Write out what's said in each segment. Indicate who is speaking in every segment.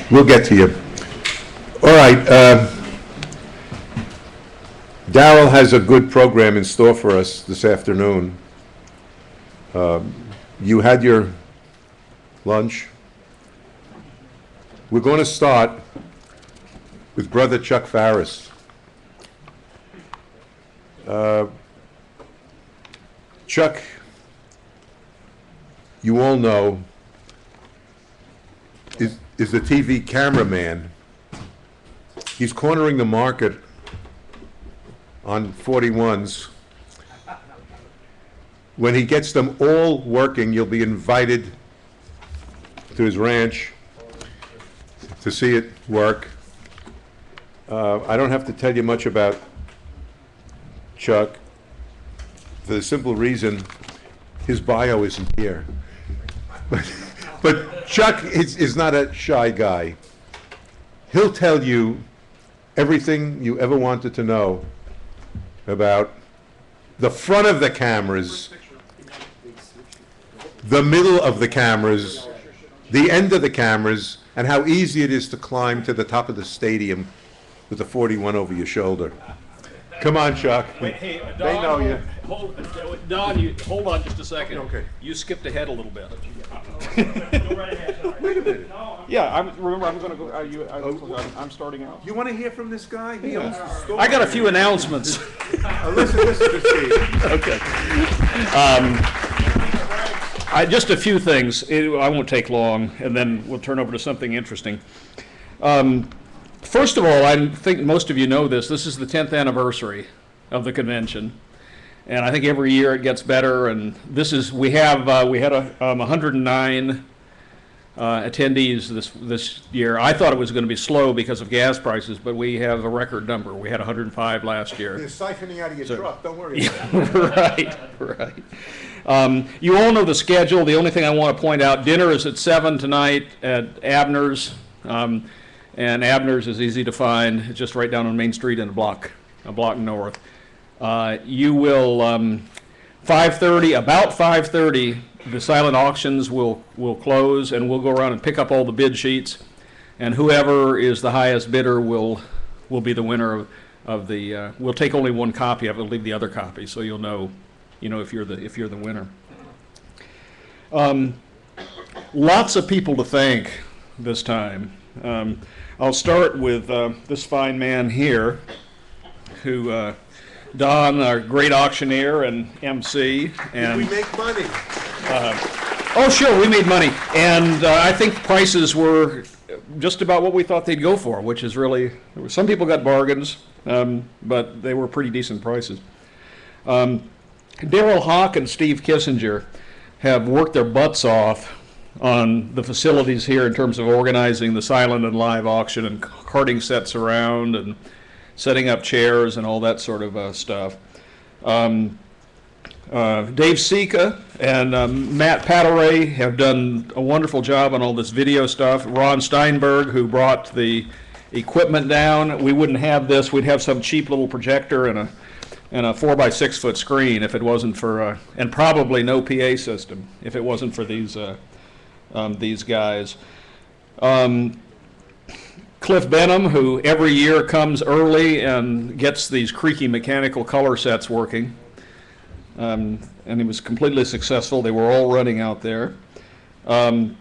Speaker 1: We'll get to you. All right. Darrell has a good program in store for us this afternoon. You had your lunch. We're going to start with Brother Chuck Farris. Chuck, you all know, is the TV cameraman. He's cornering the market on 41s. When he gets them all working, you'll be invited to his ranch to see it work. I don't have to tell you much about Chuck, for the simple reason his bio isn't here. But Chuck is not a shy guy. He'll tell you everything you ever wanted to know about the front of the cameras, the middle of the cameras, the end of the cameras, and how easy it is to climb to the top of the stadium with the 41 over your shoulder. Come on, Chuck.
Speaker 2: Wait, hey, Don,
Speaker 1: They know you.
Speaker 2: Don, hold on just a second.
Speaker 1: Okay.
Speaker 2: You skipped ahead a little bit.
Speaker 1: Wait a minute.
Speaker 3: Yeah, remember, I'm going to go, I'm starting out.
Speaker 1: You want to hear from this guy? He owns the store.
Speaker 2: I got a few announcements.
Speaker 1: Listen to Steve.
Speaker 2: Okay. Just a few things. I won't take long, and then we'll turn over to something interesting. First of all, I think most of you know this. This is the 10th anniversary of the convention, and I think every year it gets better. And we had 109 attendees this year. I thought it was going to be slow because of gas prices, but we have a record number. We had 105 last year.
Speaker 1: You're siphoning out of your truck. Don't worry about it.
Speaker 2: Right. You all know the schedule. The only thing I want to point out, dinner is at 7 tonight at Abner's. And Abner's is easy to find. It's just right down on Main Street in a block north. You will, 5:30, about 5:30, the silent auctions will close, and we'll go around and pick up all the bid sheets, and whoever is the highest bidder will be the winner of the. We'll take only one copy of it, leave the other copy, so you'll know, if you're the winner. Lots of people to thank this time. I'll start with this fine man here, who Don, our great auctioneer and MC, and
Speaker 1: We make money.
Speaker 2: oh sure, we made money, and I think prices were just about what we thought they'd go for, which is really, some people got bargains, but they were pretty decent prices. Darrell Hawk and Steve Kissinger have worked their butts off on the facilities here in terms of organizing the silent and live auction and carting sets around and setting up chairs and all that sort of stuff. Dave Sika and Matt Pataray have done a wonderful job on all this video stuff. Ron Steinberg, who brought the equipment down. We wouldn't have this. We'd have some cheap little projector and a 4x6 foot screen if it wasn't for, and probably no PA system if it wasn't for these guys. Cliff Benham, who every year comes early and gets these creaky mechanical color sets working. And he was completely successful. They were all running out there. Already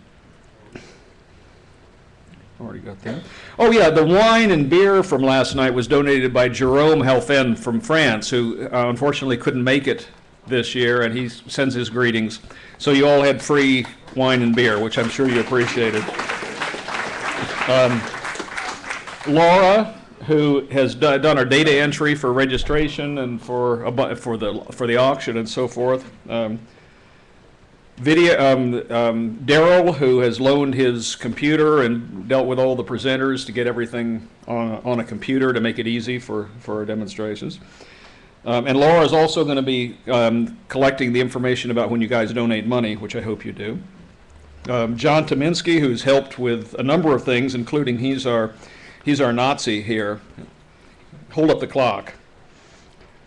Speaker 2: got that. Oh yeah, the wine and beer from last night was donated by Jerome Helfen from France, who unfortunately couldn't make it this year, and he sends his greetings. So you all had free wine and beer, which I'm sure you appreciated. Laura, who has done our data entry for registration and for the auction and so forth. Darrell, who has loaned his computer and dealt with all the presenters to get everything on a computer to make it easy for our demonstrations. And Laura is also going to be collecting the information about when you guys donate money, which I hope you do. John Tominski, who's helped with a number of things, including he's our Nazi here. Hold up the clock.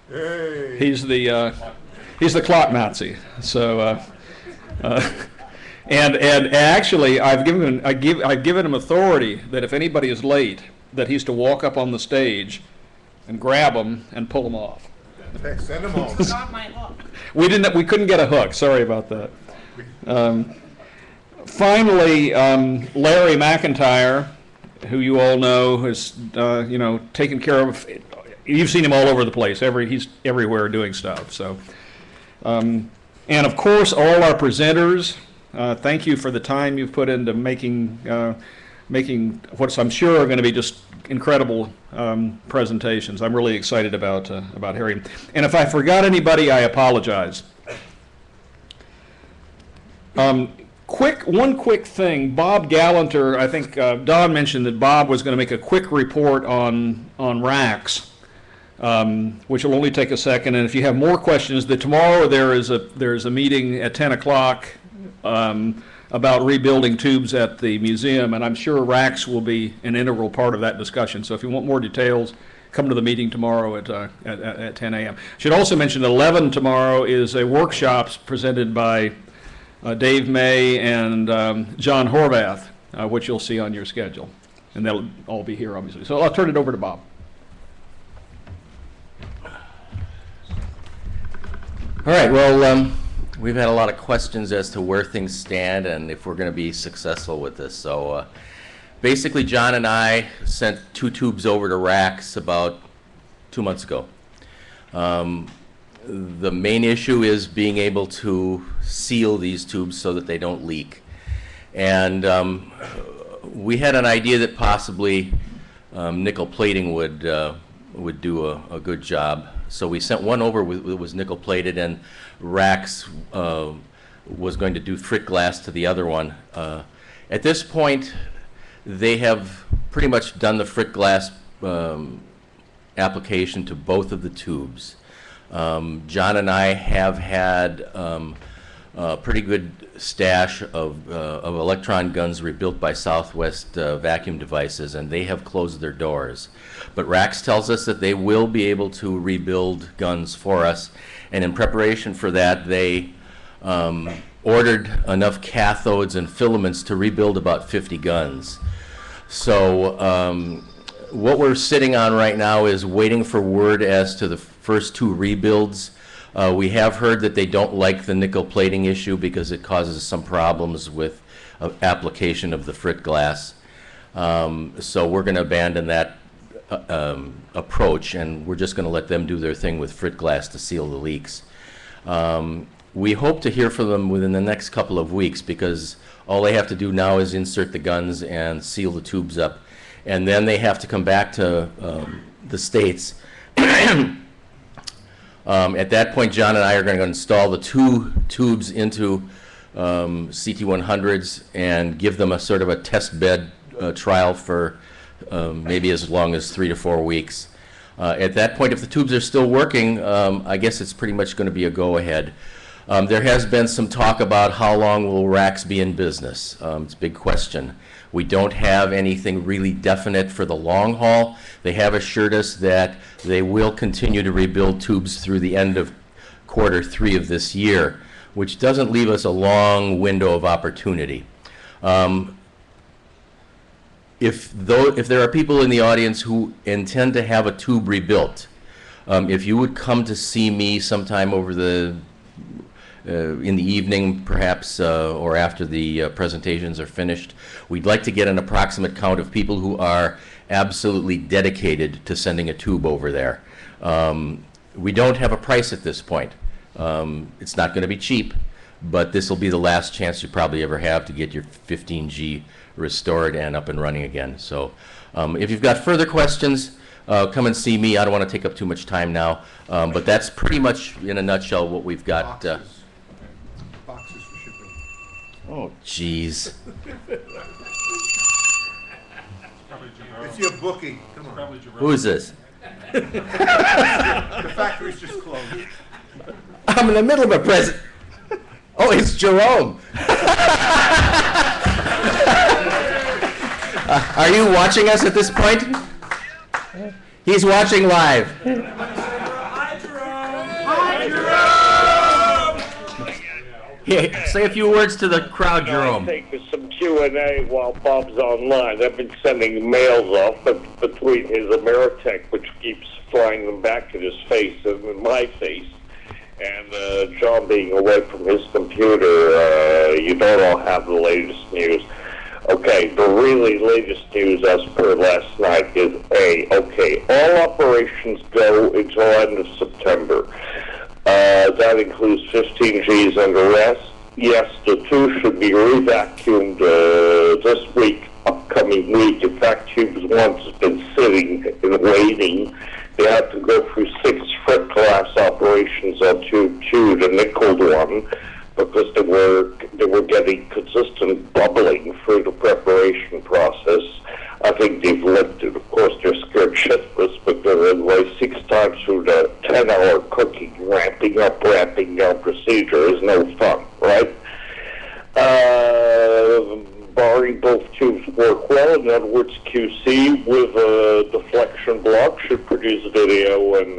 Speaker 1: Hey.
Speaker 2: He's the clock Nazi. So And actually, I've given him authority that if anybody is late, that he's to walk up on the stage and grab them and pull them off.
Speaker 1: Send them home.
Speaker 4: Got my hook.
Speaker 2: We couldn't get a hook. Sorry about that. Finally, Larry McIntyre, who you all know, has taken care of. You've seen him all over the place. He's everywhere doing stuff. So, and of course, all our presenters. Thank you for the time you've put into making what I'm sure are going to be just incredible presentations. I'm really excited about Harry. And if I forgot anybody, I apologize. One quick thing. Bob Gallanter, I think Don mentioned that Bob was going to make a quick report on RACS, which will only take a second. And if you have more questions, tomorrow there's a meeting at 10 o'clock about rebuilding tubes at the museum, and I'm sure RACS will be an integral part of that discussion. So if you want more details, come to the meeting tomorrow at 10 a.m. Should also mention 11 tomorrow is a workshop presented by Dave May and John Horvath, which you'll see on your schedule. And they'll all be here, obviously. So I'll turn it over to Bob.
Speaker 5: All right, well, we've had a lot of questions as to where things stand and if we're going to be successful with this. So basically, John and I sent 2 tubes over to RACS about 2 months ago. The main issue is being able to seal these tubes so that they don't leak. And we had an idea that possibly nickel plating would do a good job. So we sent one over that was nickel plated, and RACS was going to do frit glass to the other one. At this point, they have pretty much done the frit glass application to both of the tubes. John and I have had a pretty good stash of electron guns rebuilt by Southwest Vacuum Devices, and they have closed their doors. But RACS tells us that they will be able to rebuild guns for us, and in preparation for that, they ordered enough cathodes and filaments to rebuild about 50 guns. So what we're sitting on right now is waiting for word as to the first 2 rebuilds. We have heard that they don't like the nickel plating issue because it causes some problems with application of the frit glass. So we're going to abandon that approach, and we're just going to let them do their thing with frit glass to seal the leaks. We hope to hear from them within the next couple of weeks, because all they have to do now is insert the guns and seal the tubes up, and then they have to come back to the States. At that point, John and I are going to install the 2 tubes into CT100s and give them a sort of a test bed trial for maybe as long as 3 to 4 weeks. At that point, if the tubes are still working, I guess it's pretty much going to be a go-ahead. There has been some talk about how long will RACS be in business. It's a big question. We don't have anything really definite for the long haul. They have assured us that they will continue to rebuild tubes through the end of Q3 of this year, which doesn't leave us a long window of opportunity. If there are people in the audience who intend to have a tube rebuilt, if you would come to see me sometime over in the evening, perhaps, or after the presentations are finished, we'd like to get an approximate count of people who are absolutely dedicated to sending a tube over there. We don't have a price at this point. It's not going to be cheap, but this will be the last chance you probably ever have to get your 15G restored and up and running again. So if you've got further questions, come and see me. I don't want to take up too much time now, but that's pretty much in a nutshell what we've got.
Speaker 1: Boxes for shipping.
Speaker 5: Oh, jeez.
Speaker 1: It's your booking. Come on.
Speaker 5: Who is this?
Speaker 1: The factory's just closed.
Speaker 5: I'm in the middle of a present. Oh, it's Jerome. Are you watching us at this point? He's watching live.
Speaker 4: Hi, Jerome. Hi, Jerome.
Speaker 5: Yeah, say a few words to the crowd,
Speaker 4: I
Speaker 5: Jerome.
Speaker 4: think there's some Q&A while Bob's online. I've been sending mails off, but between his Ameritech, which keeps flying them back in his face and in my face, and John being away from his computer, you don't all have the latest news. Okay, the really latest news as per last night is all operations go until end of September. That includes 15 Gs under rest. Yes, the two should be re-vacuumed this week, upcoming week. In fact, Tubes 1 has been sitting and waiting. They had to go through 6 fret glass operations on Tube 2, the nickeled one, because they were getting consistent bubbling through the preparation process. I think they've lifted. Of course, they're scared shitless, but they're anyway 6 times through the 10-hour cooking, ramping up, ramping down procedure is no fun, right? Barring both tubes work well, in other words, QC with a deflection block should produce video and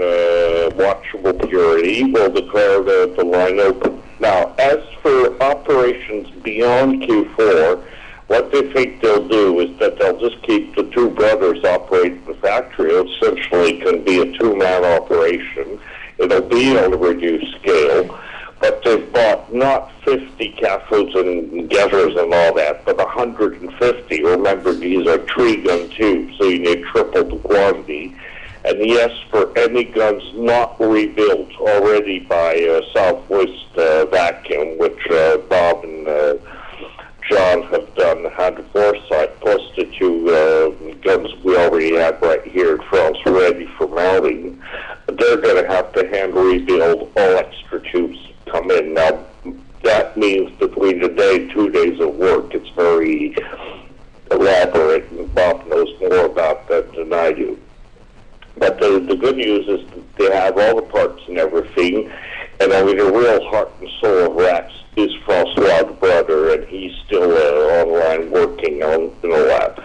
Speaker 4: watchable purity. We'll declare the line open. Now, as for operations beyond Q4, what they think they'll do is that they'll just keep the two brothers operating the factory. It essentially can be a 2-man operation. It'll be on a reduced scale, but they've bought not 50 cathodes and getters and all that, but 150. Remember, these are 3-gun tubes, so you need triple the quantity. And yes, for any guns not rebuilt already by Southwest Vacuum, which Bob and John have done, had foresight, plus the 2 guns we already have right here in France ready for mounting, they're going to have to hand rebuild. All extra tubes come in. Now, that means between a day and 2 days of work. It's very elaborate, and Bob knows more about that than I do. But the good news is that they have all the parts and everything, and I mean, the real heart and soul of Rax is Francois, the brother, and he's still online working on the lab.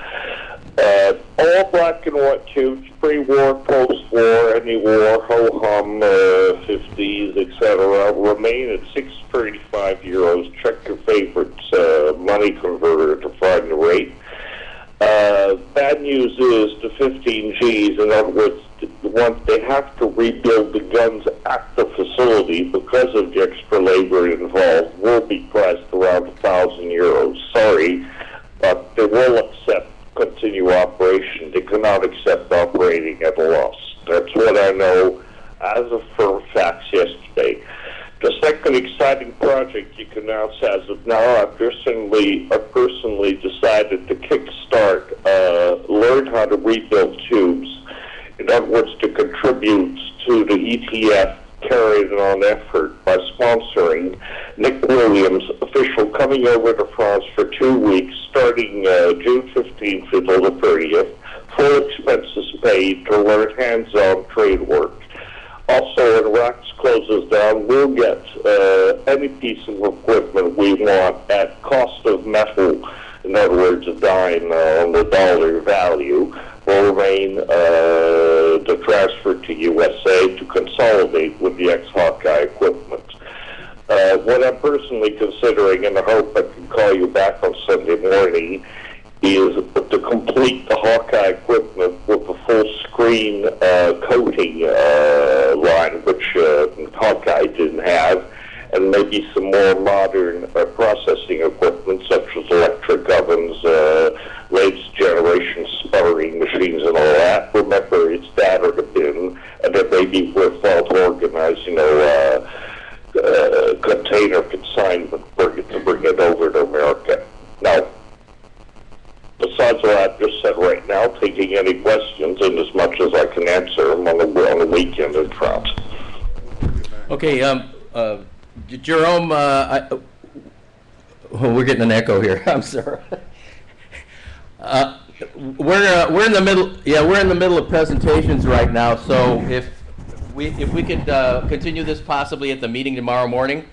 Speaker 4: All black and white tubes, pre-war, post-war, any war, ho-hum, 50s, etc., remain at €635. Check your favorite money converter to find the rate. Bad news is the 15 Gs, in other words, once they have to rebuild the guns at the facility because of the extra labor involved, will be priced around €1,000. Sorry, but they will continue operation. They cannot accept operating at a loss. That's what I know as of firm facts yesterday. The second exciting project you can announce as of now, I personally decided to kickstart Learn How to Rebuild Tubes. In other words, to contribute to the ETF carried on effort by sponsoring Nick Williams, official coming over to France for 2 weeks, starting June 15th until the 30th, full expenses paid to learn hands-on trade work. Also, when Rax closes down, we'll get any piece of equipment we want at cost of metal. In other words, a dime on the dollar value will remain the transfer to USA to consolidate with the ex-Hawkeye equipment. What I'm personally considering, and I hope I can call you back on Sunday morning, is to complete the Hawkeye equipment with a full screen coating line, which Hawkeye didn't have, and maybe some more modern processing equipment such as electric ovens, latest generation sputtering machines and all that. Remember, it's that or the bin, and it may be worthwhile to organize, container consignment to bring it over to America. Now, besides what I've just said right now, taking any questions, and as much as I can answer them on the weekend in France.
Speaker 5: Okay, Jerome, we're getting an echo here. I'm sorry. We're in the middle. Yeah, we're in the middle of presentations right now. So if we could continue this possibly at the meeting tomorrow morning.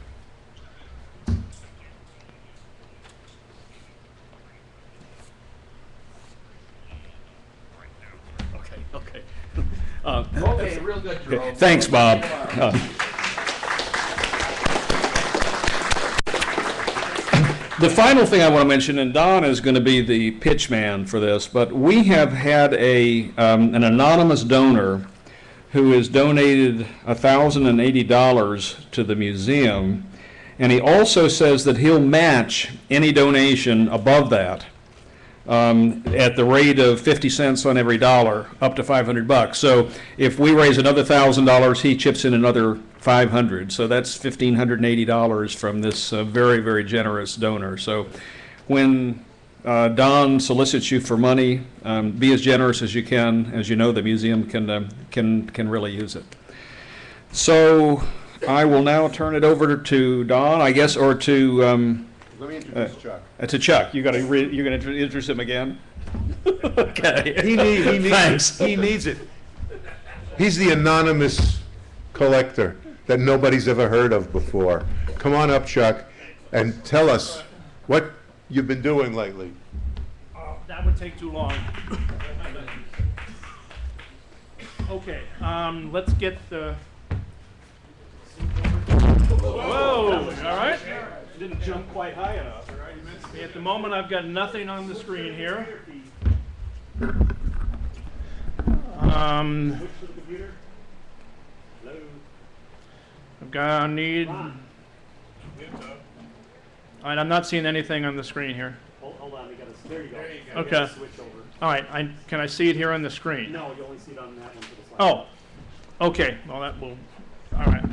Speaker 2: Okay.
Speaker 5: Okay, real good, Jerome.
Speaker 2: Thanks, Bob. The final thing I want to mention, and Don is going to be the pitch man for this, but we have had an anonymous donor who has donated $1,080 to the museum, and he also says that he'll match any donation above that at the rate of 50 cents on every dollar, up to $500. So if we raise another $1,000, he chips in another $500. So that's $1,580 from this very, very generous donor. So when Don solicits you for money, be as generous as you can. As you know, the museum can really use it. So I will now turn it over to Don, I guess, or to
Speaker 1: Let me introduce Chuck.
Speaker 2: to Chuck. You're going to introduce him again? Okay.
Speaker 1: He needs
Speaker 2: Thanks.
Speaker 1: it. He needs it. He's the anonymous collector that nobody's ever heard of before. Come on up, Chuck, and tell us what you've been doing lately.
Speaker 6: That would take too long. Okay, let's get the. Whoa! All right.
Speaker 2: Didn't jump quite high enough.
Speaker 6: At the moment, I've got nothing on the screen here. I need. All right, I'm not seeing anything on the screen here.
Speaker 7: Hold on, there you go.
Speaker 6: Okay.
Speaker 7: Switch over.
Speaker 6: All right, can I see it here on the screen?
Speaker 7: No, you only see it on that one for the slide.
Speaker 6: Oh, okay. Well, that will. All right.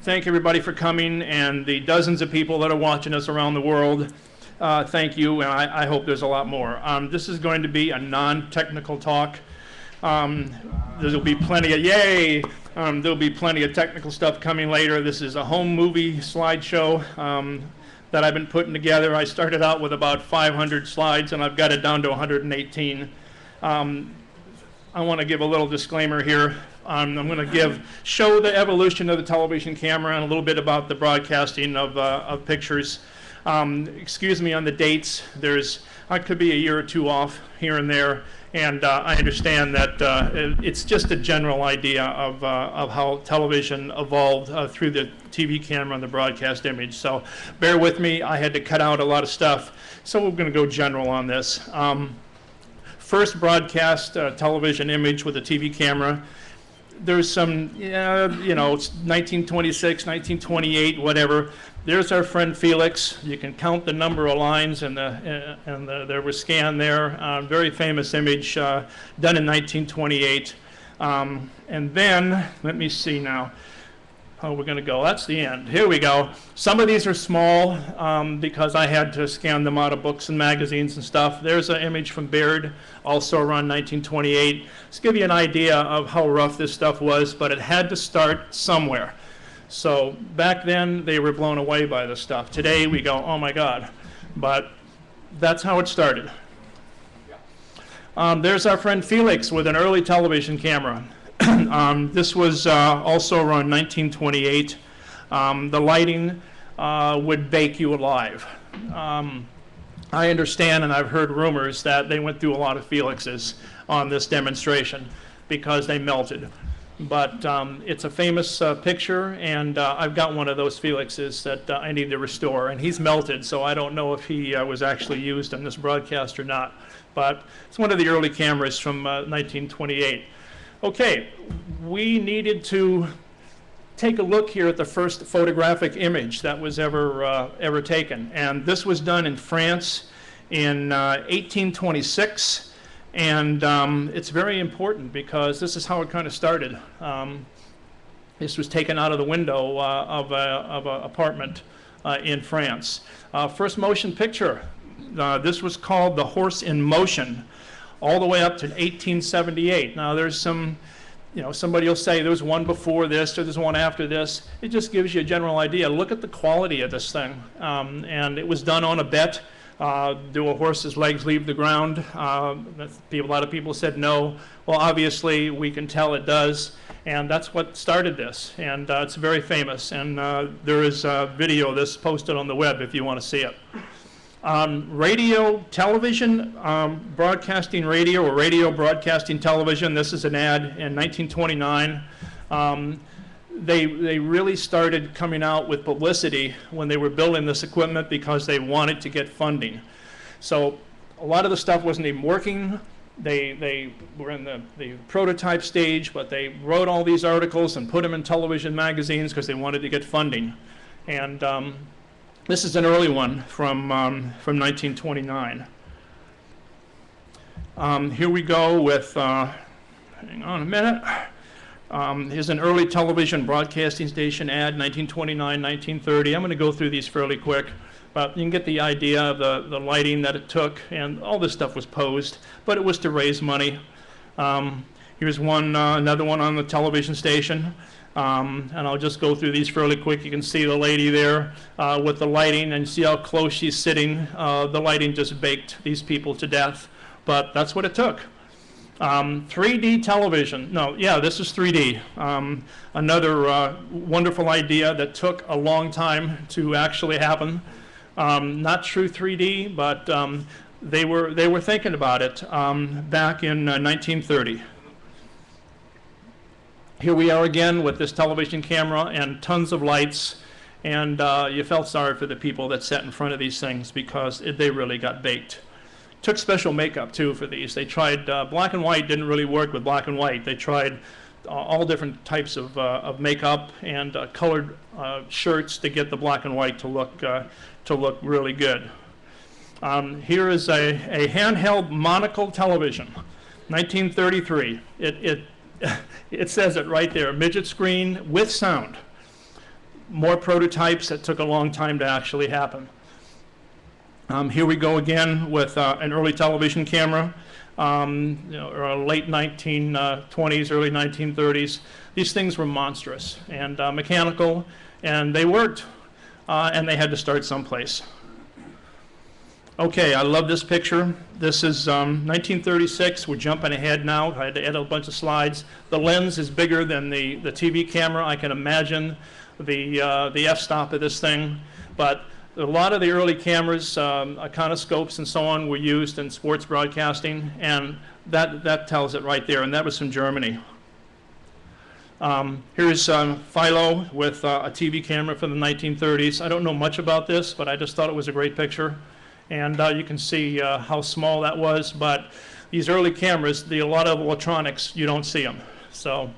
Speaker 6: Thank everybody for coming, and the dozens of people that are watching us around the world. Thank you, and I hope there's a lot more. This is going to be a non-technical talk. There'll be plenty of yay. There'll be plenty of technical stuff coming later. This is a home movie slideshow that I've been putting together. I started out with about 500 slides, and I've got it down to 118. I want to give a little disclaimer here. I'm going to show the evolution of the television camera and a little bit about the broadcasting of pictures. Excuse me on the dates. I could be a year or two off here and there, and I understand that it's just a general idea of how television evolved through the TV camera and the broadcast image. So bear with me. I had to cut out a lot of stuff, so we're going to go general on this. First broadcast television image with a TV camera. There's some, 1926, 1928, whatever. There's our friend Felix. You can count the number of lines, and there was scanned there. Very famous image done in 1928. And then, let me see now. Oh, we're going to go. That's the end. Here we go. Some of these are small because I had to scan them out of books and magazines and stuff. There's an image from Baird, also around 1928. Let's give you an idea of how rough this stuff was, but it had to start somewhere. So back then, they were blown away by this stuff. Today, we go, oh my God. But that's how it started. There's our friend Felix with an early television camera. This was also around 1928. The lighting would bake you alive. I understand, and I've heard rumors that they went through a lot of Felixes on this demonstration because they melted. But it's a famous picture, and I've got one of those Felixes that I need to restore, and he's melted, so I don't know if he was actually used on this broadcast or not. But it's one of the early cameras from 1928. Okay, we needed to take a look here at the first photographic image that was ever taken. And this was done in France in 1826. And it's very important because this is how it kind of started. This was taken out of the window of an apartment in France. First motion picture. This was called The Horse in Motion, all the way up to 1878. Now there's some, somebody will say there's one before this or there's one after this. It just gives you a general idea. Look at the quality of this thing. And it was done on a bet. Do a horse's legs leave the ground? A lot of people said no. Well, obviously we can tell it does. And that's what started this. And it's very famous. And there is a video of this posted on the web if you want to see it. Radio, television, broadcasting radio or radio broadcasting television. This is an ad in 1929. they really started coming out with publicity when they were building this equipment because they wanted to get funding. So a lot of the stuff wasn't even working. They were in the prototype stage, but they wrote all these articles and put them in television magazines because they wanted to get funding. And this is an early one from 1929. Here we go with, hang on a minute. Here's an early television broadcasting station ad, 1929, 1930. I'm going to go through these fairly quick, but you can get the idea of the lighting that it took, and all this stuff was posed, but it was to raise money. Here's one, another one on the television station, and I'll just go through these fairly quick. You can see the lady there with the lighting, and see how close she's sitting. The lighting just baked these people to death, but that's what it took. 3D television. No, yeah, this is 3D. Another wonderful idea that took a long time to actually happen. Not true 3D, but they were thinking about it back in 1930. Here we are again with this television camera and tons of lights, and you felt sorry for the people that sat in front of these things because they really got baked. Took special makeup too for these. They tried black and white, didn't really work with black and white. They tried all different types of makeup and colored shirts to get the black and white to look really good. Here is a handheld monocle television, 1933. It says it right there, midget screen with sound. More prototypes that took a long time to actually happen. Here we go again with an early television camera, late 1920s, early 1930s. These things were monstrous and mechanical, and they worked, and they had to start someplace. Okay, I love this picture. This is 1936. We're jumping ahead now. I had to add a bunch of slides. The lens is bigger than the TV camera. I can imagine the f-stop of this thing, but a lot of the early cameras, iconoscopes and so on, were used in sports broadcasting, and that tells it right there, and that was from Germany. Here's Philo with a TV camera from the 1930s. I don't know much about this, but I just thought it was a great picture. And you can see how small that was, but these early cameras, a lot of electronics, you don't see them. So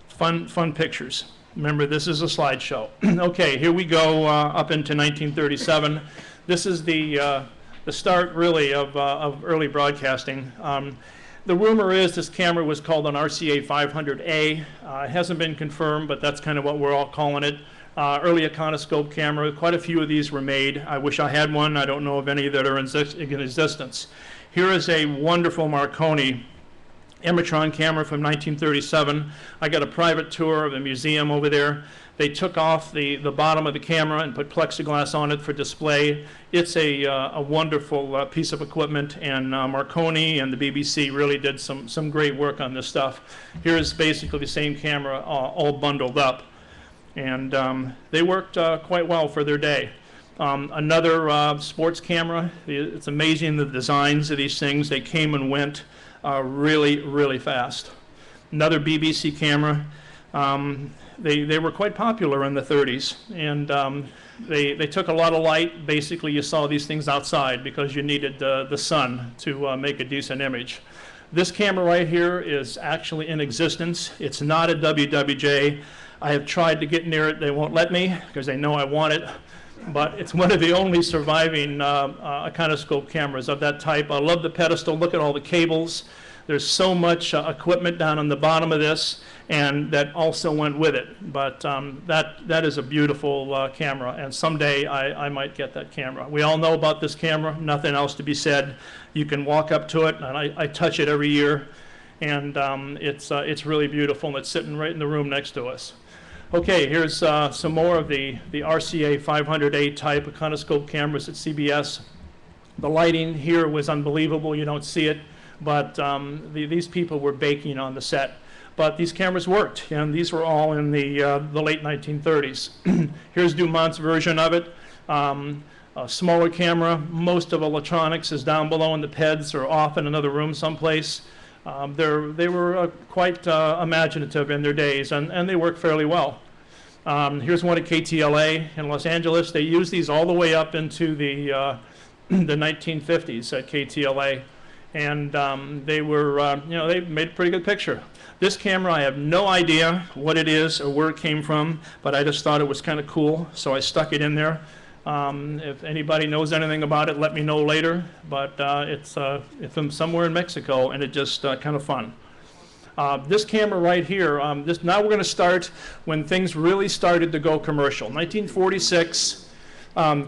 Speaker 6: fun pictures. Remember, this is a slideshow. Okay, here we go up into 1937. This is the start, really, of early broadcasting. The rumor is this camera was called an RCA 500A. It hasn't been confirmed, but that's kind of what we're all calling it. Early iconoscope camera. Quite a few of these were made. I wish I had one. I don't know of any that are in existence. Here is a wonderful Marconi Emitron camera from 1937. I got a private tour of the museum over there. They took off the bottom of the camera and put plexiglass on it for display. It's a wonderful piece of equipment, and Marconi and the BBC really did some great work on this stuff. Here's basically the same camera all bundled up, and they worked quite well for their day. Another sports camera. It's amazing the designs of these things. They came and went really, really fast. Another BBC camera. They were quite popular in the 30s, and they took a lot of light. Basically, you saw these things outside because you needed the sun to make a decent image. This camera right here is actually in existence. It's not a WWJ. I have tried to get near it. They won't let me because they know I want it. But it's one of the only surviving iconoscope cameras of that type. I love the pedestal. Look at all the cables. There's so much equipment down on the bottom of this, and that also went with it. But that is a beautiful camera, and someday I might get that camera. We all know about this camera. Nothing else to be said. You can walk up to it, and I touch it every year, and it's really beautiful, and it's sitting right in the room next to us. Okay, here's some more of the RCA 500A type iconoscope cameras at CBS. The lighting here was unbelievable. You don't see it, but these people were baking on the set. But these cameras worked, and these were all in the late 1930s. Here's Dumont's version of it. A smaller camera. Most of electronics is down below in the PEDs or off in another room someplace. They were quite imaginative in their days, and they work fairly well. Here's one at KTLA in Los Angeles. They used these all the way up into the 1950s at KTLA, and they were, they made a pretty good picture. This camera, I have no idea what it is or where it came from, but I just thought it was kind of cool, so I stuck it in there. If anybody knows anything about it, let me know later, but it's from somewhere in Mexico, and it's just kind of fun. This camera right here, now we're going to start when things really started to go commercial. 1946,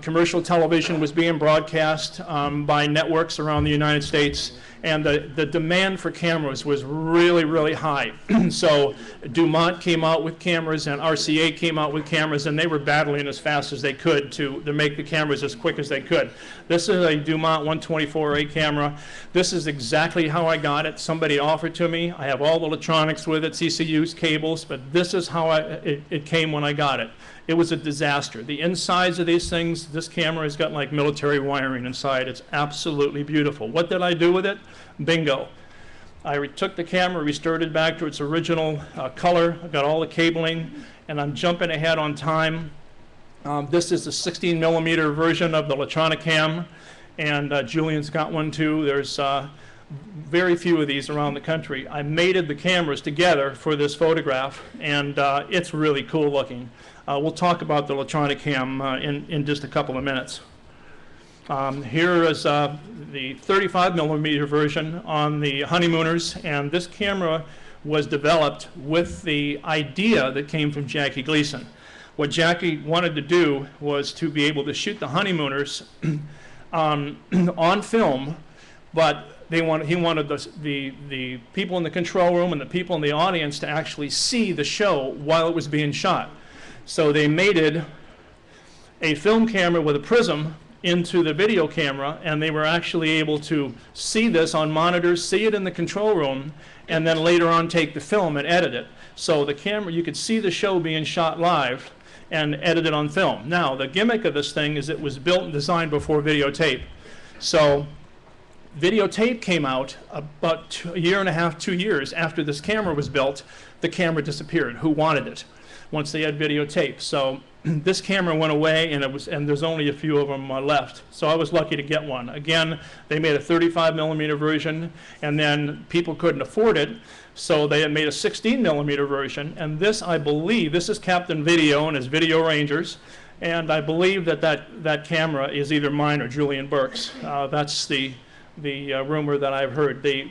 Speaker 6: commercial television was being broadcast by networks around the United States, and the demand for cameras was really, really high. So Dumont came out with cameras, and RCA came out with cameras, and they were battling as fast as they could to make the cameras as quick as they could. This is a Dumont 124A camera. This is exactly how I got it. Somebody offered to me. I have all the electronics with it, CCUs, cables, but this is how it came when I got it. It was a disaster. The insides of these things, this camera has got like military wiring inside. It's absolutely beautiful. What did I do with it? Bingo. I took the camera, restored it back to its original color. I got all the cabling, and I'm jumping ahead on time. This is the 16 millimeter version of the Latronicam, and Julian's got one too. There's very few of these around the country. I mated the cameras together for this photograph, and it's really cool looking. We'll talk about the Latronicam in just a couple of minutes. Here is the 35 millimeter version on the Honeymooners, and this camera was developed with the idea that came from Jackie Gleason. What Jackie wanted to do was to be able to shoot the Honeymooners on film, but he wanted the people in the control room and the people in the audience to actually see the show while it was being shot. So they mated a film camera with a prism into the video camera, and they were actually able to see this on monitors, see it in the control room, and then later on take the film and edit it. So the camera, you could see the show being shot live and edited on film. Now, the gimmick of this thing is it was built and designed before videotape. So videotape came out about a year and a half, 2 years after this camera was built. The camera disappeared. Who wanted it once they had videotape? So this camera went away, and there's only a few of them left. So I was lucky to get one. Again, they made a 35 millimeter version, and then people couldn't afford it, so they had made a 16 millimeter version. And this, I believe, this is Captain Video and his Video Rangers, and I believe that camera is either mine or Julian Burke's. That's the rumor that I've heard. The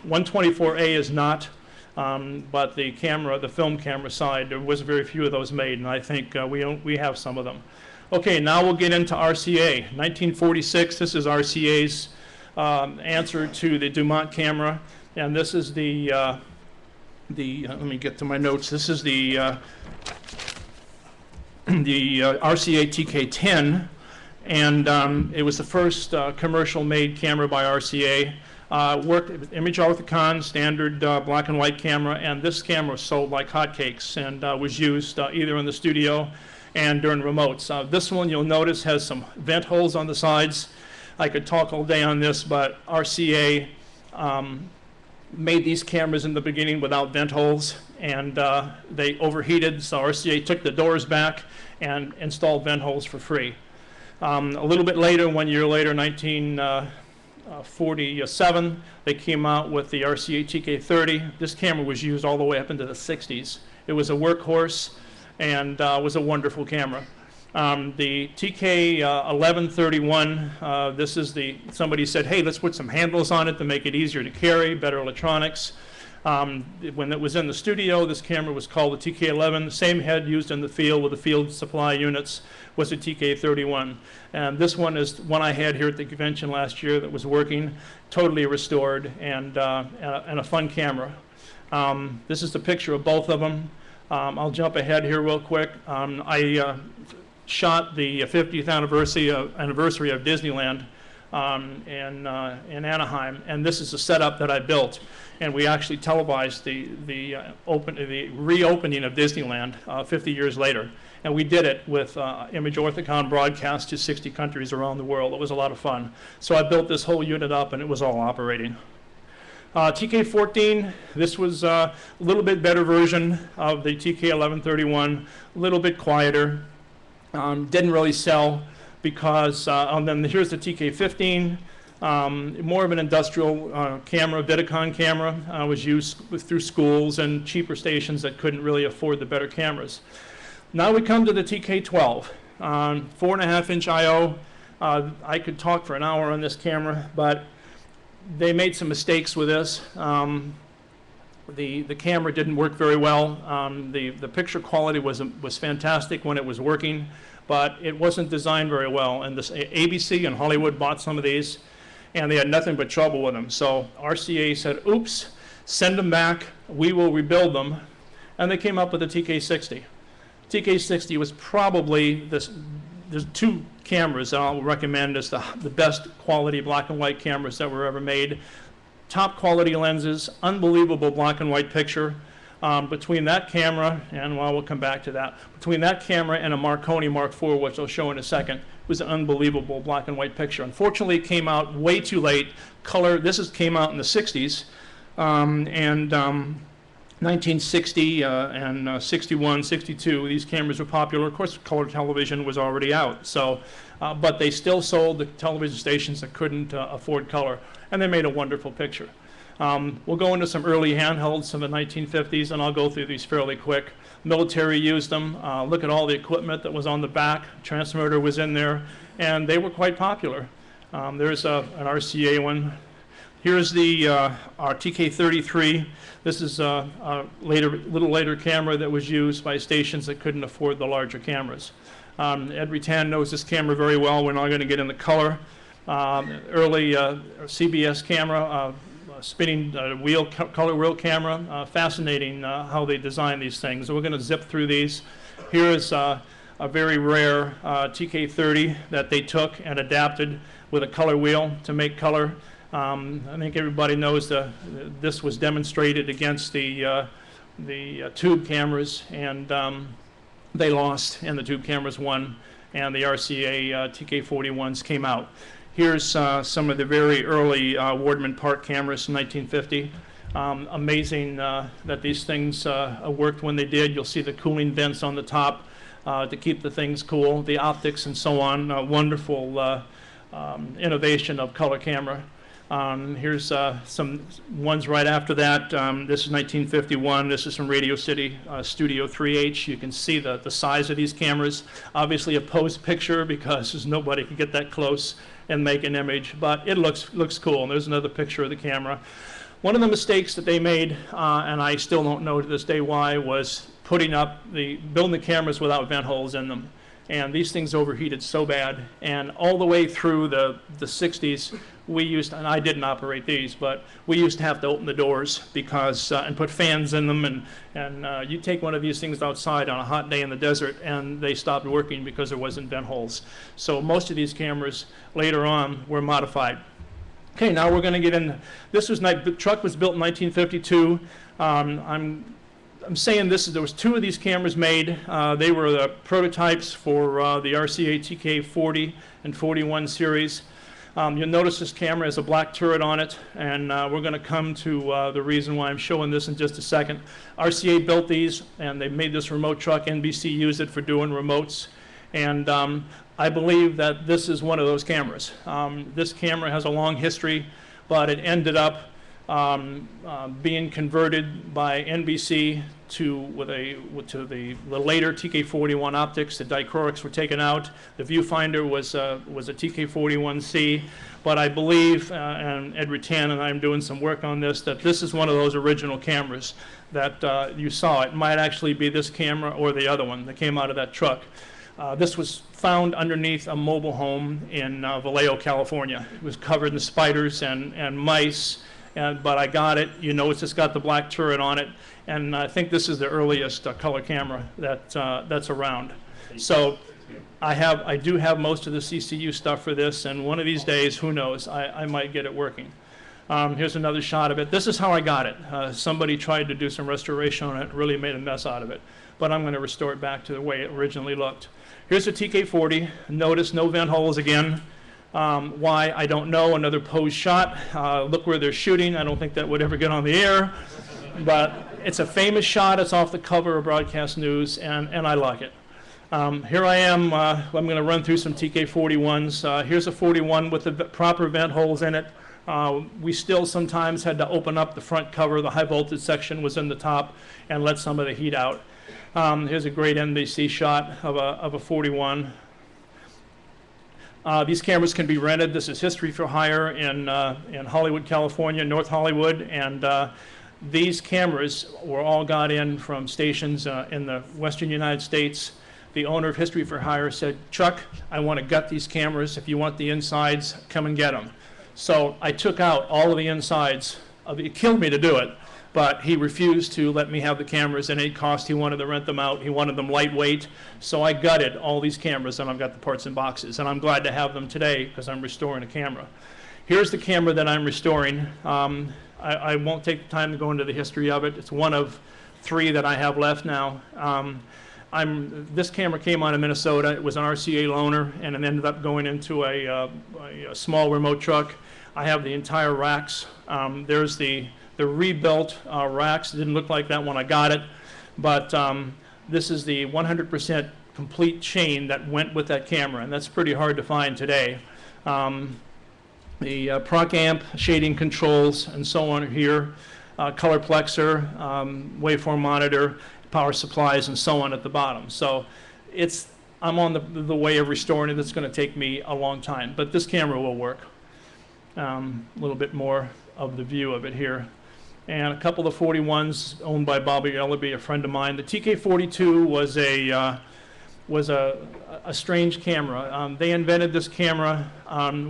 Speaker 6: 124A is not. But the camera, the film camera side, there was very few of those made, and I think we have some of them. Okay, now we'll get into RCA. 1946, this is RCA's answer to the Dumont camera, and this is let me get to my notes. This is the RCA TK10, and it was the first commercial-made camera by RCA. Worked with Image Orthicon, standard black and white camera, and this camera sold like hotcakes and was used either in the studio and during remotes. This one, you'll notice, has some vent holes on the sides. I could talk all day on this, but RCA made these cameras in the beginning without vent holes, and they overheated, so RCA took the doors back and installed vent holes for free. A little bit later, 1 year later, 1947, they came out with the RCA TK30. This camera was used all the way up into the 60s. It was a workhorse and was a wonderful camera. The TK1131, this is somebody said, hey, let's put some handles on it to make it easier to carry, better electronics. When it was in the studio, this camera was called the TK11. The same head used in the field with the field supply units was the TK31. And this one is one I had here at the convention last year that was working, totally restored, and a fun camera. This is the picture of both of them. I'll jump ahead here real quick. I shot the 50th anniversary of Disneyland in Anaheim, and this is the setup that I built. And we actually televised the reopening of Disneyland 50 years later. And we did it with Image Orthicon broadcast to 60 countries around the world. It was a lot of fun. So I built this whole unit up, and it was all operating. TK14, this was a little bit better version of the TK1131, a little bit quieter. Didn't really sell because, and then here's the TK15, more of an industrial camera, Vidicon camera, was used through schools and cheaper stations that couldn't really afford the better cameras. Now we come to the TK12, 4.5-inch I/O. I could talk for an hour on this camera, but they made some mistakes with this. The camera didn't work very well. The picture quality was fantastic when it was working, but it wasn't designed very well. And this ABC and Hollywood bought some of these, and they had nothing but trouble with them. So RCA said, oops, send them back, we will rebuild them. And they came up with the TK60. TK60 was probably there's two cameras that I'll recommend as the best quality black and white cameras that were ever made. Top quality lenses, unbelievable black and white picture. Between that camera, and well, we'll come back to that, between that camera and a Marconi Mark IV, which I'll show in a second, was an unbelievable black and white picture. Unfortunately, it came out way too late. Color, came out in the 60s, and 1960 and 61, 62, these cameras were popular. Of course, color television was already out, so, but they still sold the television stations that couldn't afford color, and they made a wonderful picture. We'll go into some early handhelds from the 1950s, and I'll go through these fairly quick. Military used them. Look at all the equipment that was on the back. Transmitter was in there, and they were quite popular. There's an RCA one. Here's our TK33. This is a little later camera that was used by stations that couldn't afford the larger cameras. Ed Rutan knows this camera very well. We're not going to get into color. Early CBS camera, spinning color wheel camera. Fascinating how they design these things. So we're going to zip through these. Here is a very rare TK30 that they took and adapted with a color wheel to make color. I think everybody knows this was demonstrated against the tube cameras, and they lost, and the tube cameras won, and the RCA TK41s came out. Here's some of the very early Wardman Park cameras in 1950. Amazing that these things worked when they did. You'll see the cooling vents on the top to keep the things cool, the optics and so on. Wonderful innovation of color camera. Here's some ones right after that. This is 1951. This is from Radio City Studio 3H. You can see the size of these cameras. Obviously a posed picture because nobody could get that close and make an image, but it looks cool. And there's another picture of the camera. One of the mistakes that they made, and I still don't know to this day why, was building the cameras without vent holes in them. And these things overheated so bad. And all the way through the 60s, we used, and I didn't operate these, but we used to have to open the doors because, and put fans in them. And you take one of these things outside on a hot day in the desert, and they stopped working because there wasn't vent holes. So most of these cameras later on were modified. Okay, now we're going to get in. The truck was built in 1952. I'm saying this, there was two of these cameras made. They were the prototypes for the RCA TK40 and 41 series. You'll notice this camera has a black turret on it, and we're going to come to the reason why I'm showing this in just a second. RCA built these, and they made this remote truck. NBC used it for doing remotes, and I believe that this is one of those cameras. This camera has a long history, but it ended up being converted by NBC to the later TK41 optics. The dichroics were taken out. The viewfinder was a TK41C, but I believe, and Ed Rutan and I am doing some work on this, that this is one of those original cameras that you saw. It might actually be this camera or the other one that came out of that truck. This was found underneath a mobile home in Vallejo, California. It was covered in spiders and mice. But I got it. You know, it's just got the black turret on it, and I think this is the earliest color camera that's around. So I do have most of the CCU stuff for this, and one of these days, who knows, I might get it working. Here's another shot of it. This is how I got it. Somebody tried to do some restoration on it, really made a mess out of it, but I'm going to restore it back to the way it originally looked. Here's a TK40. Notice no vent holes again. Why, I don't know. Another pose shot. Look where they're shooting. I don't think that would ever get on the air. But it's a famous shot. It's off the cover of Broadcast News, and I like it. Here I am. I'm going to run through some TK41s. Here's a 41 with the proper vent holes in it. We still sometimes had to open up the front cover. The high voltage section was in the top and let some of the heat out. Here's a great NBC shot of a 41. These cameras can be rented. This is History for Hire in Hollywood, California, North Hollywood, and these cameras were all got in from stations in the western United States. The owner of History for Hire said, "Chuck, I want to gut these cameras. If you want the insides, come and get them." So I took out all of the insides. It killed me to do it, but he refused to let me have the cameras at any cost. He wanted to rent them out. He wanted them lightweight. So I gutted all these cameras, and I've got the parts in boxes. And I'm glad to have them today because I'm restoring a camera. Here's the camera that I'm restoring. I won't take the time to go into the history of it. It's one of 3 that I have left now. This camera came out of Minnesota. It was an RCA loaner, and it ended up going into a small remote truck. I have the entire racks. There's the rebuilt racks. It didn't look like that when I got it, but this is the 100% complete chain that went with that camera, and that's pretty hard to find today. The proc amp, shading controls, and so on are here. Color plexer, waveform monitor, power supplies, and so on at the bottom. So I'm on the way of restoring it. It's going to take me a long time, but this camera will work. A little bit more of the view of it here. And a couple of 41s owned by Bobby Ellerby, a friend of mine. The TK42 was a strange camera. They invented this camera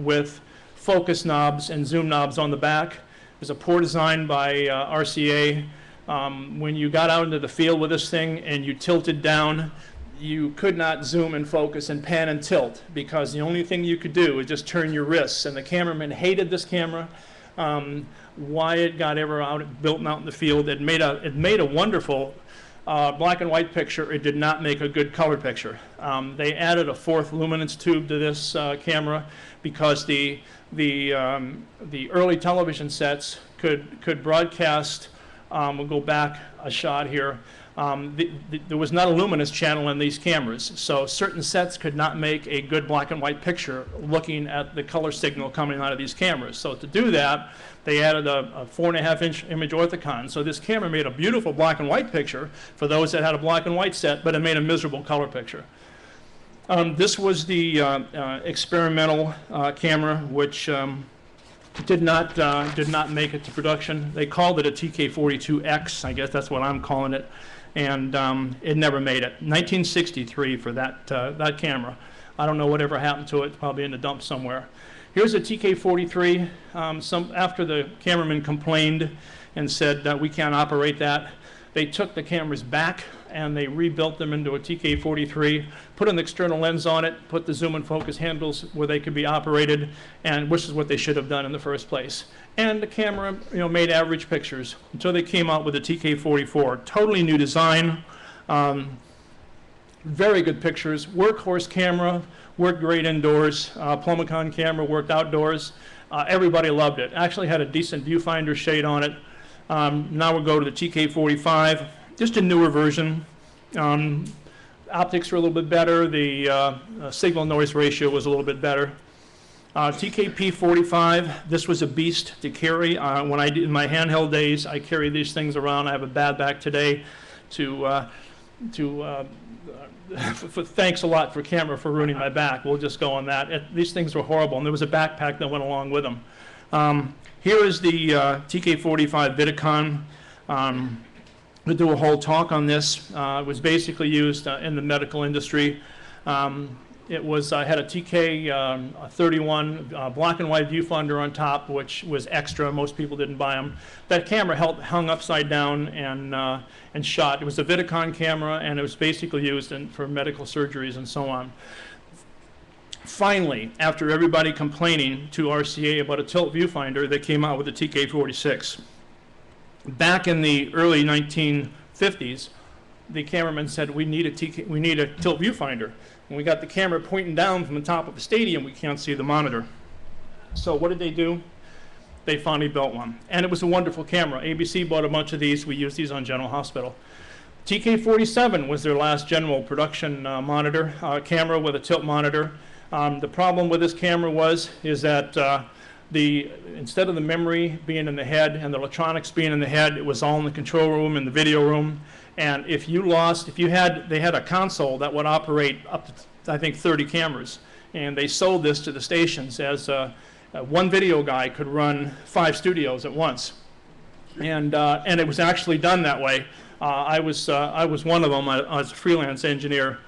Speaker 6: with focus knobs and zoom knobs on the back. It was a poor design by RCA. When you got out into the field with this thing and you tilted down, you could not zoom and focus and pan and tilt because the only thing you could do was just turn your wrists. And the cameraman hated this camera. Why it got ever built out in the field, it made a wonderful black and white picture. It did not make a good color picture. They added a 4th luminance tube to this camera because the early television sets could broadcast. We'll go back a shot here. There was not a luminous channel in these cameras, so certain sets could not make a good black and white picture looking at the color signal coming out of these cameras. So to do that, they added a 4.5-inch image orthicon. So this camera made a beautiful black and white picture for those that had a black and white set, but it made a miserable color picture. This was the experimental camera, which did not make it to production. They called it a TK42X. I guess that's what I'm calling it. And it never made it. 1963 for that camera. I don't know whatever happened to it. It's probably in the dump somewhere. Here's a TK43. After the cameraman complained and said that we can't operate that, they took the cameras back and they rebuilt them into a TK43, put an external lens on it, put the zoom and focus handles where they could be operated, and which is what they should have done in the first place. And the camera, made average pictures until they came out with the TK44. Totally new design, very good pictures, workhorse camera, worked great indoors. Plumicon camera worked outdoors. Everybody loved it. Actually had a decent viewfinder shade on it. Now we'll go to the TK45, just a newer version. Optics were a little bit better. The signal noise ratio was a little bit better. TKP45, this was a beast to carry. When I did in my handheld days, I carry these things around. I have a bad back today. Thanks a lot for camera for ruining my back. We'll just go on that. These things were horrible, and there was a backpack that went along with them. Here is the TK45 Vidicon. We'll do a whole talk on this. It was basically used in the medical industry. It was had a TK31 black and white viewfinder on top, which was extra. Most people didn't buy them. That camera hung upside down and shot. It was a Vidicon camera, and it was basically used for medical surgeries and so on. Finally, after everybody complaining to RCA about a tilt viewfinder, they came out with the TK46. Back in the early 1950s, the cameraman said, we need a tilt viewfinder. When we got the camera pointing down from the top of the stadium, we can't see the monitor. So what did they do? They finally built one. And it was a wonderful camera. ABC bought a bunch of these. We used these on General Hospital. TK-47 was their last general production monitor, camera with a tilt monitor. The problem with this camera is that instead of the memory being in the head and the electronics being in the head, it was all in the control room and the video room. And they had a console that would operate up to, I think, 30 cameras. And they sold this to the stations as one video guy could run 5 studios at once. And it was actually done that way. I was one of them. I was a freelance engineer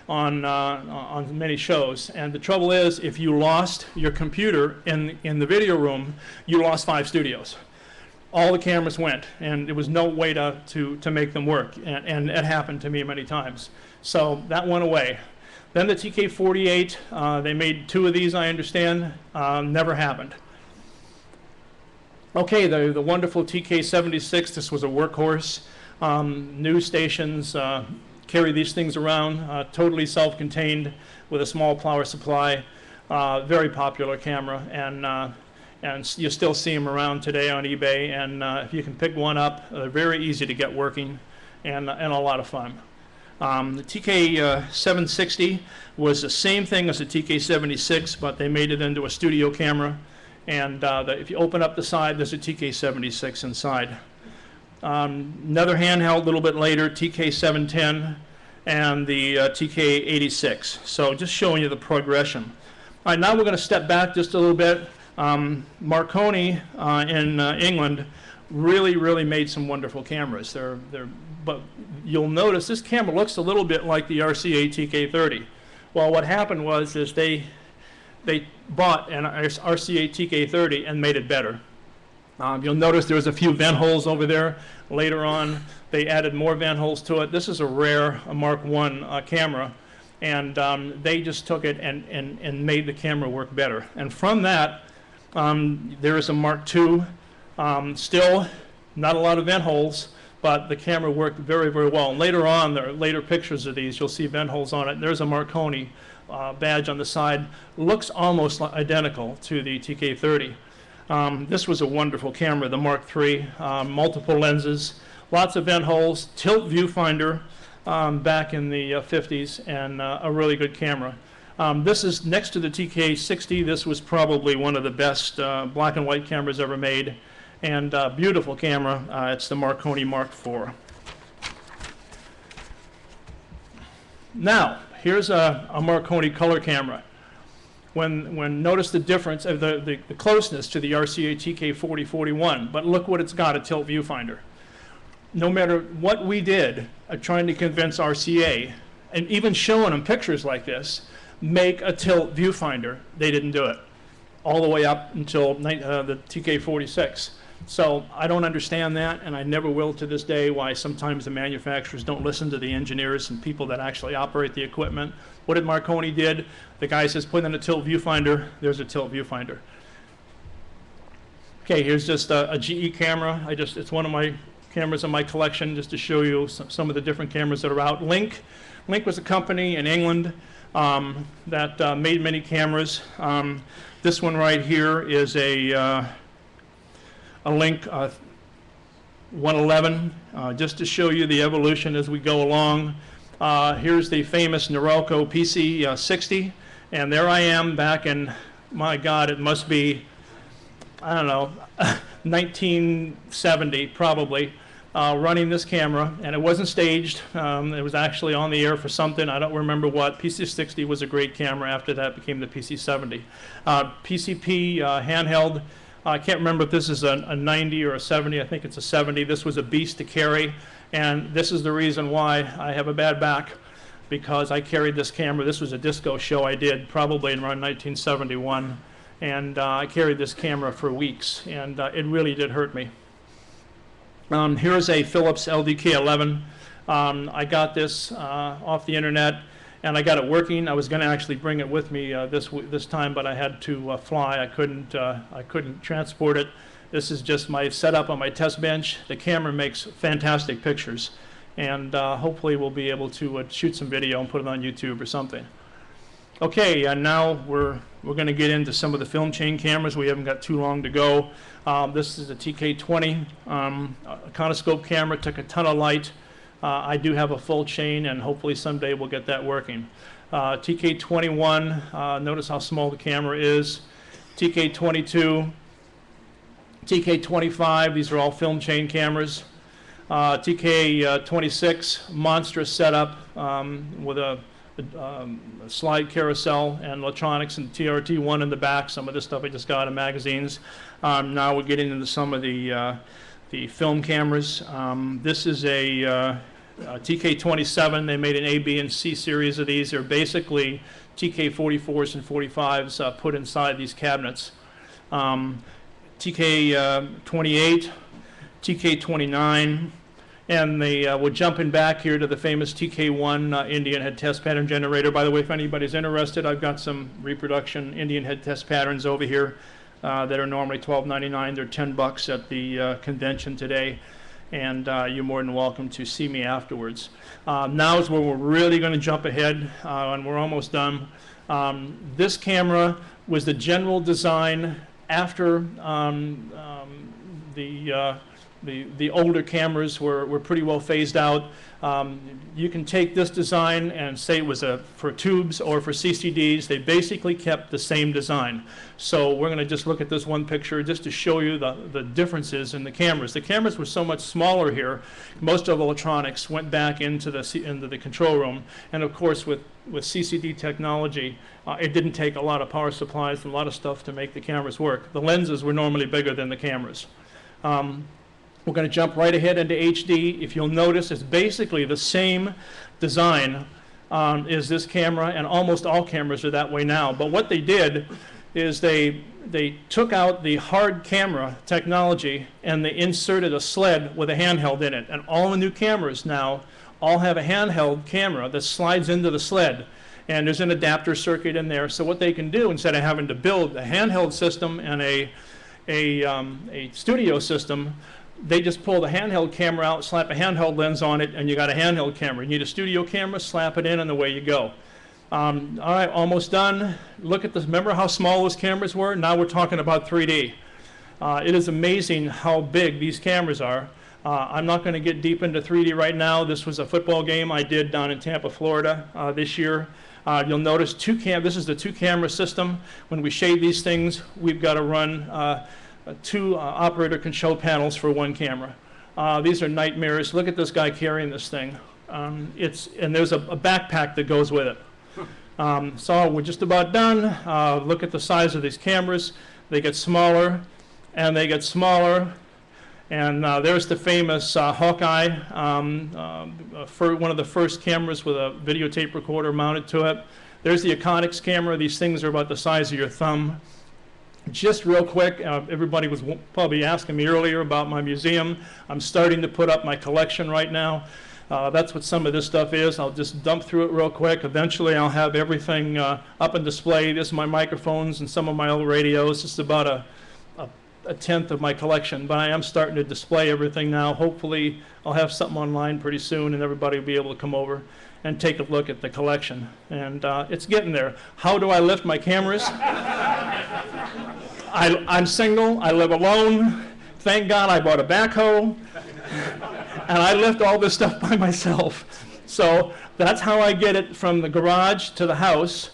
Speaker 6: on many shows. And the trouble is, if you lost your computer in the video room, you lost 5 studios. All the cameras went, and there was no way to make them work. And it happened to me many times. So that went away. Then the TK-48, they made 2 of these, I understand, never happened. Okay, the wonderful TK-76, this was a workhorse. News stations carry these things around, totally self-contained with a small power supply. Very popular camera, and you still see them around today on eBay. And if you can pick one up, they're very easy to get working, and a lot of fun. The TK-760 was the same thing as the TK-76, but they made it into a studio camera. And if you open up the side, there's a TK-76 inside. Another handheld a little bit later, TK-710 and the TK-86. So just showing you the progression. All right, now we're going to step back just a little bit. Marconi in England really made some wonderful cameras. But you'll notice this camera looks a little bit like the RCA TK30. Well, what happened was they bought an RCA TK30 and made it better. You'll notice there was a few vent holes over there. Later on, they added more vent holes to it. This is a rare Mark I camera, and they just took it and made the camera work better. And from that, there is a Mark II. Still, not a lot of vent holes, but the camera worked very well. And later on, there are later pictures of these. You'll see vent holes on it. There's a Marconi badge on the side. Looks almost identical to the TK30. This was a wonderful camera, the Mark III, multiple lenses, lots of vent holes, tilt viewfinder back in the 50s, and a really good camera. This is next to the TK60. This was probably one of the best black and white cameras ever made, and beautiful camera. It's the Marconi Mark IV. Now, here's a Marconi color camera. When notice the difference of the closeness to the RCA TK4041, but look what it's got, a tilt viewfinder. No matter what we did trying to convince RCA, and even showing them pictures like this, make a tilt viewfinder, they didn't do it. All the way up until the TK46. So I don't understand that, and I never will to this day, why sometimes the manufacturers don't listen to the engineers and people that actually operate the equipment. What did Marconi did? The guy says, put in a tilt viewfinder. There's a tilt viewfinder. Okay, here's just a GE camera. It's one of my cameras in my collection, just to show you some of the different cameras that are out. Link was a company in England that made many cameras. This one right here is a Link 111, just to show you the evolution as we go along. Here's the famous Norelco PC60, and there I am back in, my God, it must be, I don't know, 1970 probably, running this camera, and it wasn't staged. It was actually on the air for something, I don't remember what. PC60 was a great camera. After that became the PC70. PCP handheld. I can't remember if this is a 90 or a 70. I think it's a 70. This was a beast to carry, and this is the reason why I have a bad back, because I carried this camera. This was a disco show I did probably in around 1971, and I carried this camera for weeks, and it really did hurt me. Here's a Philips LDK11. I got this off the internet, and I got it working. I was going to actually bring it with me this time, but I had to fly. I couldn't transport it. This is just my setup on my test bench. The camera makes fantastic pictures, and hopefully we'll be able to shoot some video and put it on YouTube or something. Okay, and now we're going to get into some of the film chain cameras. We haven't got too long to go. This is a TK20 a conoscope camera. Took a ton of light. I do have a full chain, and hopefully someday we'll get that working. TK21. Notice how small the camera is. TK22. TK25. These are all film chain cameras. TK26. Monstrous setup with a slide carousel and electronics and TRT1 in the back. Some of this stuff I just got in magazines. Now we're getting into some of the film cameras. This is a TK27. They made an A, B, and C series of these. They're basically TK44s and 45s put inside these cabinets. TK28, TK29, and we're jumping back here to the famous TK1 Indian head test pattern generator. By the way, if anybody's interested, I've got some reproduction Indian head test patterns over here that are normally $12.99. They're $10 at the convention today, and you're more than welcome to see me afterwards. Now is where we're really going to jump ahead, and we're almost done. This camera was the general design after the older cameras were pretty well phased out. You can take this design and say it was for tubes or for CCDs. They basically kept the same design. So we're going to just look at this one picture just to show you the differences in the cameras. The cameras were so much smaller here. Most of the electronics went back into the control room. And of course, with CCD technology, it didn't take a lot of power supplies and a lot of stuff to make the cameras work. The lenses were normally bigger than the cameras. We're going to jump right ahead into HD. If you'll notice, it's basically the same design as this camera, and almost all cameras are that way now. But what they did is they took out the hard camera technology and they inserted a sled with a handheld in it. And all the new cameras now all have a handheld camera that slides into the sled. And there's an adapter circuit in there. So what they can do, instead of having to build a handheld system and a studio system, they just pull the handheld camera out, slap a handheld lens on it, and you got a handheld camera. You need a studio camera, slap it in, and away you go. All right, almost done. Look at this. Remember how small those cameras were? Now we're talking about 3D. It is amazing how big these cameras are. I'm not going to get deep into 3D right now. This was a football game I did down in Tampa, Florida this year. You'll notice this is the two-camera system. When we shade these things, we've got to run two operator control panels for one camera. These are nightmares. Look at this guy carrying this thing. And there's a backpack that goes with it. So we're just about done. Look at the size of these cameras. They get smaller, and they get smaller. And there's the famous Hawkeye, one of the first cameras with a videotape recorder mounted to it. There's the Iconics camera. These things are about the size of your thumb. Just real quick, everybody was probably asking me earlier about my museum. I'm starting to put up my collection right now. That's what some of this stuff is. I'll just dump through it real quick. Eventually, I'll have everything up on display. This is my microphones and some of my old radios. This is about a tenth of my collection, but I am starting to display everything now. Hopefully, I'll have something online pretty soon, and everybody will be able to come over and take a look at the collection. And it's getting there. How do I lift my cameras? I'm single, I live alone. Thank God I bought a backhoe. And I lift all this stuff by myself. So that's how I get it from the garage to the house.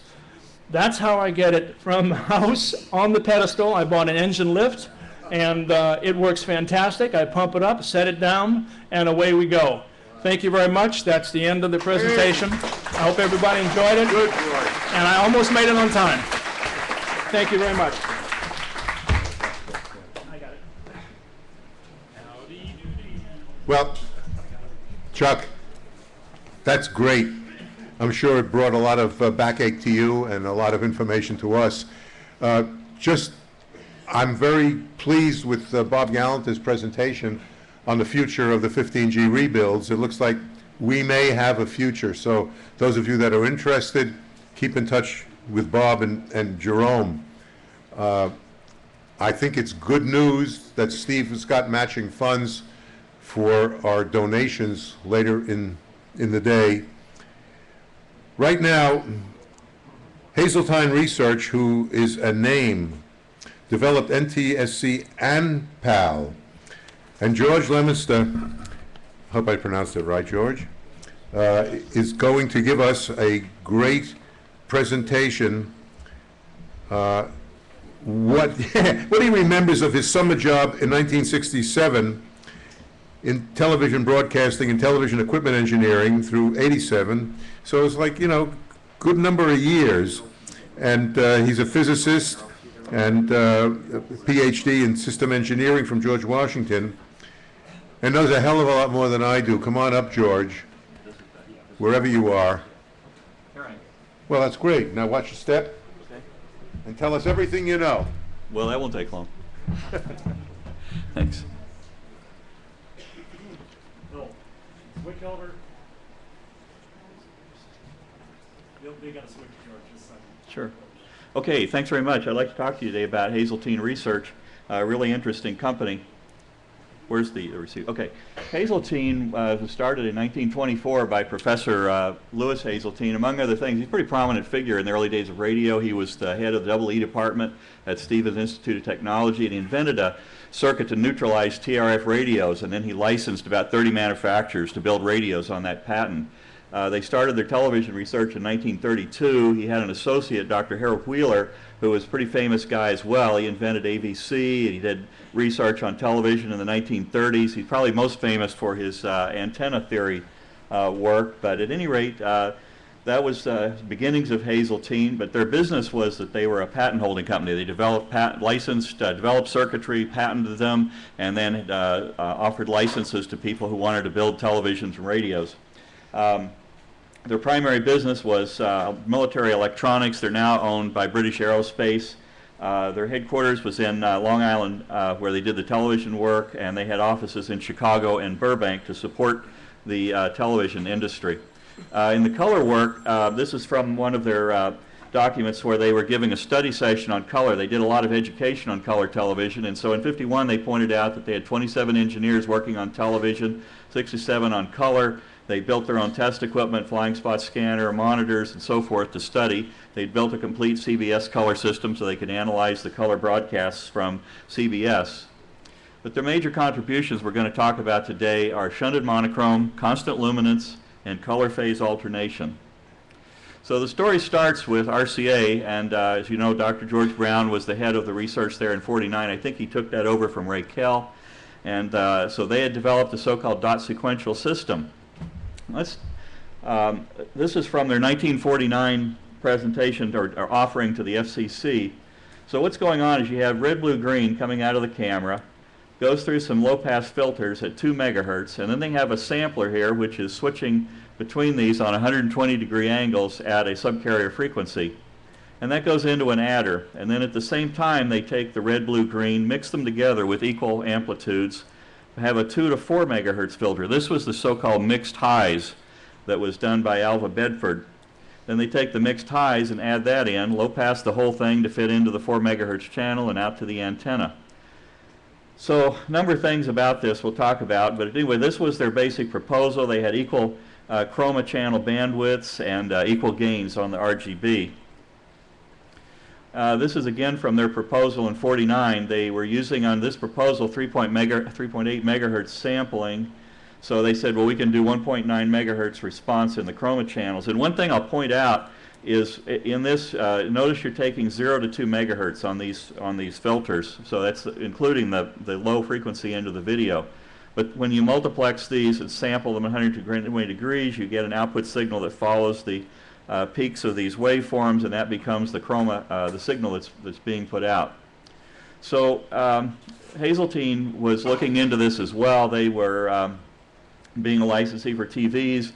Speaker 6: That's how I get it from the house on the pedestal. I bought an engine lift, and it works fantastic. I pump it up, set it down, and away we go. Thank you very much. That's the end of the presentation. I hope everybody enjoyed it.
Speaker 1: Good.
Speaker 6: And I almost made it on time. Thank you very much.
Speaker 1: Well, Chuck, that's great. I'm sure it brought a lot of backache to you and a lot of information to us. I'm very pleased with Bob Gallanter's presentation on the future of the 15G rebuilds. It looks like we may have a future. So those of you that are interested, keep in touch with Bob and Jerome. I think it's good news that Steve has got matching funds for our donations later in the day. Right now, Hazeltine Research, who is a name, developed NTSC and PAL. And George Lemonster, hope I pronounced it right, George, is going to give us a great presentation. What he remembers of his summer job in 1967 in television broadcasting and television equipment engineering through 87. So it's like, good number of years. And he's a physicist and a PhD in system engineering from George Washington, and knows a hell of a lot more than I do. Come on up, George, wherever you are. Well, that's great. Now watch your step and tell us everything you know.
Speaker 8: Well, that won't take long. Thanks.
Speaker 7: No, switch over. They got to switch, George, just a second.
Speaker 8: Sure. Okay, thanks very much. I'd like to talk to you today about Hazeltine Research, a really interesting company. Where's the receipt? Okay. Hazeltine was started in 1924 by Professor Louis Hazeltine. Among other things, he's a pretty prominent figure in the early days of radio. He was the head of the EE department at Stevens Institute of Technology, and he invented a circuit to neutralize TRF radios, and then he licensed about 30 manufacturers to build radios on that patent. They started their television research in 1932. He had an associate, Dr. Harold Wheeler, who was a pretty famous guy as well. He invented AVC, and he did research on television in the 1930s. He's probably most famous for his antenna theory work, but at any rate, that was beginnings of Hazeltine, but their business was that they were a patent holding company. They developed developed circuitry, patented them, and then offered licenses to people who wanted to build televisions and radios. Their primary business was military electronics. They're now owned by British Aerospace. Their headquarters was in Long Island, where they did the television work, and they had offices in Chicago and Burbank to support the television industry. In the color work, this is from one of their documents where they were giving a study session on color. They did a lot of education on color television, and so in '51 they pointed out that they had 27 engineers working on television, 67 on color. They built their own test equipment, flying spot scanner, monitors, and so forth to study. They'd built a complete CBS color system so they could analyze the color broadcasts from CBS. But their major contributions we're going to talk about today are shunted monochrome, constant luminance, and color phase alternation. So the story starts with RCA, and as you know, Dr. George Brown was the head of the research there in '49. I think he took that over from Ray Kell, and so they had developed a so-called dot sequential system. This is from their 1949 presentation or offering to the FCC. So what's going on is you have red, blue, green coming out of the camera, goes through some low-pass filters at 2 megahertz, and then they have a sampler here which is switching between these on 120-degree angles at a subcarrier frequency. And that goes into an adder. And then at the same time, they take the red, blue, green, mix them together with equal amplitudes, have a 2 to 4 megahertz filter. This was the so-called mixed highs that was done by Alva Bedford. Then they take the mixed highs and add that in, low pass the whole thing to fit into the 4 megahertz channel and out to the antenna. So a number of things about this we'll talk about, but anyway, this was their basic proposal. They had equal chroma channel bandwidths and equal gains on the RGB. This is again from their proposal in '49. They were using on this proposal 3.8 megahertz sampling. So they said, well, we can do 1.9 megahertz response in the chroma channels. And one thing I'll point out is in this, notice you're taking 0 to 2 megahertz on these filters. So that's including the low frequency end of the video. But when you multiplex these and sample them 120 degrees, you get an output signal that follows the peaks of these waveforms, and that becomes the chroma, the signal that's being put out. So Hazeltine was looking into this as well. They were being a licensee for TVs,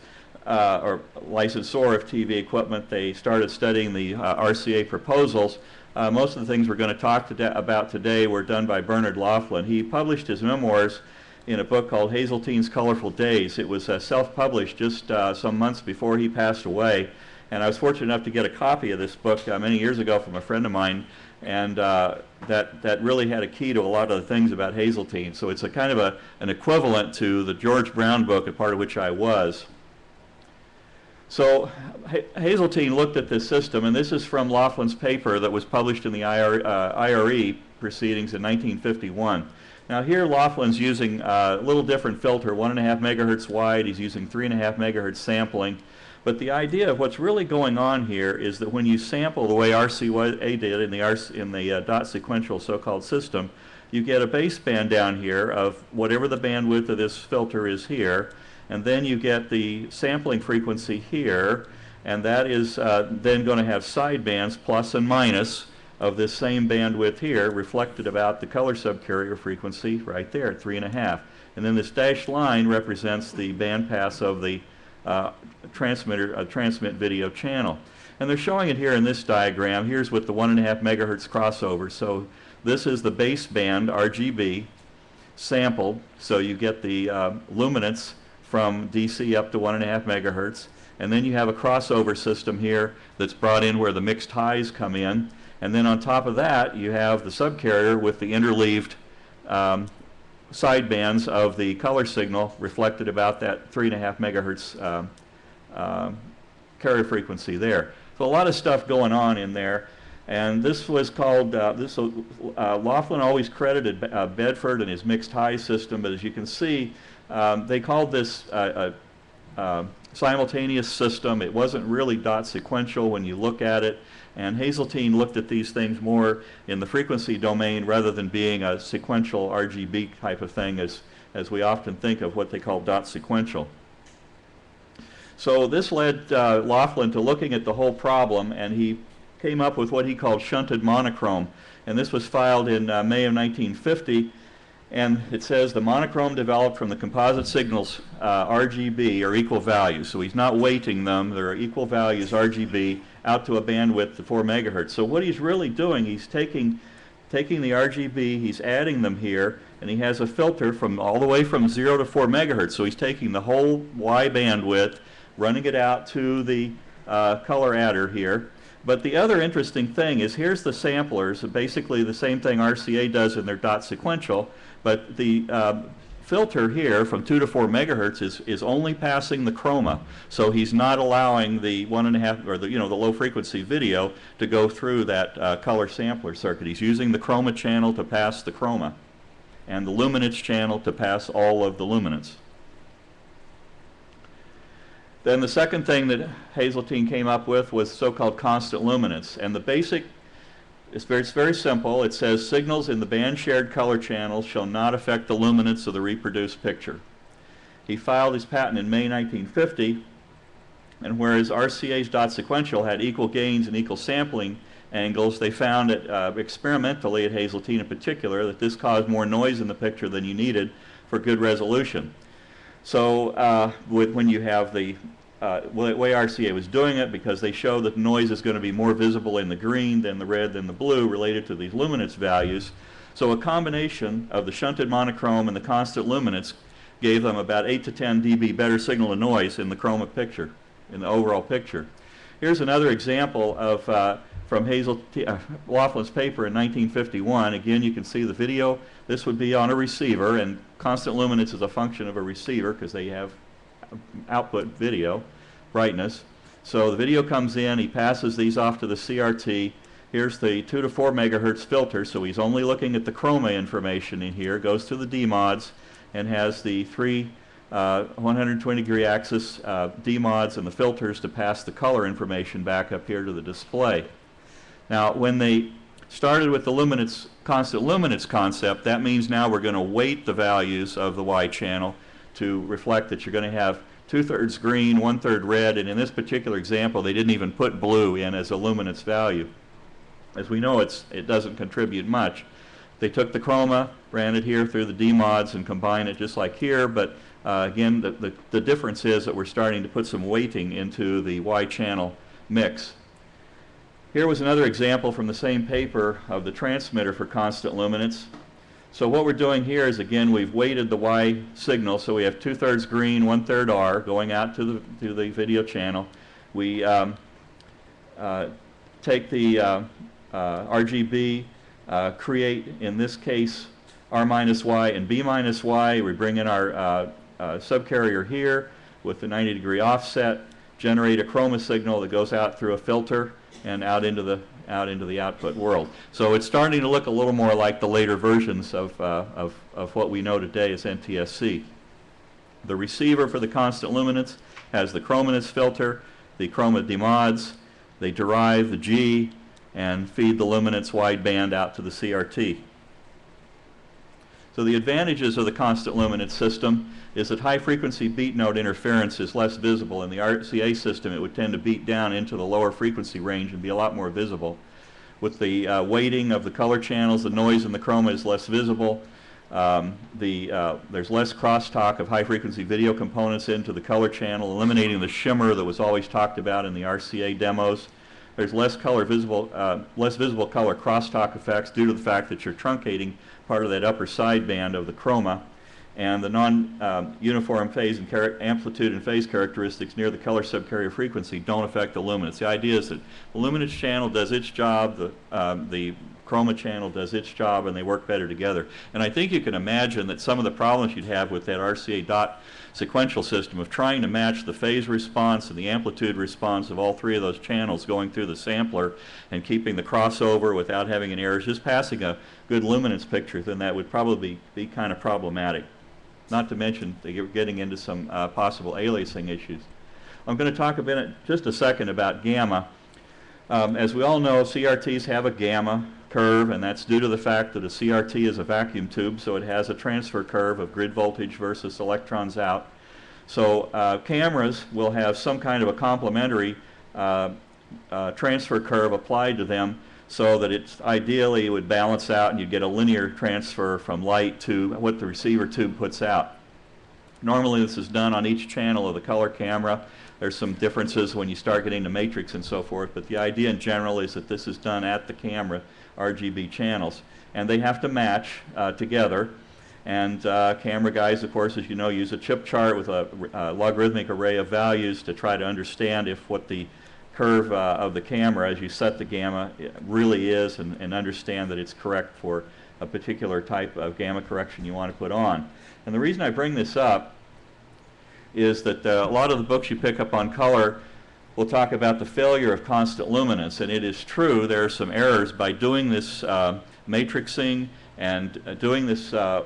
Speaker 8: or licensor of TV equipment. They started studying the RCA proposals. Most of the things we're going to talk about today were done by Bernard Laughlin. He published his memoirs in a book called Hazeltine's Colorful Days. It was self-published just some months before he passed away. And I was fortunate enough to get a copy of this book many years ago from a friend of mine, and that really had a key to a lot of the things about Hazeltine. So it's a kind of an equivalent to the George Brown book, a part of which I was. So Hazeltine looked at this system, and this is from Laughlin's paper that was published in the IRE proceedings in 1951. Now here Laughlin's using a little different filter, 1.5 megahertz wide. He's using 3.5 megahertz sampling. But the idea of what's really going on here is that when you sample the way RCA did in the dot sequential so-called system, you get a baseband down here of whatever the bandwidth of this filter is here, and then you get the sampling frequency here, and that is then going to have sidebands plus and minus of this same bandwidth here reflected about the color subcarrier frequency right there at 3.5. And then this dashed line represents the bandpass of the transmit video channel. And they're showing it here in this diagram. Here's with the 1.5 megahertz crossover. So this is the baseband RGB sampled, so you get the luminance from DC up to 1.5 megahertz. And then you have a crossover system here that's brought in where the mixed highs come in. And then on top of that, you have the subcarrier with the interleaved sidebands of the color signal reflected about that 3.5 megahertz carrier frequency there. So a lot of stuff going on in there. And this was called, Laughlin always credited Bedford and his mixed high system, but as you can see, they called this simultaneous system. It wasn't really dot sequential when you look at it. And Hazeltine looked at these things more in the frequency domain rather than being a sequential RGB type of thing as we often think of what they call dot sequential. So this led Laughlin to looking at the whole problem, and he came up with what he called shunted monochrome. And this was filed in May of 1950. And it says the monochrome developed from the composite signals RGB are equal values. So he's not weighting them. There are equal values RGB out to a bandwidth of 4 megahertz. So what he's really doing, he's taking the RGB, he's adding them here, and he has a filter from all the way from 0 to 4 megahertz. So he's taking the whole Y bandwidth, running it out to the color adder here. But the other interesting thing is here's the samplers, basically the same thing RCA does in their dot sequential, but the filter here from 2 to 4 megahertz is only passing the chroma. So he's not allowing the 1.5 or the low frequency video to go through that color sampler circuit. He's using the chroma channel to pass the chroma and the luminance channel to pass all of the luminance. Then the second thing that Hazeltine came up with was so-called constant luminance. And the basic, it's very simple. It says signals in the band-shared color channels shall not affect the luminance of the reproduced picture. He filed his patent in May 1950, and whereas RCA's dot sequential had equal gains and equal sampling angles, they found that experimentally at Hazeltine in particular that this caused more noise in the picture than you needed for good resolution. So when you have the way RCA was doing it, because they show that noise is going to be more visible in the green than the red than the blue related to these luminance values. So a combination of the shunted monochrome and the constant luminance gave them about 8 to 10 dB better signal to noise in the chroma picture, in the overall picture. Here's another example of from Laughlin's paper in 1951. Again, you can see the video. This would be on a receiver, and constant luminance is a function of a receiver because they have output video brightness. So the video comes in, he passes these off to the CRT. Here's the 2 to 4 megahertz filter, so he's only looking at the chroma information in here, goes to the DMODs, and has the three 120 degree axis DMODs and the filters to pass the color information back up here to the display. Now, when they started with the constant luminance concept, that means now we're going to weight the values of the Y channel to reflect that you're going to have 2/3 green, 1/3 red, and in this particular example, they didn't even put blue in as a luminance value. As we know, it doesn't contribute much. They took the chroma, ran it here through the DMODs, and combined it just like here, but again, the difference is that we're starting to put some weighting into the Y channel mix. Here was another example from the same paper of the transmitter for constant luminance. So what we're doing here is, again, we've weighted the Y signal, so we have 2/3 green, 1/3 R going out to the video channel. We take the RGB, create, in this case, R minus Y and B minus Y. We bring in our subcarrier here with the 90 degree offset, generate a chroma signal that goes out through a filter and out into the output world. So it's starting to look a little more like the later versions of what we know today as NTSC. The receiver for the constant luminance has the chrominance filter, the chroma demods. They derive the G and feed the luminance wideband out to the CRT. So the advantages of the constant luminance system is that high frequency beat node interference is less visible. In the RCA system, it would tend to beat down into the lower frequency range and be a lot more visible. With the weighting of the color channels, the noise in the chroma is less visible. There's less crosstalk of high frequency video components into the color channel, eliminating the shimmer that was always talked about in the RCA demos. There's less visible color crosstalk effects due to the fact that you're truncating part of that upper sideband of the chroma, and the non-uniform phase and amplitude and phase characteristics near the color subcarrier frequency don't affect the luminance. The idea is that the luminance channel does its job, the chroma channel does its job, and they work better together. And I think you can imagine that some of the problems you'd have with that RCA dot sequential system of trying to match the phase response and the amplitude response of all three of those channels going through the sampler and keeping the crossover without having an error, just passing a good luminance picture, then that would probably be kind of problematic. Not to mention that you're getting into some possible aliasing issues. I'm going to talk just a second about gamma. As we all know, CRTs have a gamma curve, and that's due to the fact that a CRT is a vacuum tube, so it has a transfer curve of grid voltage versus electrons out. So cameras will have some kind of a complementary transfer curve applied to them, so that it's ideally it would balance out and you get a linear transfer from light to what the receiver tube puts out. Normally this is done on each channel of the color camera. There's some differences when you start getting to matrix and so forth, but the idea in general is that this is done at the camera RGB channels, and they have to match together. And camera guys, of course, as you know, use a chip chart with a logarithmic array of values to try to understand if what the curve of the camera as you set the gamma really is, and understand that it's correct for a particular type of gamma correction you want to put on. And the reason I bring this up is that a lot of the books you pick up on color will talk about the failure of constant luminance, and it is true there are some errors by doing this matrixing and doing this the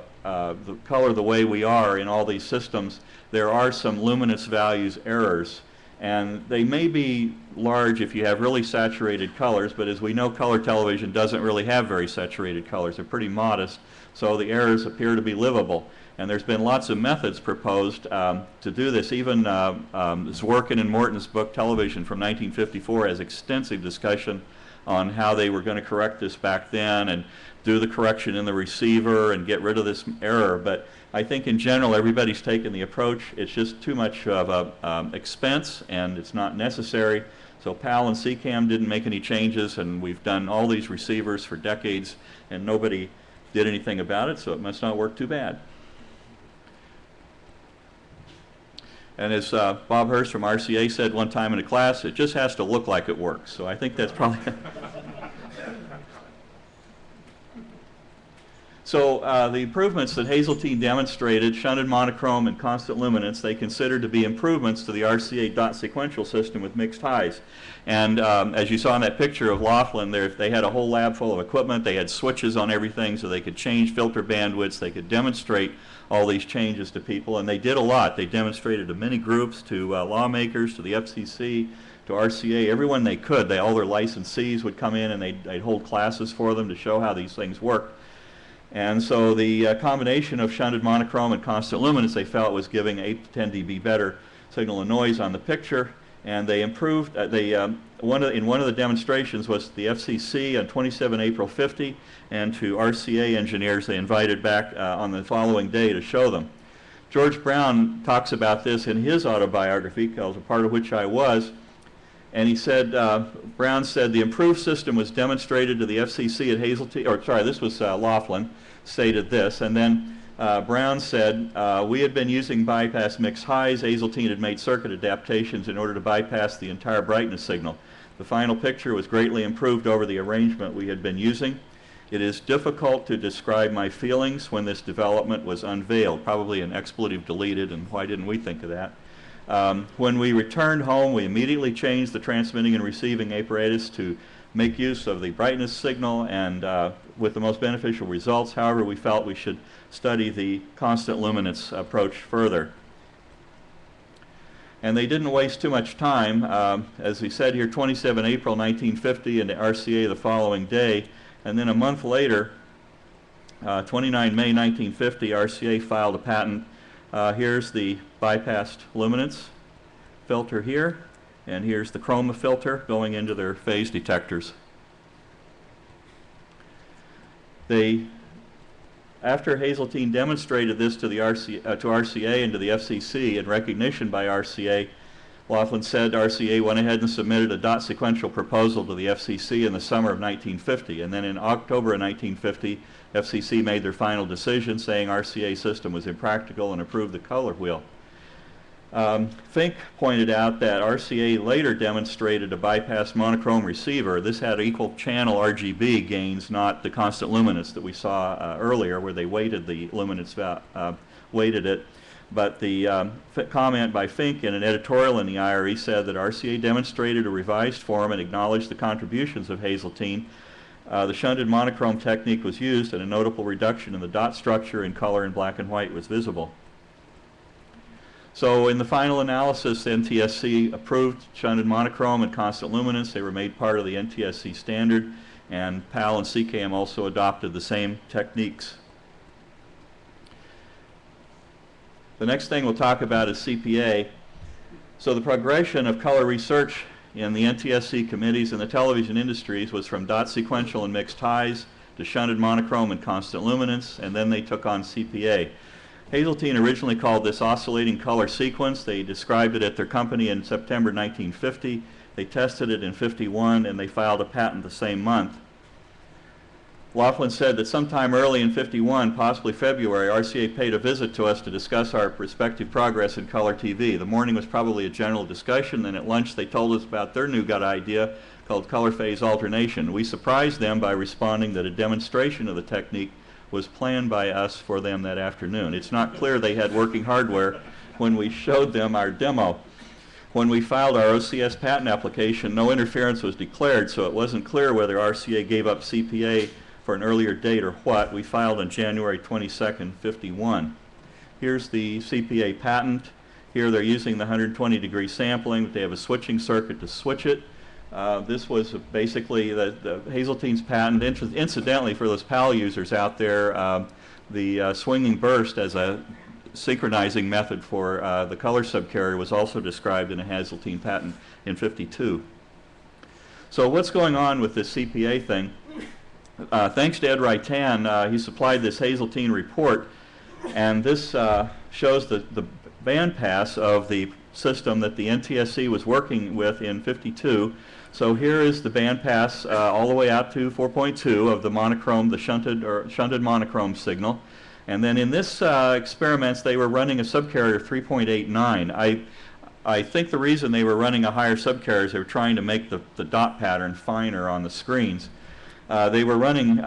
Speaker 8: color the way we are in all these systems. There are some luminance values errors, and they may be large if you have really saturated colors, but as we know, color television doesn't really have very saturated colors. They're pretty modest, so the errors appear to be livable. And there's been lots of methods proposed to do this. Even Zworkin and Morton's book, Television, from 1954, has extensive discussion on how they were going to correct this back then and do the correction in the receiver and get rid of this error. But I think in general everybody's taken the approach, it's just too much of a expense and it's not necessary. So PAL and CCAM didn't make any changes, and we've done all these receivers for decades and nobody did anything about it, so it must not work too bad. And as Bob Hurst from RCA said one time in a class, it just has to look like it works. So I think that's probably... So the improvements that Hazeltine demonstrated, shunted monochrome and constant luminance, they considered to be improvements to the RCA dot sequential system with mixed highs. And as you saw in that picture of Laughlin, they had a whole lab full of equipment. They had switches on everything so they could change filter bandwidths. They could demonstrate all these changes to people, and they did a lot. They demonstrated to many groups, to lawmakers, to the FCC, to RCA, everyone they could. All their licensees would come in and they'd hold classes for them to show how these things work. And so the combination of shunted monochrome and constant luminance they felt was giving 8 to 10 dB better signal and noise on the picture. And they improved, in one of the demonstrations was the FCC on 27 April 50, and to RCA engineers they invited back on the following day to show them. George Brown talks about this in his autobiography, called A Part of Which I Was, and he said, Brown said, the improved system was demonstrated to the FCC at Hazeltine, or sorry, this was Laughlin, stated this, and then Brown said, we had been using bypass mixed highs. Hazeltine had made circuit adaptations in order to bypass the entire brightness signal. The final picture was greatly improved over the arrangement we had been using. It is difficult to describe my feelings when this development was unveiled. Probably an expletive deleted, and why didn't we think of that? When we returned home, we immediately changed the transmitting and receiving apparatus to make use of the brightness signal and with the most beneficial results. However, we felt we should study the constant luminance approach further. And they didn't waste too much time. As we said here, 27 April 1950 and the RCA the following day. And then a month later, 29 May 1950, RCA filed a patent. Here's the bypassed luminance filter here, and here's the chroma filter going into their phase detectors. After Hazeltine demonstrated this to the RCA and to the FCC in recognition by RCA, Laughlin said RCA went ahead and submitted a dot sequential proposal to the FCC in the summer of 1950, and then in October of 1950, FCC made their final decision saying RCA system was impractical and approved the color wheel. Fink pointed out that RCA later demonstrated a bypass monochrome receiver. This had equal channel RGB gains, not the constant luminance that we saw earlier, where they weighted the luminance, weighted it. But the comment by Fink in an editorial in the IRE said that RCA demonstrated a revised form and acknowledged the contributions of Hazeltine. The shunted monochrome technique was used, and a notable reduction in the dot structure in color in black and white was visible. So in the final analysis, the NTSC approved shunted monochrome and constant luminance. They were made part of the NTSC standard, and PAL and CCAM also adopted the same techniques. The next thing we'll talk about is CPA. So the progression of color research in the NTSC committees and the television industries was from dot sequential and mixed highs to shunted monochrome and constant luminance, and then they took on CPA. Hazeltine originally called this oscillating color sequence. They described it at their company in September 1950. They tested it in 51, and they filed a patent the same month. Laughlin said that sometime early in 51, possibly February, RCA paid a visit to us to discuss our prospective progress in color TV. The morning was probably a general discussion, and at lunch they told us about their new gut idea called color phase alternation. We surprised them by responding that a demonstration of the technique was planned by us for them that afternoon. It's not clear they had working hardware when we showed them our demo. When we filed our OCS patent application, no interference was declared, so it wasn't clear whether RCA gave up CPA for an earlier date or what. We filed on January 22nd, 51. Here's the CPA patent. Here they're using the 120-degree sampling, but they have a switching circuit to switch it. This was basically the Hazeltine's patent. Incidentally, for those PAL users out there, the swinging burst as a synchronizing method for the color subcarrier was also described in a Hazeltine patent in 52. So what's going on with this CPA thing? Thanks to Ed Reitan, he supplied this Hazeltine report, and this shows the bandpass of the system that the NTSC was working with in 52. So here is the bandpass all the way out to 4.2 of the monochrome, the shunted monochrome signal. And then in this experiments, they were running a subcarrier of 3.89. I think the reason they were running a higher subcarrier is they were trying to make the dot pattern finer on the screens. They were running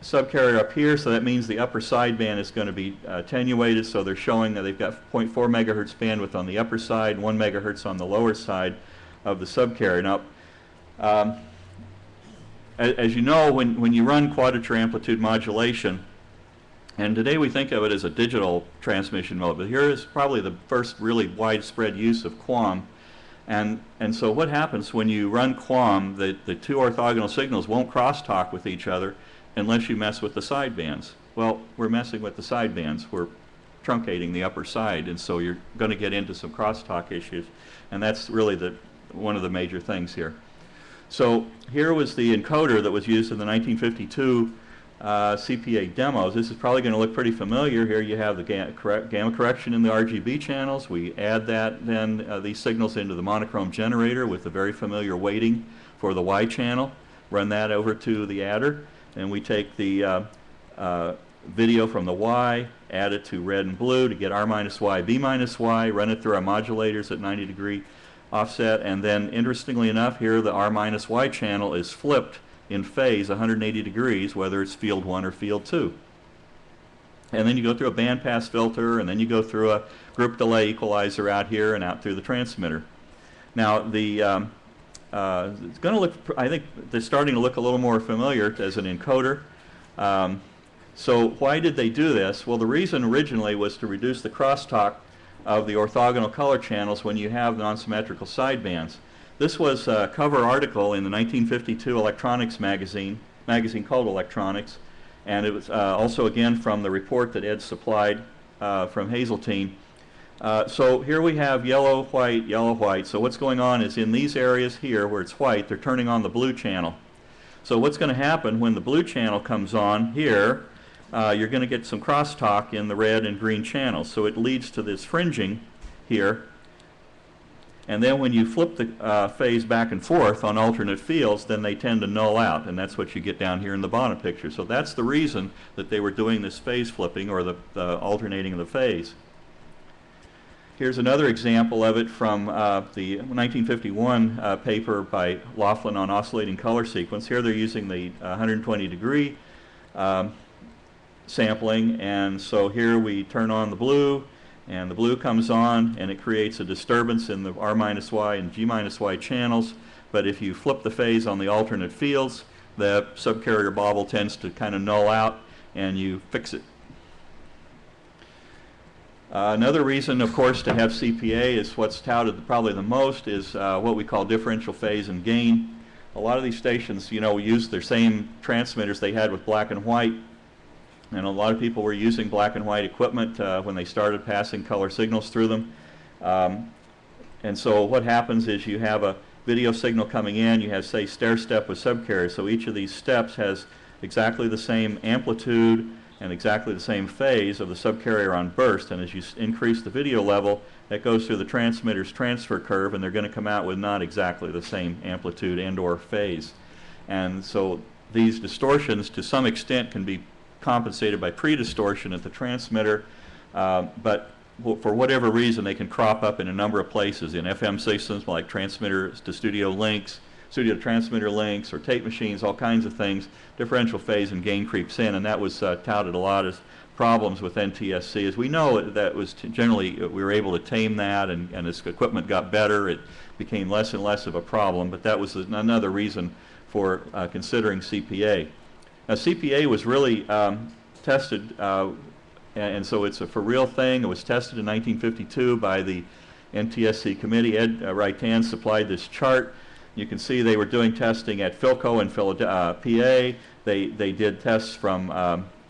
Speaker 8: subcarrier up here, so that means the upper sideband is going to be attenuated, so they're showing that they've got 0.4 megahertz bandwidth on the upper side, 1 megahertz on the lower side of the subcarrier. Now, as you know, when you run quadrature amplitude modulation, and today we think of it as a digital transmission mode, but here is probably the first really widespread use of QAM. And so what happens when you run QAM, the two orthogonal signals won't crosstalk with each other unless you mess with the sidebands. Well, we're messing with the sidebands. We're truncating the upper side, and so you're going to get into some crosstalk issues. And that's really one of the major things here. So here was the encoder that was used in the 1952 CPA demos. This is probably going to look pretty familiar. Here you have the gamma correction in the RGB channels. We add that then these signals into the monochrome generator with the very familiar weighting for the Y channel. Run that over to the adder, and we take the video from the Y, add it to red and blue to get R minus Y, B minus Y, run it through our modulators at 90-degree offset, and then interestingly enough, here the R minus Y channel is flipped in phase 180 degrees, whether it's field 1 or field 2. and then you go through a bandpass filter, and then you go through a group delay equalizer out here and out through the transmitter. Now, it's going to look, I think they're starting to look a little more familiar as an encoder. So why did they do this? Well, the reason originally was to reduce the crosstalk of the orthogonal color channels when you have non-symmetrical sidebands. This was a cover article in the 1952 electronics magazine called Electronics, and it was also again from the report that Ed supplied from Hazeltine. So here we have yellow, white, yellow, white. So what's going on is in these areas here where it's white, they're turning on the blue channel. So what's going to happen when the blue channel comes on here, you're going to get some crosstalk in the red and green channels. So it leads to this fringing here. And then when you flip the phase back and forth on alternate fields, then they tend to null out, and that's what you get down here in the bottom picture. So that's the reason that they were doing this phase flipping, or the alternating of the phase. Here's another example of it from the 1951 paper by Laughlin on oscillating color sequence. Here they're using the 120-degree sampling, and so here we turn on the blue, and the blue comes on, and it creates a disturbance in the R minus Y and G minus Y channels. But if you flip the phase on the alternate fields, the subcarrier bobble tends to kind of null out, and you fix it. Another reason, of course, to have CPA is what's touted probably the most is what we call differential phase and gain. A lot of these stations, you know, use their same transmitters they had with black and white. And a lot of people were using black and white equipment when they started passing color signals through them. And so what happens is you have a video signal coming in, you have, say, stair step with subcarriers. So each of these steps has exactly the same amplitude and exactly the same phase of the subcarrier on burst. And as you increase the video level, that goes through the transmitter's transfer curve, and they're going to come out with not exactly the same amplitude and or phase. And so these distortions, to some extent, can be compensated by pre-distortion at the transmitter, but for whatever reason they can crop up in a number of places in FM systems like transmitters to studio links, studio to transmitter links, or tape machines, all kinds of things. Differential phase and gain creeps in, and that was touted a lot as problems with NTSC. As we know, that was generally we were able to tame that, and as equipment got better, it became less and less of a problem, but that was another reason for considering CPA. Now, CPA was really tested, and so it's a for real thing. It was tested in 1952 by the NTSC committee. Ed Raitan supplied this chart. You can see they were doing testing at Philco in Philadelphia, PA. They did tests from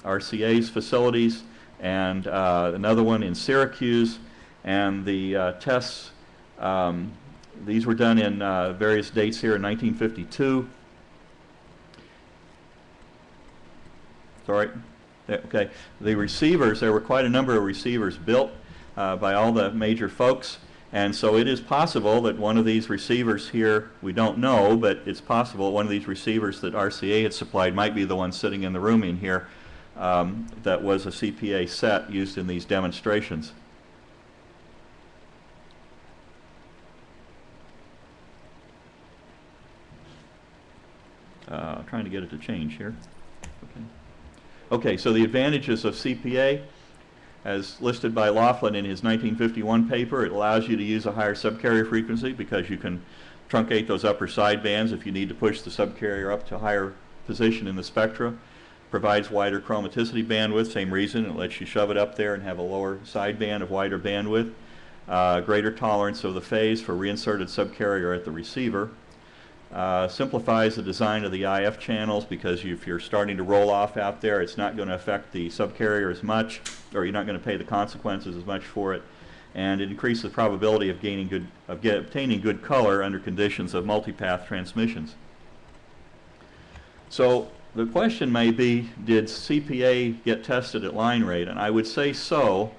Speaker 8: RCA's facilities, and another one in Syracuse. And the tests, these were done in various dates here in 1952. Sorry. Okay. The receivers, there were quite a number of receivers built by all the major folks, and so it is possible that one of these receivers here, we don't know, but it's possible one of these receivers that RCA had supplied might be the one sitting in the room in here that was a CPA set used in these demonstrations. Trying to get it to change here. Okay. Okay, so the advantages of CPA, as listed by Laughlin in his 1951 paper, it allows you to use a higher subcarrier frequency because you can truncate those upper sidebands if you need to push the subcarrier up to a higher position in the spectra. Provides wider chromaticity bandwidth, same reason, it lets you shove it up there and have a lower sideband of wider bandwidth. Greater tolerance of the phase for reinserted subcarrier at the receiver. Simplifies the design of the IF channels because if you're starting to roll off out there, it's not going to affect the subcarrier as much, or you're not going to pay the consequences as much for it. And it increases the probability of obtaining good color under conditions of multipath transmissions. So the question may be, did CPA get tested at line rate? And I would say so.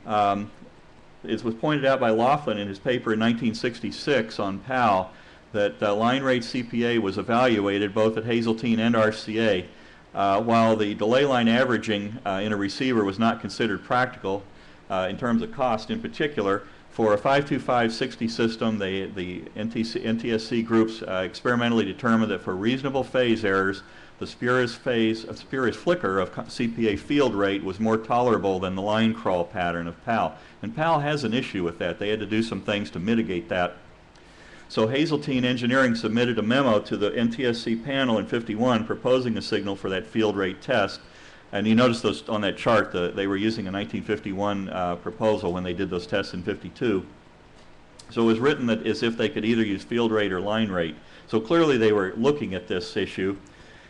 Speaker 8: It was pointed out by Laughlin in his paper in 1966 on PAL that line rate CPA was evaluated both at Hazeltine and RCA. While the delay line averaging in a receiver was not considered practical in terms of cost in particular, for a 52560 system, the NTSC groups experimentally determined that for reasonable phase errors, the spurious flicker of CPA field rate was more tolerable than the line crawl pattern of PAL. And PAL has an issue with that. They had to do some things to mitigate that. So Hazeltine Engineering submitted a memo to the NTSC panel in '51 proposing a signal for that field rate test. And you notice those on that chart, they were using a 1951 proposal when they did those tests in '52. So it was written that as if they could either use field rate or line rate. So clearly they were looking at this issue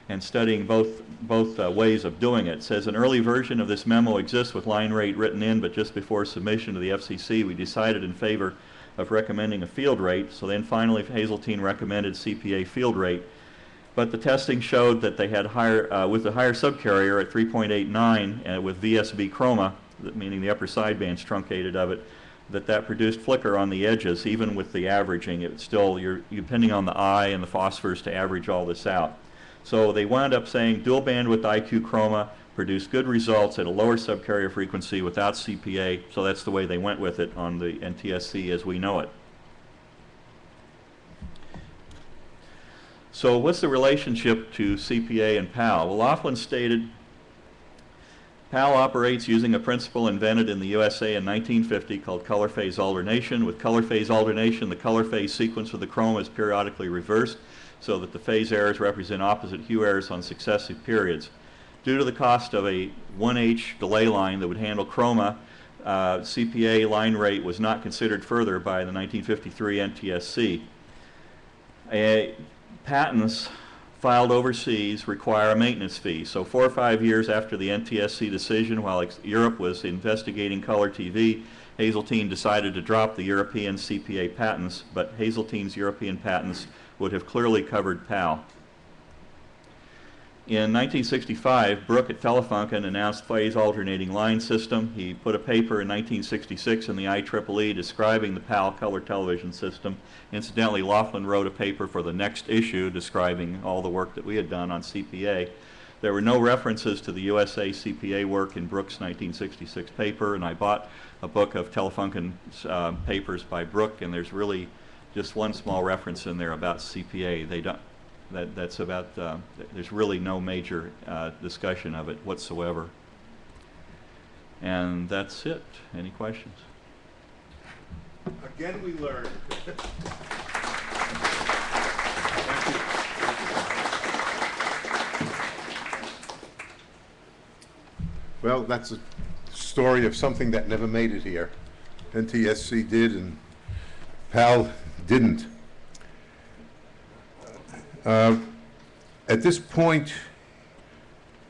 Speaker 8: and studying both ways of doing it. It says an early version of this memo exists with line rate written in, but just before submission to the FCC, we decided in favor of recommending a field rate. So then finally Hazeltine recommended CPA field rate. But the testing showed that they had higher, with the higher subcarrier at 3.89 and with VSB chroma, meaning the upper sidebands truncated of it, that produced flicker on the edges, even with the averaging. It's still, you're depending on the eye and the phosphors to average all this out. So they wound up saying dual bandwidth IQ chroma produced good results at a lower subcarrier frequency without CPA, so that's the way they went with it on the NTSC as we know it. So what's the relationship to CPA and PAL? Well, Laughlin stated, PAL operates using a principle invented in the USA in 1950 called color phase alternation. With color phase alternation, the color phase sequence of the chroma is periodically reversed so that the phase errors represent opposite hue errors on successive periods. Due to the cost of a 1H delay line that would handle chroma, CPA line rate was not considered further by the 1953 NTSC. Patents filed overseas require a maintenance fee. So 4 or 5 years after the NTSC decision, while Europe was investigating color TV, Hazeltine decided to drop the European CPA patents, but Hazeltine's European patents would have clearly covered PAL. In 1965, Brook at Telefunken announced phase alternating line system. He put a paper in 1966 in the IEEE describing the PAL color television system. Incidentally, Laughlin wrote a paper for the next issue describing all the work that we had done on CPA. There were no references to the USA CPA work in Brook's 1966 paper, and I bought a book of Telefunken's papers by Brook, and there's really just one small reference in there about CPA. They don't. That's about, there's really no major discussion of it whatsoever. And that's it. Any questions?
Speaker 1: Again, we learned. Well, that's a story of something that never made it here. NTSC did and PAL didn't. At this point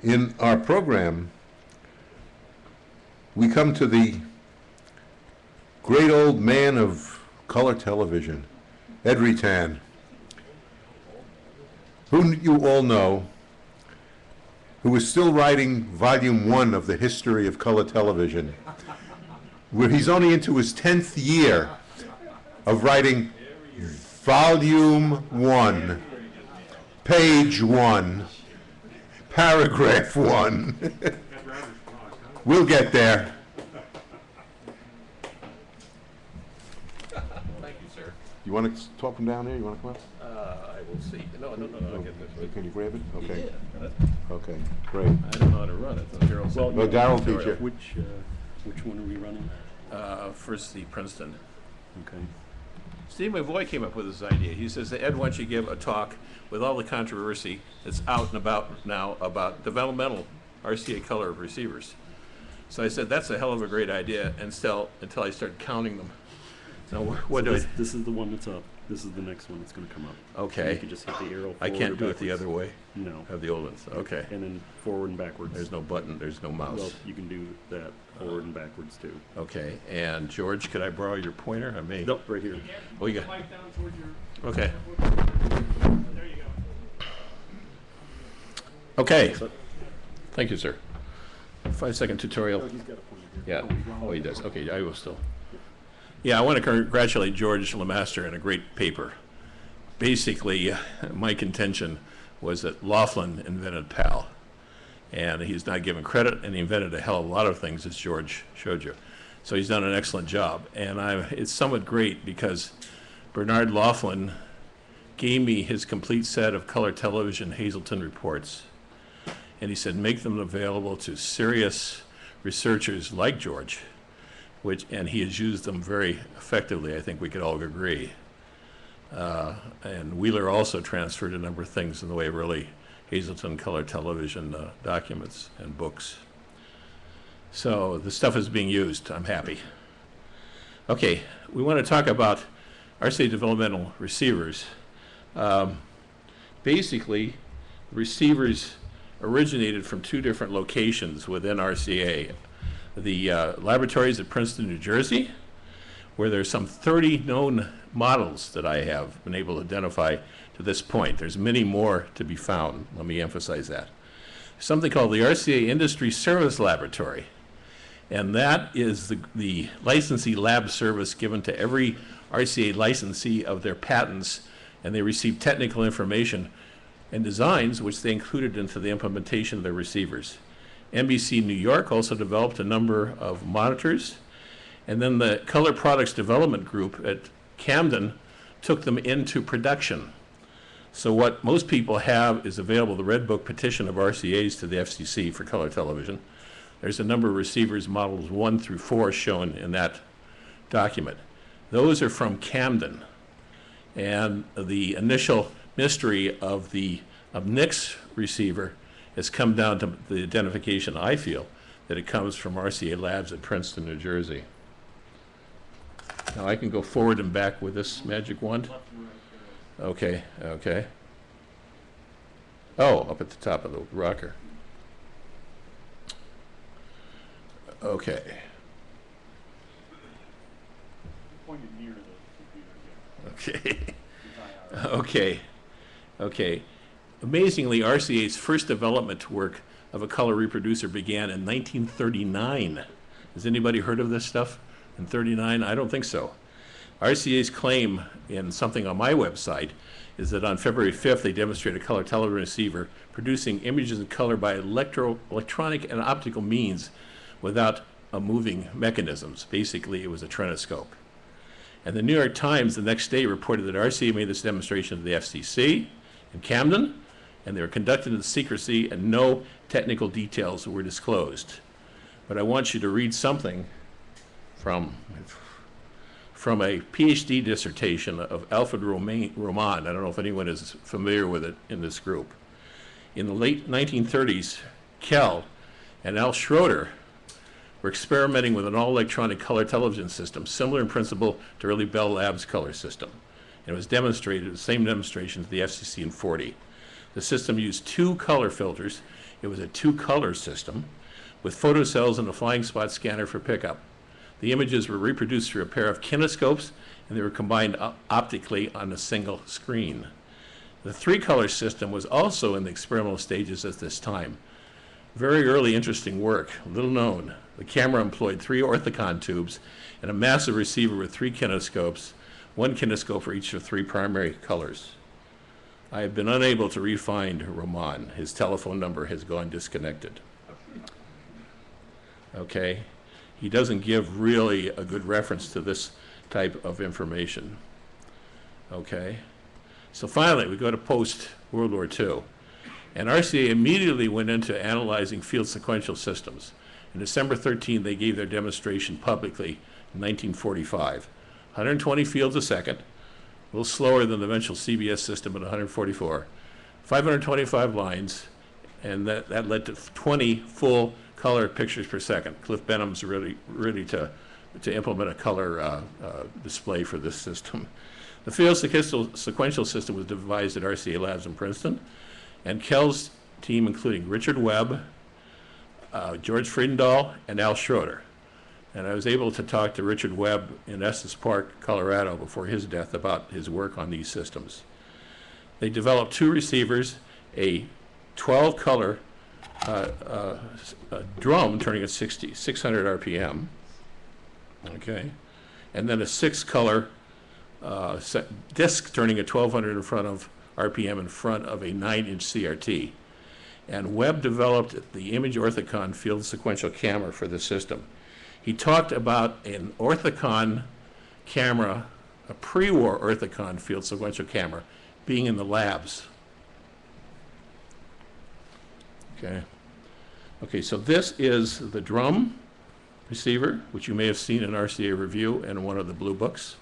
Speaker 1: in our program, we come to the great old man of color television, Ed Reitan, who you all know, who is still writing volume 1 of the history of color television, where he's only into his 10th year of writing volume 1. Page 1, paragraph 1. We'll get there.
Speaker 9: Thank you, sir.
Speaker 1: You want to talk from down there? You want to come up?
Speaker 9: I will see. No, I'll get this.
Speaker 1: Can you grab it? Okay.
Speaker 9: Yeah.
Speaker 1: Okay, great.
Speaker 9: I don't know how to run it, so Daryl's.
Speaker 1: Well, Darryl will teach you.
Speaker 10: Which one are we running?
Speaker 9: First the Princeton.
Speaker 10: Okay.
Speaker 9: Steve McVoy came up with this idea. He says that Ed, why don't you give a talk with all the controversy that's out and about now about developmental RCA color receivers. So I said, that's a hell of a great idea, until I started counting them. Now, what do I?
Speaker 10: This is the one that's up. This is the next one that's going to come up.
Speaker 9: Okay.
Speaker 10: You can just hit the arrow.
Speaker 9: I can't do it the
Speaker 10: backwards.
Speaker 9: other way.
Speaker 10: No.
Speaker 9: Have the old ones. Okay.
Speaker 10: And then forward and backwards.
Speaker 9: There's no button. There's no mouse.
Speaker 10: Well, you can do that forward and backwards too.
Speaker 9: Okay. And George, could I borrow your pointer? I may.
Speaker 10: Nope, right here.
Speaker 9: Oh, you got. Okay.
Speaker 6: There you go.
Speaker 9: Okay. Thank you, sir. 5-second tutorial.
Speaker 10: He's got a pointer here.
Speaker 9: Yeah. Oh, he does. Okay, I will still. Yeah, I want to congratulate George Lemaster on a great paper. Basically, my contention was that Laughlin invented PAL, and he's not given credit, and he invented a hell of a lot of things, as George showed you. So he's done an excellent job, and it's somewhat great because Bernard Laughlin gave me his complete set of color television Hazeltine reports And he said, make them available to serious researchers like George, and he has used them very effectively, I think we could all agree. And Wheeler also transferred a number of things in the way of early Hazelton color television documents and books. So the stuff is being used. I'm happy. Okay, we want to talk about RCA developmental receivers. Basically, receivers originated from two different locations within RCA. The laboratories at Princeton, New Jersey, where there's some 30 known models that I have been able to identify to this point. There's many more to be found. Let me emphasize that. Something called the RCA Industry Service Laboratory. And that is the licensee lab service given to every RCA licensee of their patents, and they receive technical information and designs which they included into the implementation of their receivers. NBC New York also developed a number of monitors, and then the Color Products Development Group at Camden took them into production. So what most people have is available, the Red Book petition of RCAs to the FCC for color television. There's a number of receivers, models 1 through 4, shown in that document. Those are from Camden. And the initial mystery of the NICS receiver has come down to the identification, I feel, that it comes from RCA Labs at Princeton, New Jersey. Now I can go forward and back with this magic wand. Okay, okay. Oh, up at the top of the rocker. Okay.
Speaker 7: Pointed near the computer, yeah.
Speaker 9: Okay. Okay. Okay. Amazingly, RCA's first development work of a color reproducer began in 1939. Has anybody heard of this stuff in 39? I don't think so. RCA's claim in something on my website is that on February 5th, they demonstrated a color television receiver producing images in color by electronic and optical means without moving mechanisms. Basically, it was a trenoscope. And the New York Times the next day reported that RCA made this demonstration to the FCC in Camden, and they were conducted in secrecy and no technical details were disclosed. But I want you to read something from a PhD dissertation of Alfred Roman. I don't know if anyone is familiar with it in this group. In the late 1930s, Kell and Al Schroeder were experimenting with an all-electronic color television system, similar in principle to early Bell Labs color system. And it was demonstrated, the same demonstration to the FCC in 40. The system used 2 color filters. It was a 2-color system with photocells and a flying spot scanner for pickup. The images were reproduced through a pair of kinescopes, and they were combined optically on a single screen. The 3-color system was also in the experimental stages at this time. Very early interesting work, little known. The camera employed 3 orthicon tubes and a massive receiver with 3 kinescopes, 1 kinescope for each of 3 primary colors. I have been unable to re-find Roman. His telephone number has gone disconnected. Okay, he doesn't give really a good reference to this type of information. Okay, so finally we go to post-World War II. And RCA immediately went into analyzing field sequential systems. On December 13, they gave their demonstration publicly in 1945. 120 fields a second, a little slower than the eventual CBS system at 144, 525 lines, and that led to 20 full color pictures per second. Cliff Benham's ready to implement a color display for this system. The field sequential system was devised at RCA Labs in Princeton, and Kell's team, including Richard Webb, George Friedendahl, and Al Schroeder. And I was able to talk to Richard Webb in Estes Park, Colorado, before his death about his work on these systems. They developed 2 receivers, a 12-color drum turning at 600 RPM, okay, and then a 6-color disc turning at 1200 in front of RPM in front of a 9-inch CRT. And Webb developed the image orthicon field sequential camera for the system. He talked about an orthicon camera, a pre-war orthicon field sequential camera, being in the labs. Okay. Okay, so this is the drum receiver, which you may have seen in RCA Review and one of the blue books.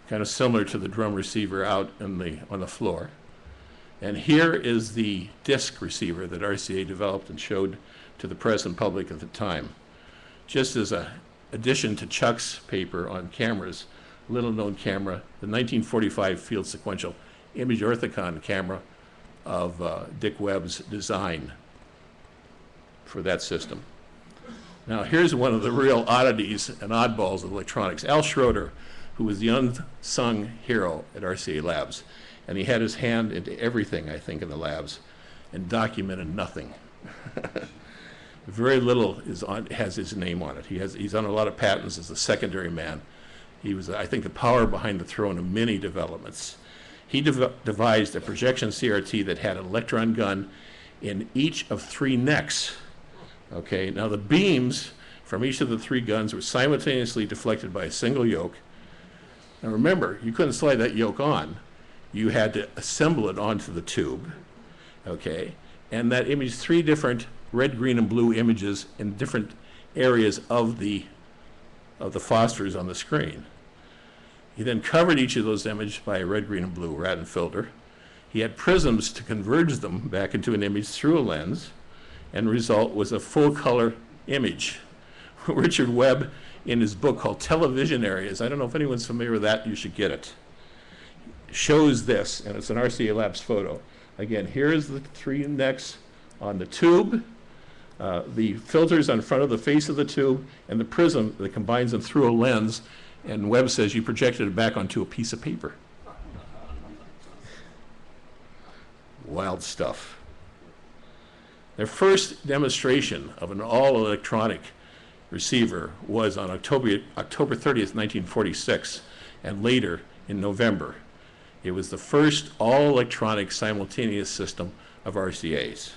Speaker 9: Kind of similar to the drum receiver out on the floor. And here is the disc receiver that RCA developed and showed to the press and public at the time. Just as an addition to Chuck's paper on cameras, little known camera, the 1945 field sequential image orthicon camera of Dick Webb's design for that system. Now here's one of the real oddities and oddballs of electronics. Al Schroeder, who was the unsung hero at RCA Labs, and he had his hand into everything, I think, in the labs, and documented nothing. Very little has his name on it. He's on a lot of patents as the secondary man. He was, I think, the power behind the throne of many developments. He devised a projection CRT that had an electron gun in each of 3 necks. Okay, now the beams from each of the 3 guns were simultaneously deflected by a single yoke. Now remember, you couldn't slide that yoke on. You had to assemble it onto the tube, okay? And that imaged 3 different red, green, and blue images in different areas of the phosphors on the screen. He then covered each of those images by a red, green, and blue Radan filter. He had prisms to converge them back into an image through a lens, and the result was a full-color image. Richard Webb, in his book called Television Areas, I don't know if anyone's familiar with that, you should get it, shows this, and it's an RCA Labs photo. Again, here's the 3 necks on the tube, the filters on front of the face of the tube, and the prism that combines them through a lens, and Webb says you projected it back onto a piece of paper. Wild stuff. Their first demonstration of an all-electronic receiver was on October 30th, 1946, and later in November. It was the first all-electronic simultaneous system of RCAs.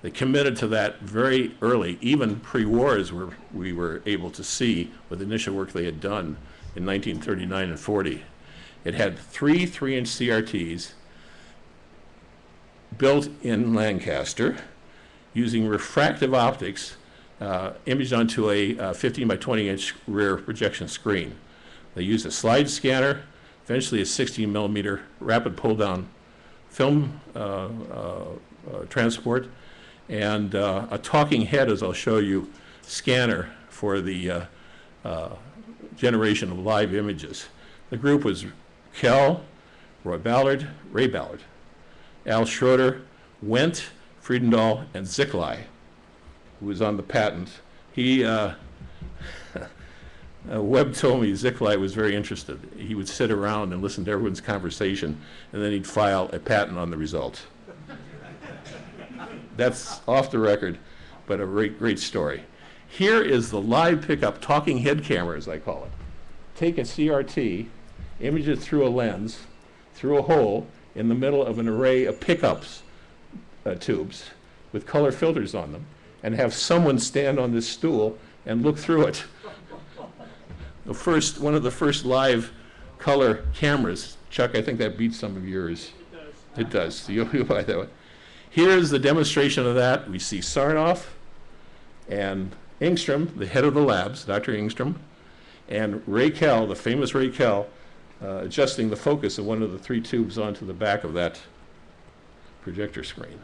Speaker 9: They committed to that very early, even pre-war, as we were able to see with the initial work they had done in 1939 and 40. It had 3 3-inch CRTs built in Lancaster using refractive optics imaged onto a 15 by 20 inch rear projection screen. They used a slide scanner, eventually a 16 millimeter rapid pull down film transport, and a talking head, as I'll show you, scanner for the generation of live images. The group was Kell, Ray Ballard, Al Schroeder, Wendt, Friedendahl, and Zickley, who was on the patent. Webb told me Zickley was very interested. He would sit around and listen to everyone's conversation, and then he'd file a patent on the result. That's off the record, but a great story. Here is the live pickup talking head camera, as I call it. Take a CRT, image it through a lens, through a hole in the middle of an array of pickups, tubes with color filters on them, and have someone stand on this stool and look through it. One of the first live color cameras. Chuck, I think that beats some of yours. It does. So you'll buy that one. Here's the demonstration of that. We see Sarnoff and Engstrom, the head of the labs, Dr. Engstrom, and Ray Kell, the famous Ray Kell, adjusting the focus of one of the 3 tubes onto the back of that projector screen.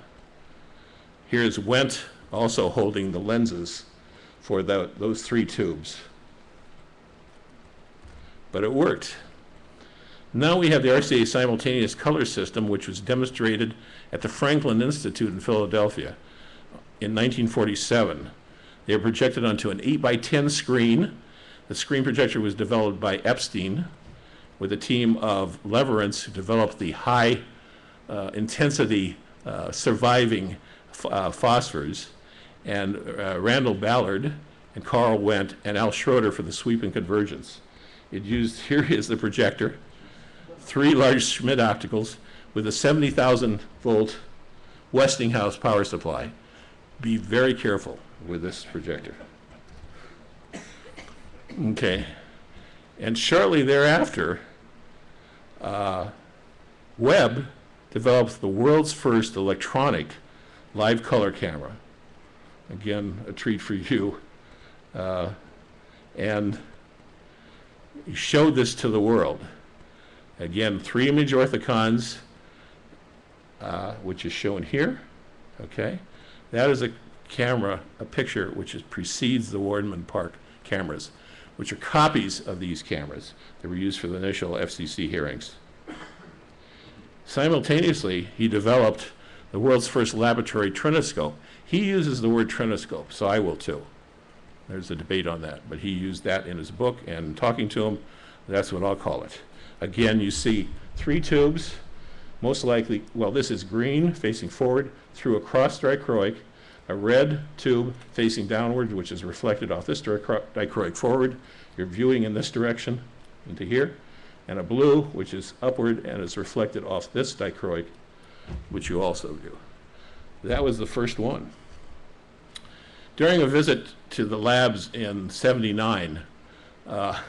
Speaker 9: Here's Wendt also holding the lenses for those 3 tubes. But it worked. Now we have the RCA simultaneous color system, which was demonstrated at the Franklin Institute in Philadelphia in 1947. They were projected onto an 8 by 10 screen. The screen projector was developed by Epstein with a team of Leverance who developed the high intensity surviving phosphors, and Randall Ballard and Carl Wendt and Al Schroeder for the sweep and convergence. Here is the projector, 3 large Schmidt opticals with a 70,000 volt Westinghouse power supply. Be very careful with this projector. Okay, and shortly thereafter, Webb developed the world's first electronic live color camera. Again, a treat for you. And he showed this to the world. Again, 3 image orthicons, which is shown here. Okay, that is a camera, a picture which precedes the Wardman Park cameras, which are copies of these cameras that were used for the initial FCC hearings. Simultaneously, he developed the world's first laboratory trinoscope. He uses the word trinoscope, so I will too. There's a debate on that, but he used that in his book, and talking to him, that's what I'll call it. Again, you see 3 tubes, most likely, well, this is green facing forward through a cross-dichroic, a red tube facing downward, which is reflected off this dichroic forward. You're viewing in this direction into here, and a blue, which is upward and is reflected off this dichroic, which you also view. That was the first one. During a visit to the labs in '79, I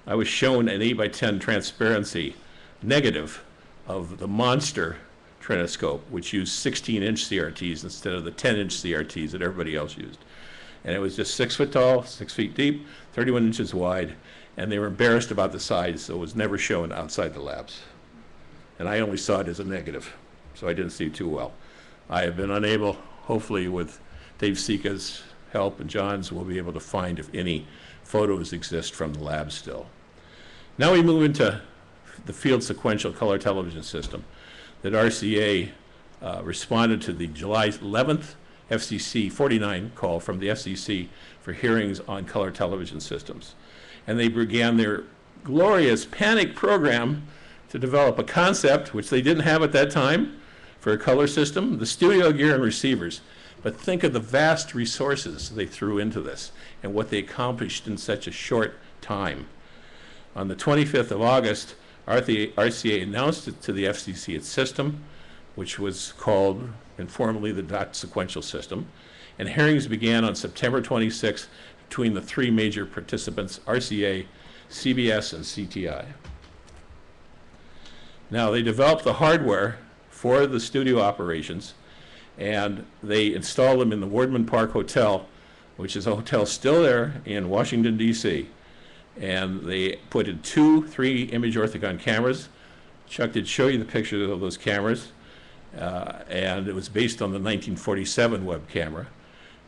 Speaker 9: was shown an 8x10 transparency negative of the Monster trinoscope, which used 16-inch CRTs instead of the 10-inch CRTs that everybody else used. And it was just 6 foot tall, 6 feet deep, 31 inches wide, and they were embarrassed about the size, so it was never shown outside the labs. And I only saw it as a negative, so I didn't see too well. I have been unable, hopefully with Dave Sika's help and John's, we'll be able to find if any photos exist from the lab still. Now we move into the field sequential color television system that RCA responded to the July 11th FCC 49 call from the FCC for hearings on color television systems. And they began their glorious panic program to develop a concept, which they didn't have at that time, for a color system, the studio gear and receivers. But think of the vast resources they threw into this and what they accomplished in such a short time. On the 25th of August, RCA announced it to the FCC its system, which was called informally the dot sequential system, and hearings began on September 26th between the 3 major participants, RCA, CBS, and CTI. Now, they developed the hardware for the studio operations, and they installed them in the Wardman Park Hotel, which is a hotel still there in Washington, D.C. And they put in 2 3-image orthicon cameras. Chuck did show you the pictures of those cameras, and it was based on the 1947 web camera.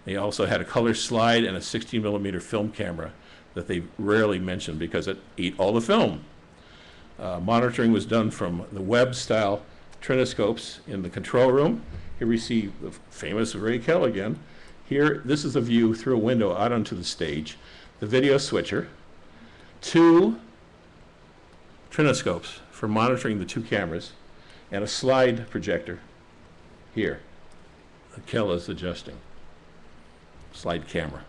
Speaker 9: They also had a color slide and a 16mm film camera that they rarely mention because it ate all the film. Monitoring was done from the web-style trinoscopes in the control room. Here we see the famous Ray Kell again. Here, this is a view through a window out onto the stage. The video switcher, 2 trinoscopes for monitoring the 2 cameras, and a slide projector here that Kell is adjusting. Slide camera.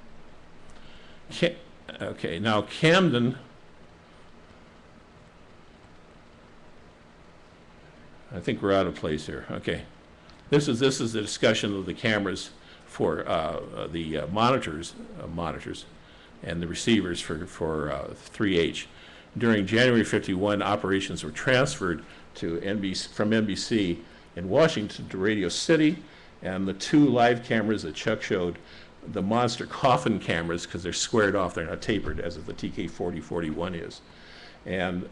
Speaker 9: Okay, now Camden, I think we're out of place here. Okay, this is the discussion of the cameras for the monitors and the receivers for 3H. During January '51, operations were transferred to from NBC in Washington to Radio City, and the 2 live cameras that Chuck showed, the monster coffin cameras, because they're squared off, they're not tapered as the TK4041 is, and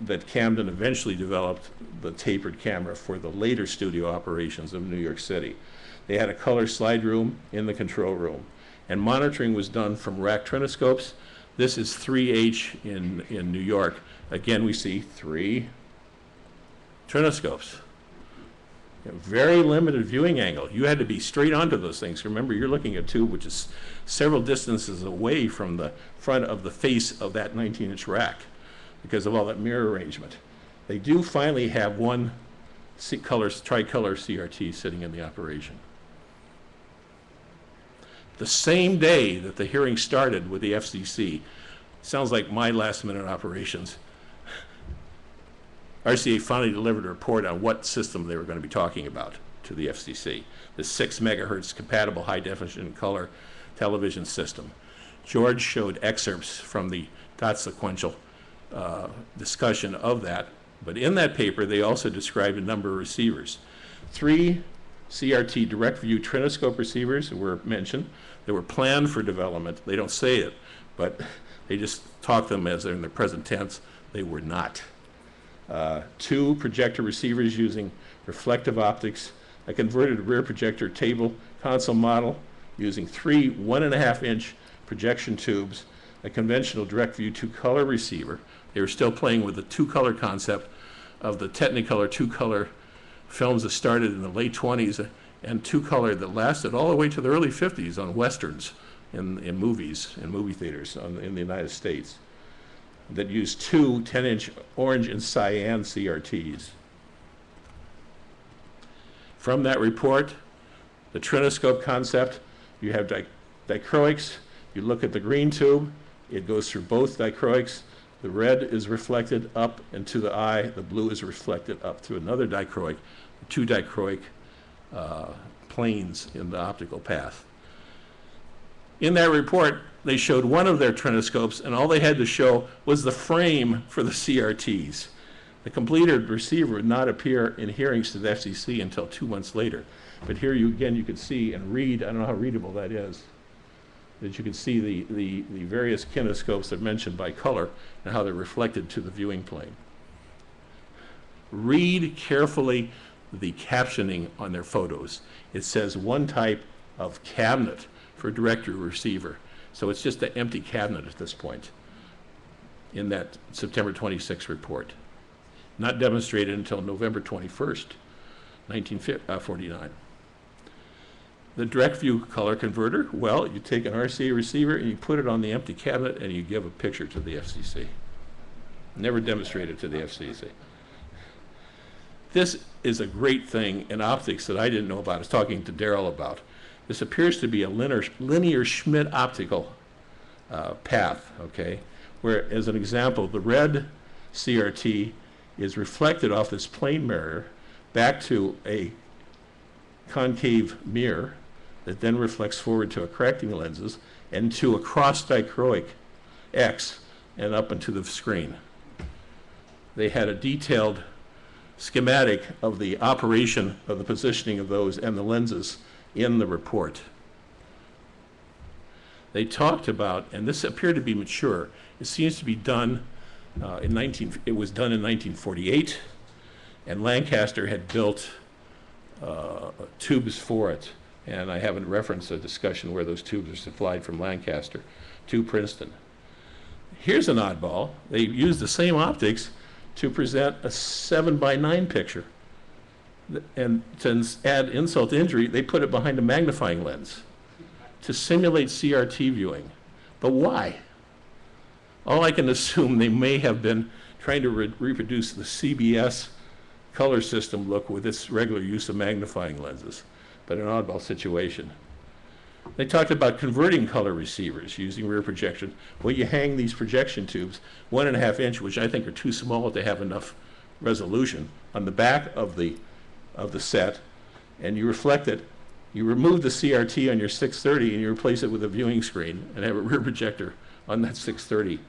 Speaker 9: that Camden eventually developed the tapered camera for the later studio operations of New York City. They had a color slide room in the control room, and monitoring was done from rack trinoscopes. This is 3H in New York. Again, we see 3 trinoscopes. Very limited viewing angle. You had to be straight onto those things. Remember, you're looking at a tube which is several distances away from the front of the face of that 19-inch rack because of all that mirror arrangement. They do finally have 1 tricolor CRT sitting in the operation. The same day that the hearing started with the FCC, sounds like my last-minute operations, RCA finally delivered a report on what system they were going to be talking about to the FCC, the 6 megahertz compatible high-definition color television system. George showed excerpts from the dot sequential discussion of that, but in that paper they also described a number of receivers. 3 CRT direct view trinoscope receivers were mentioned. They were planned for development. They don't say it, but they just talk them as they're in the present tense. They were not. 2 projector receivers using reflective optics, a converted rear projector table console model using 3 1.5-inch projection tubes, a conventional direct view 2-color receiver. They were still playing with the 2-color concept of the Technicolor 2-color films that started in the late 20s and 2-color that lasted all the way to the early 50s on westerns in movies, in movie theaters in the United States, that used 2 10-inch orange and cyan CRTs. From that report, the trinoscope concept, you have dichroics. You look at the green tube, it goes through both dichroics. The red is reflected up into the eye, the blue is reflected up through another dichroic, 2 dichroic planes in the optical path. In that report, they showed one of their trinoscopes, and all they had to show was the frame for the CRTs. The completed receiver would not appear in hearings to the FCC until 2 months later. But here you can see and read, I don't know how readable that is, that you can see the various kinescopes that are mentioned by color and how they're reflected to the viewing plane. Read carefully the captioning on their photos. It says one type of cabinet for director receiver. So it's just an empty cabinet at this point in that September 26 report. Not demonstrated until November 21st, 1949. The direct view color converter, well, you take an RCA receiver and you put it on the empty cabinet and you give a picture to the FCC. Never demonstrated to the FCC. This is a great thing in optics that I didn't know about. I was talking to Daryl about. This appears to be a linear Schmidt optical path, okay? Where, as an example, the red CRT is reflected off this plane mirror back to a concave mirror that then reflects forward to a correcting lenses and to a cross dichroic X and up into the screen. They had a detailed schematic of the operation of the positioning of those and the lenses in the report. They talked about, and this appeared to be mature, it seems to be done it was done in 1948, and Lancaster had built tubes for it. And I haven't referenced a discussion where those tubes are supplied from Lancaster to Princeton. Here's an oddball. They used the same optics to present a 7:9 picture. And to add insult to injury, they put it behind a magnifying lens to simulate CRT viewing. But why? All I can assume they may have been trying to reproduce the CBS color system look with its regular use of magnifying lenses, but an oddball situation. They talked about converting color receivers using rear projection. Well, you hang these projection tubes, 1.5 inch, which I think are too small to have enough resolution, on the back of the set, and you reflect it. You remove the CRT on your 630 and you replace it with a viewing screen and have a rear projector on that 630.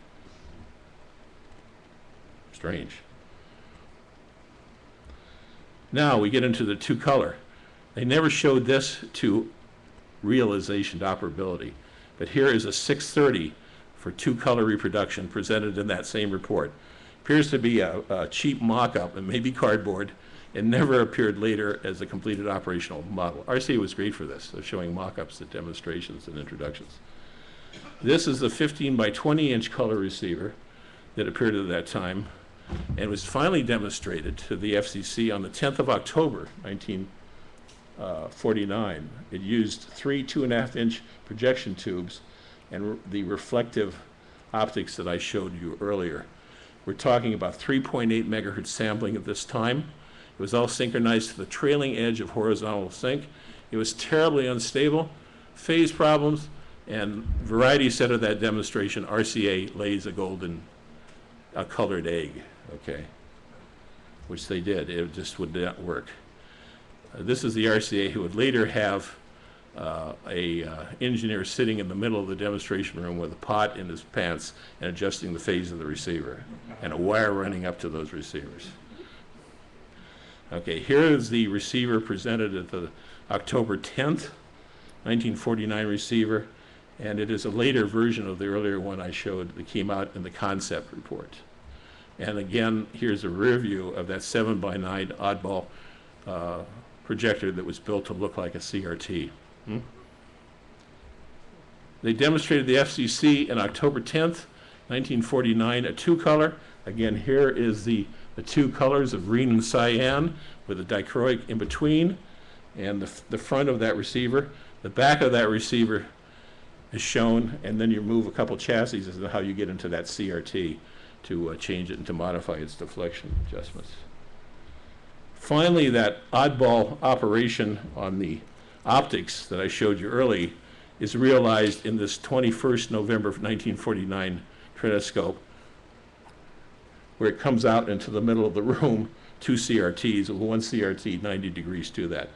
Speaker 9: Strange. Now we get into the 2-color. They never showed this to realization, to operability. But here is a 630 for 2-color reproduction presented in that same report. Appears to be a cheap mock-up and maybe cardboard, and never appeared later as a completed operational model. RCA was great for this, so showing mock-ups at demonstrations and introductions. This is the 15 by 20 inch color receiver that appeared at that time, and was finally demonstrated to the FCC on the 10th of October, 1949. It used 3 2.5 inch projection tubes and the reflective optics that I showed you earlier. We're talking about 3.8 megahertz sampling at this time. It was all synchronized to the trailing edge of horizontal sync. It was terribly unstable, phase problems, and variety said of that demonstration, RCA lays a colored egg, okay, which they did. It just would not work. This is the RCA who would later have a engineer sitting in the middle of the demonstration room with a pot in his pants and adjusting the phase of the receiver and a wire running up to those receivers. Okay, here is the receiver presented at the October 10th, 1949 receiver, and it is a later version of the earlier one I showed that came out in the concept report. And again, here's a rear view of that 7x9 oddball projector that was built to look like a CRT. They demonstrated the FCC on October 10th, 1949, a two-color. Again, here is the two colors of green and cyan with a dichroic in between, and the front of that receiver. The back of that receiver is shown, and then you move a couple chassis as to how you get into that CRT to change it and to modify its deflection adjustments. Finally, that oddball operation on the optics that I showed you early is realized in this 21st November 1949 trinoscope, where it comes out into the middle of the room, two CRTs, with one CRT 90 degrees to that.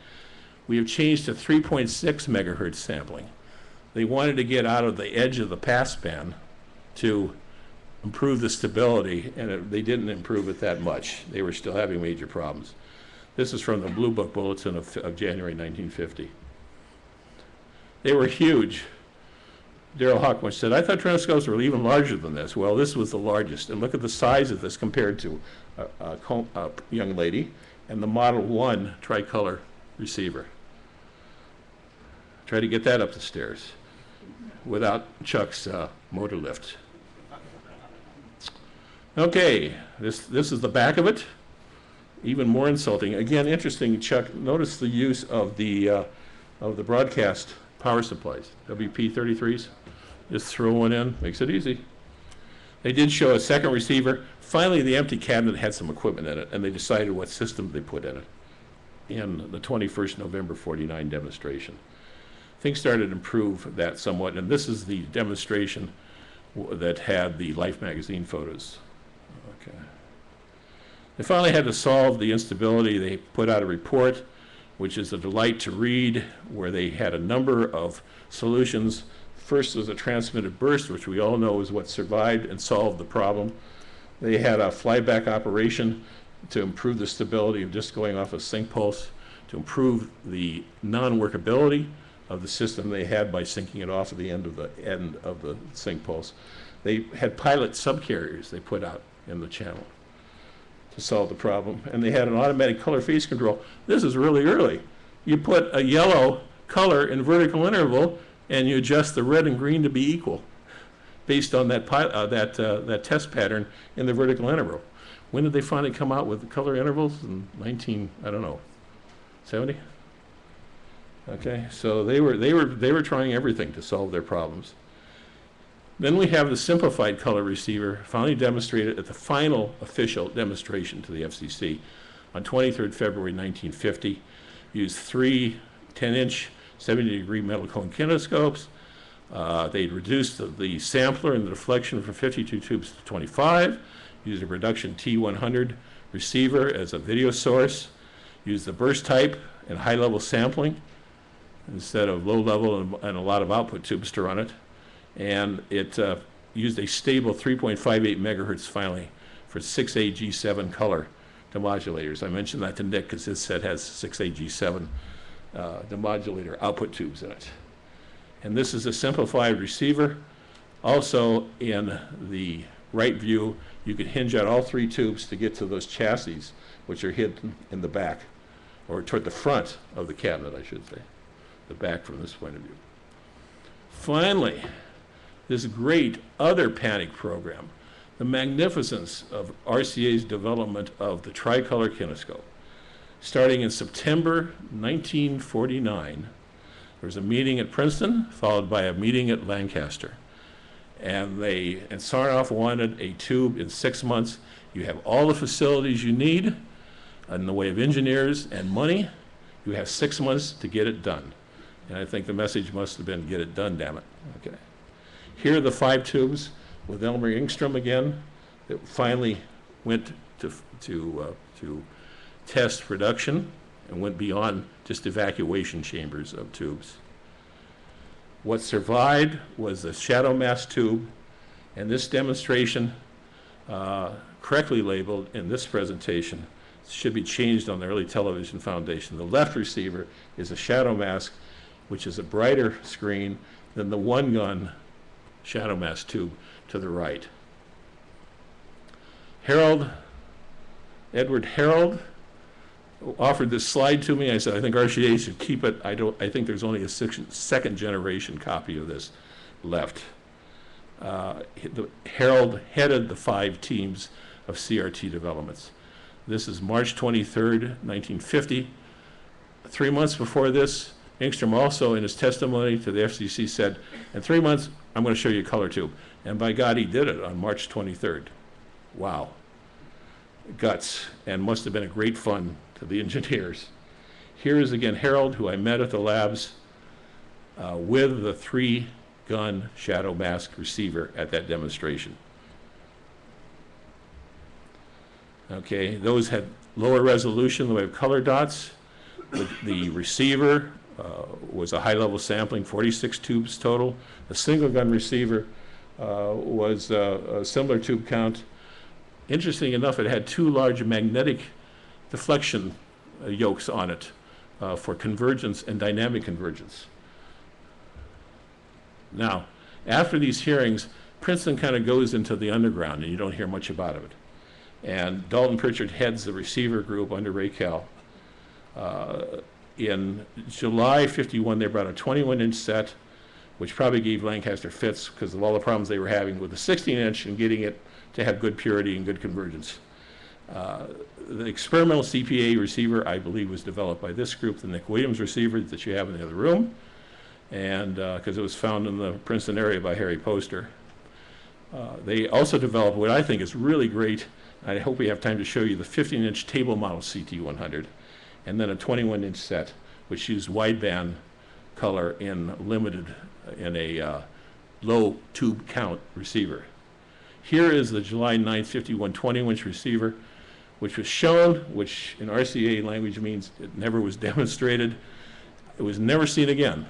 Speaker 9: We have changed to 3.6 megahertz sampling. They wanted to get out of the edge of the passband to improve the stability, and they didn't improve it that much. They were still having major problems. This is from the Blue Book Bulletin of January 1950. They were huge. Daryl Hawkins said, I thought trinoscopes were even larger than this. Well, this was the largest. And look at the size of this compared to a young lady and the Model 1 tricolor receiver. Try to get that up the stairs without Chuck's motor lift. Okay, this is the back of it. Even more insulting. Again, interesting, Chuck, notice the use of the broadcast power supplies, WP33s. Just throw one in, makes it easy. They did show a second receiver. Finally, the empty cabinet had some equipment in it, and they decided what system they put in it in the 21st November 49 demonstration. Things started to improve that somewhat, and this is the demonstration that had the Life magazine photos. Okay. They finally had to solve the instability. They put out a report, which is a delight to read, where they had a number of solutions. First was a transmitted burst, which we all know is what survived and solved the problem. They had a flyback operation to improve the stability of just going off a sync pulse, to improve the non-workability of the system they had by syncing it off at the end of the sync pulse. They had pilot subcarriers they put out in the channel to solve the problem. And they had an automatic color phase control. This is really early. You put a yellow color in vertical interval and you adjust the red and green to be equal based on that test pattern in the vertical interval. When did they finally come out with the color intervals? In 70? Okay, so they were trying everything to solve their problems. Then we have the simplified color receiver, finally demonstrated at the final official demonstration to the FCC on 23rd February 1950. Used three 10-inch 70-degree metal cone kinescopes. They'd reduced the sampler and the deflection from 52 tubes to 25. Used a production T100 receiver as a video source. Used the burst type and high-level sampling instead of low-level and a lot of output tubes to run it. And it used a stable 3.58 megahertz finally for 6AG7 color demodulators. I mentioned that to Nick because his set has 6AG7 demodulator output tubes in it. And this is a simplified receiver. Also in the right view, you can hinge out all three tubes to get to those chassis, which are hidden in the back, or toward the front of the cabinet, I should say, the back from this point of view. Finally, this great other panic program, the magnificence of RCA's development of the tricolor kinescope. Starting in September 1949, there was a meeting at Princeton, followed by a meeting at Lancaster. And Sarnoff wanted a tube in 6 months. You have all the facilities you need in the way of engineers and money. You have 6 months to get it done. And I think the message must have been, get it done, damn it. Okay. Here are the 5 tubes with Elmer Engstrom again that finally went to test production and went beyond just evacuation chambers of tubes. What survived was the shadow mass tube, and this demonstration, correctly labeled in this presentation, should be changed on the early television foundation. The left receiver is a shadow mask, which is a brighter screen than the one-gun shadow mask tube to the right. Edward Harold offered this slide to me. I said, I think RCA should keep it. I think there's only a second generation copy of this left. Harold headed the 5 teams of CRT developments. This is March 23rd, 1950. 3 months before this, Engstrom also in his testimony to the FCC said, in 3 months, I'm going to show you a color tube. And by God, he did it on March 23rd. Wow. Guts, and must have been a great fun to the engineers. Here is again Harold, who I met at the labs with the 3-gun shadow mask receiver at that demonstration. Okay, those had lower resolution in the way of color dots. The receiver was a high-level sampling, 46 tubes total. The single-gun receiver was a similar tube count. Interesting enough, it had 2 large magnetic deflection yokes on it for convergence and dynamic convergence. Now, after these hearings, Princeton kind of goes into the underground, and you don't hear much about it. And Dalton Pritchard heads the receiver group under Ray Kell. In July '51, they brought a 21-inch set, which probably gave Lancaster fits because of all the problems they were having with the 16-inch and getting it to have good purity and good convergence. The experimental CPA receiver, I believe, was developed by this group, the Nick Williams receiver that you have in the other room, and because it was found in the Princeton area by Harry Poster. They also developed what I think is really great. I hope we have time to show you the 15-inch table model CT100, and then a 21-inch set, which used wideband color in a low tube count receiver. Here is the July 9th 51 20-inch receiver, which was shown, which in RCA language means it never was demonstrated. It was never seen again.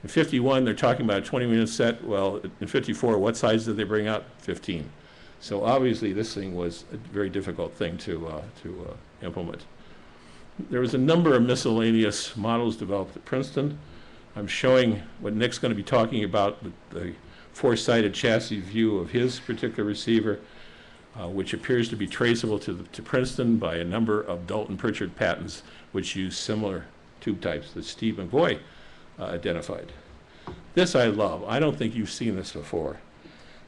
Speaker 9: In 51, they're talking about a 20-inch set. Well, in 54, what size did they bring out? 15. So obviously, this thing was a very difficult thing to implement. There was a number of miscellaneous models developed at Princeton. I'm showing what Nick's going to be talking about, the 4-sided chassis view of his particular receiver, which appears to be traceable to Princeton by a number of Dalton Pritchard patents, which use similar tube types that Steve McVoy identified. This I love. I don't think you've seen this before.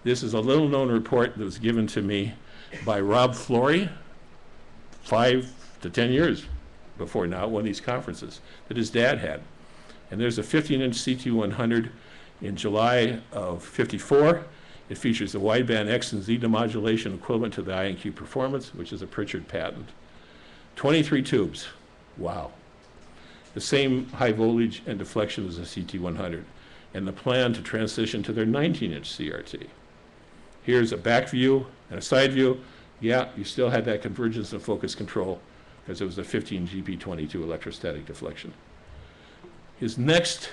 Speaker 9: This is a little-known report that was given to me by Rob Flory 5 to 10 years before now at one of these conferences that his dad had. And there's a 15-inch CT100 in July of 54. It features a wideband X and Z demodulation equivalent to the I&Q Performance, which is a Pritchard patent. 23 tubes. Wow. The same high voltage and deflection as the CT100. And the plan to transition to their 19-inch CRT. Here's a back view and a side view. Yeah, you still had that convergence and focus control because it was a 15 GP22 electrostatic deflection. His next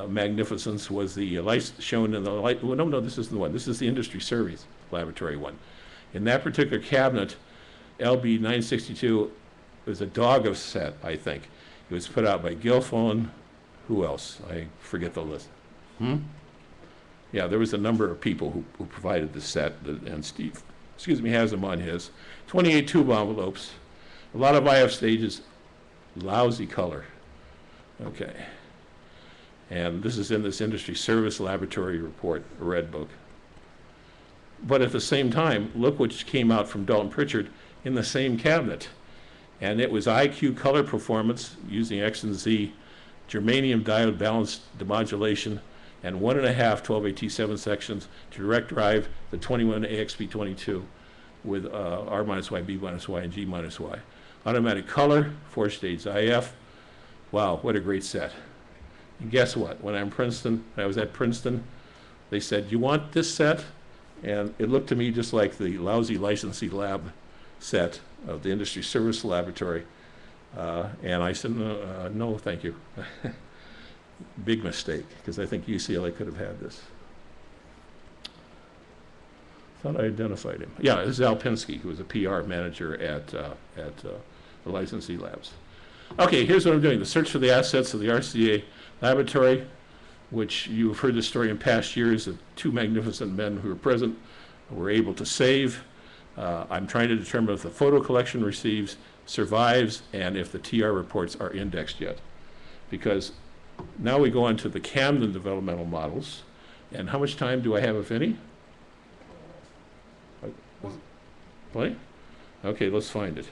Speaker 9: magnificence was the light shown in the light. Well, no, this isn't the one. This is the industry service laboratory one. In that particular cabinet, LB 962 was a dog of set, I think. It was put out by Gilfone. Who else? I forget the list. Yeah, there was a number of people who provided the set, and Steve, has them on his. 28 tube envelopes, a lot of IF stages, lousy color. Okay. And this is in this industry service laboratory report, a red book. But at the same time, look what came out from Dalton Pritchard in the same cabinet. And it was IQ color performance using X and Z, germanium diode balanced demodulation, and 1.5 12AT7 sections to direct drive the 21 AXP22 with R minus Y, B minus Y, and G minus Y. Automatic color, 4-stage IF. Wow, what a great set. And guess what? When I was at Princeton, they said, you want this set? And it looked to me just like the lousy licensee lab set of the industry service laboratory. And I said, no, thank you. Big mistake, because I think UCLA could have had this. thought I identified him. Yeah, this is Al Pinsky, who was a PR manager at the licensee labs. Okay, here's what I'm doing. The search for the assets of the RCA laboratory, which you've heard the story in past years of two magnificent men who were present, were able to save. I'm trying to determine if the photo collection survives, and if the TR reports are indexed yet. Because now we go on to the Camden developmental models. And how much time do I have, if any? What? Okay, let's find it.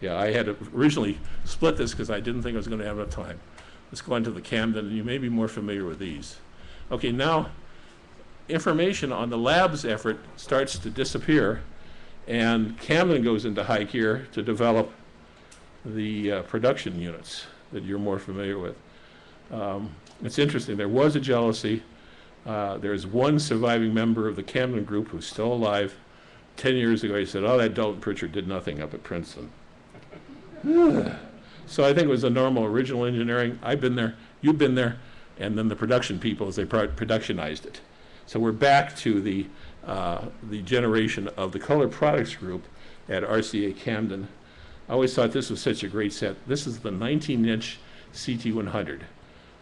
Speaker 9: Yeah, I had originally split this because I didn't think I was going to have enough time. Let's go on to the Camden, and you may be more familiar with these. Okay, now information on the lab's effort starts to disappear, and Camden goes into high gear to develop the production units that you're more familiar with. It's interesting, there was a jealousy. There's one surviving member of the Camden group who's still alive. 10 years ago, he said, oh, that Dalton Pritchard did nothing up at Princeton. So I think it was a normal original engineering. I've been there, you've been there, and then the production people as they productionized it. So we're back to the generation of the Color Products Group at RCA Camden. I always thought this was such a great set. This is the 19-inch CT100.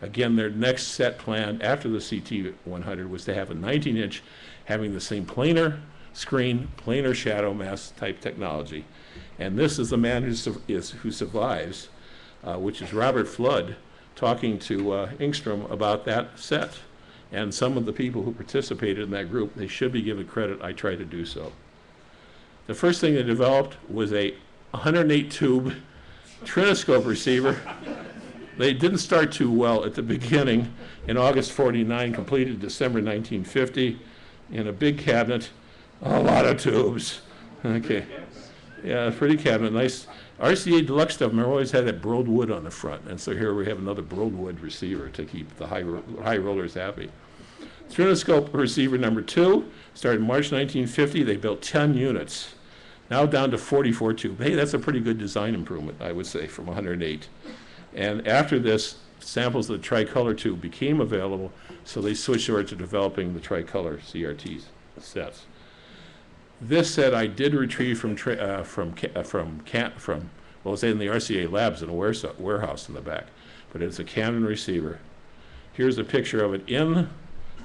Speaker 9: Again, their next set plan after the CT100 was to have a 19-inch having the same planar screen, planar shadow mask type technology. And this is the man who survives, which is Robert Flood, talking to Engstrom about that set. And some of the people who participated in that group, they should be given credit. I tried to do so. The first thing they developed was a 108-tube trinoscope receiver. They didn't start too well at the beginning. In August 49, completed December 1950, in a big cabinet, a lot of tubes. Okay. Yeah, pretty cabinet, nice. RCA Deluxe stuff, remember, always had that broad wood on the front, and so here we have another broad wood receiver to keep the high rollers happy. Trinoscope receiver number 2 started in March 1950. They built 10 units, now down to 44 tube. Hey, that's a pretty good design improvement, I would say, from 108. And after this, samples of the tricolor tube became available, so they switched over to developing the tricolor CRT sets. This set I did retrieve from in the RCA labs in a warehouse in the back, but it's a Camden receiver. Here's a picture of it in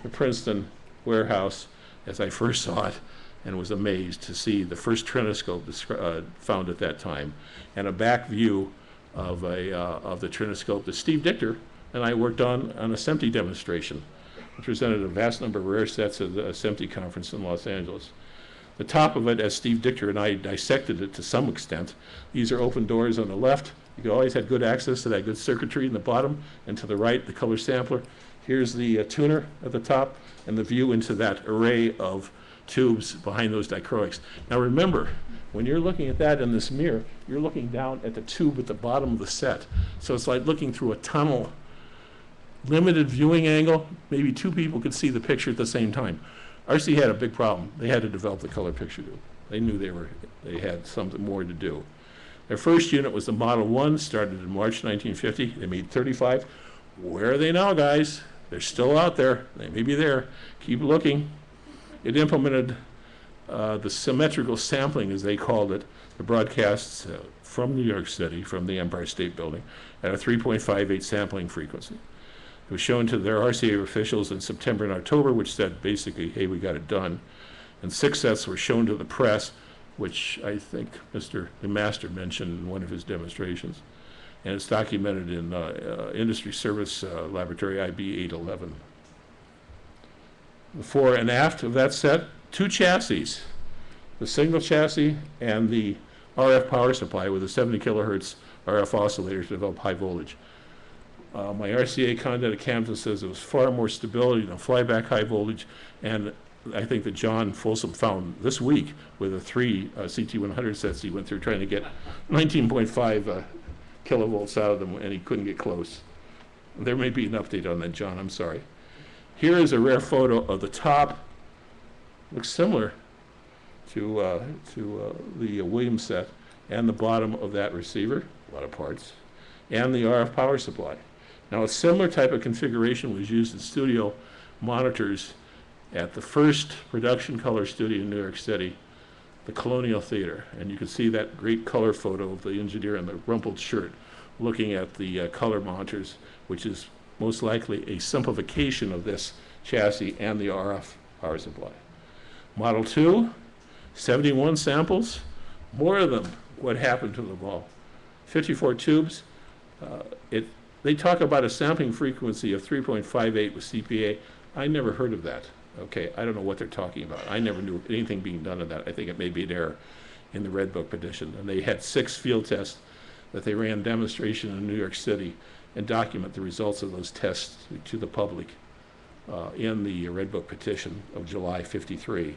Speaker 9: the Princeton warehouse as I first saw it, and was amazed to see the first trinoscope found at that time, and a back view of the trinoscope that Steve Dichter and I worked on a SMPTE demonstration. We presented a vast number of rare sets at the SMPTE conference in Los Angeles. The top of it, as Steve Dichter and I dissected it to some extent, these are open doors on the left. You always had good access to that good circuitry in the bottom, and to the right, the color sampler. Here's the tuner at the top, and the view into that array of tubes behind those dichroics. Now remember, when you're looking at that in this mirror, you're looking down at the tube at the bottom of the set. So it's like looking through a tunnel. Limited viewing angle, maybe 2 people could see the picture at the same time. RC had a big problem. They had to develop the color picture tube. They knew they had something more to do. Their first unit was the Model 1, started in March 1950. They made 35. Where are they now, guys? They're still out there. They may be there. Keep looking. It implemented the symmetrical sampling, as they called it, the broadcasts from New York City, from the Empire State Building, at a 3.58 sampling frequency. It was shown to their RCA officials in September and October, which said basically, hey, we got it done. And 6 sets were shown to the press, which I think Mr. Master mentioned in one of his demonstrations. And it's documented in Industry Service Laboratory IB 811. Before and after of that set, 2 chassis, the single chassis and the RF power supply with a 70 kilohertz RF oscillator to develop high voltage. My RCA contact at Camden says it was far more stability than flyback high voltage, and I think that John Folsom found this week with the 3 CT100 sets he went through trying to get 19.5 kilovolts out of them, and he couldn't get close. There may be an update on that, John, I'm sorry. Here is a rare photo of the top. Looks similar to the Williams set, and the bottom of that receiver, a lot of parts, and the RF power supply. Now, a similar type of configuration was used in studio monitors at the first production color studio in New York City, the Colonial Theater. And you can see that great color photo of the engineer in the rumpled shirt looking at the color monitors, which is most likely a simplification of this chassis and the RF power supply. Model 2, 71 samples, more than what happened to the ball. 54 tubes. They talk about a sampling frequency of 3.58 with CPA. I never heard of that. Okay, I don't know what they're talking about. I never knew anything being done on that. I think it may be an error in the Red Book petition. And they had 6 field tests that they ran demonstration in New York City and document the results of those tests to the public in the Red Book petition of July '53.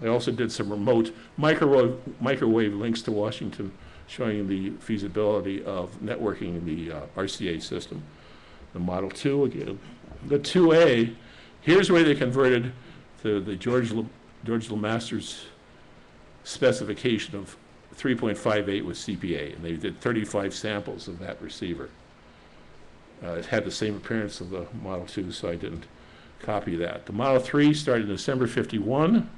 Speaker 9: They also did some remote microwave links to Washington showing the feasibility of networking the RCA system. The Model 2 again. The 2A, here's where they converted to the George LeMaster's specification of 3.58 with CPA, and they did 35 samples of that receiver. It had the same appearance of the Model 2, so I didn't copy that. The Model 3 started in December '51,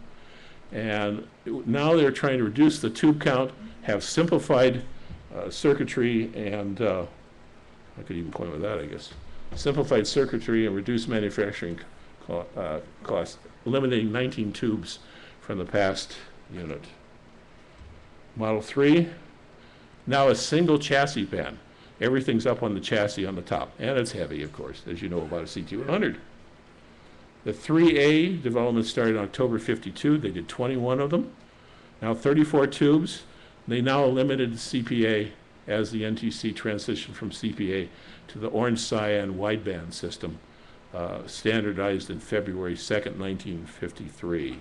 Speaker 9: and now they're trying to reduce the tube count, have simplified circuitry, and I could even point with that, I guess. Simplified circuitry and reduced manufacturing costs, eliminating 19 tubes from the past unit. Model 3, now a single chassis pan. Everything's up on the chassis on the top, and it's heavy, of course, as you know about a CT100. The 3A development started in October '52. They did 21 of them. Now 34 tubes. They now eliminated CPA as the NTC transitioned from CPA to the orange cyan wideband system, standardized in February 2nd, 1953.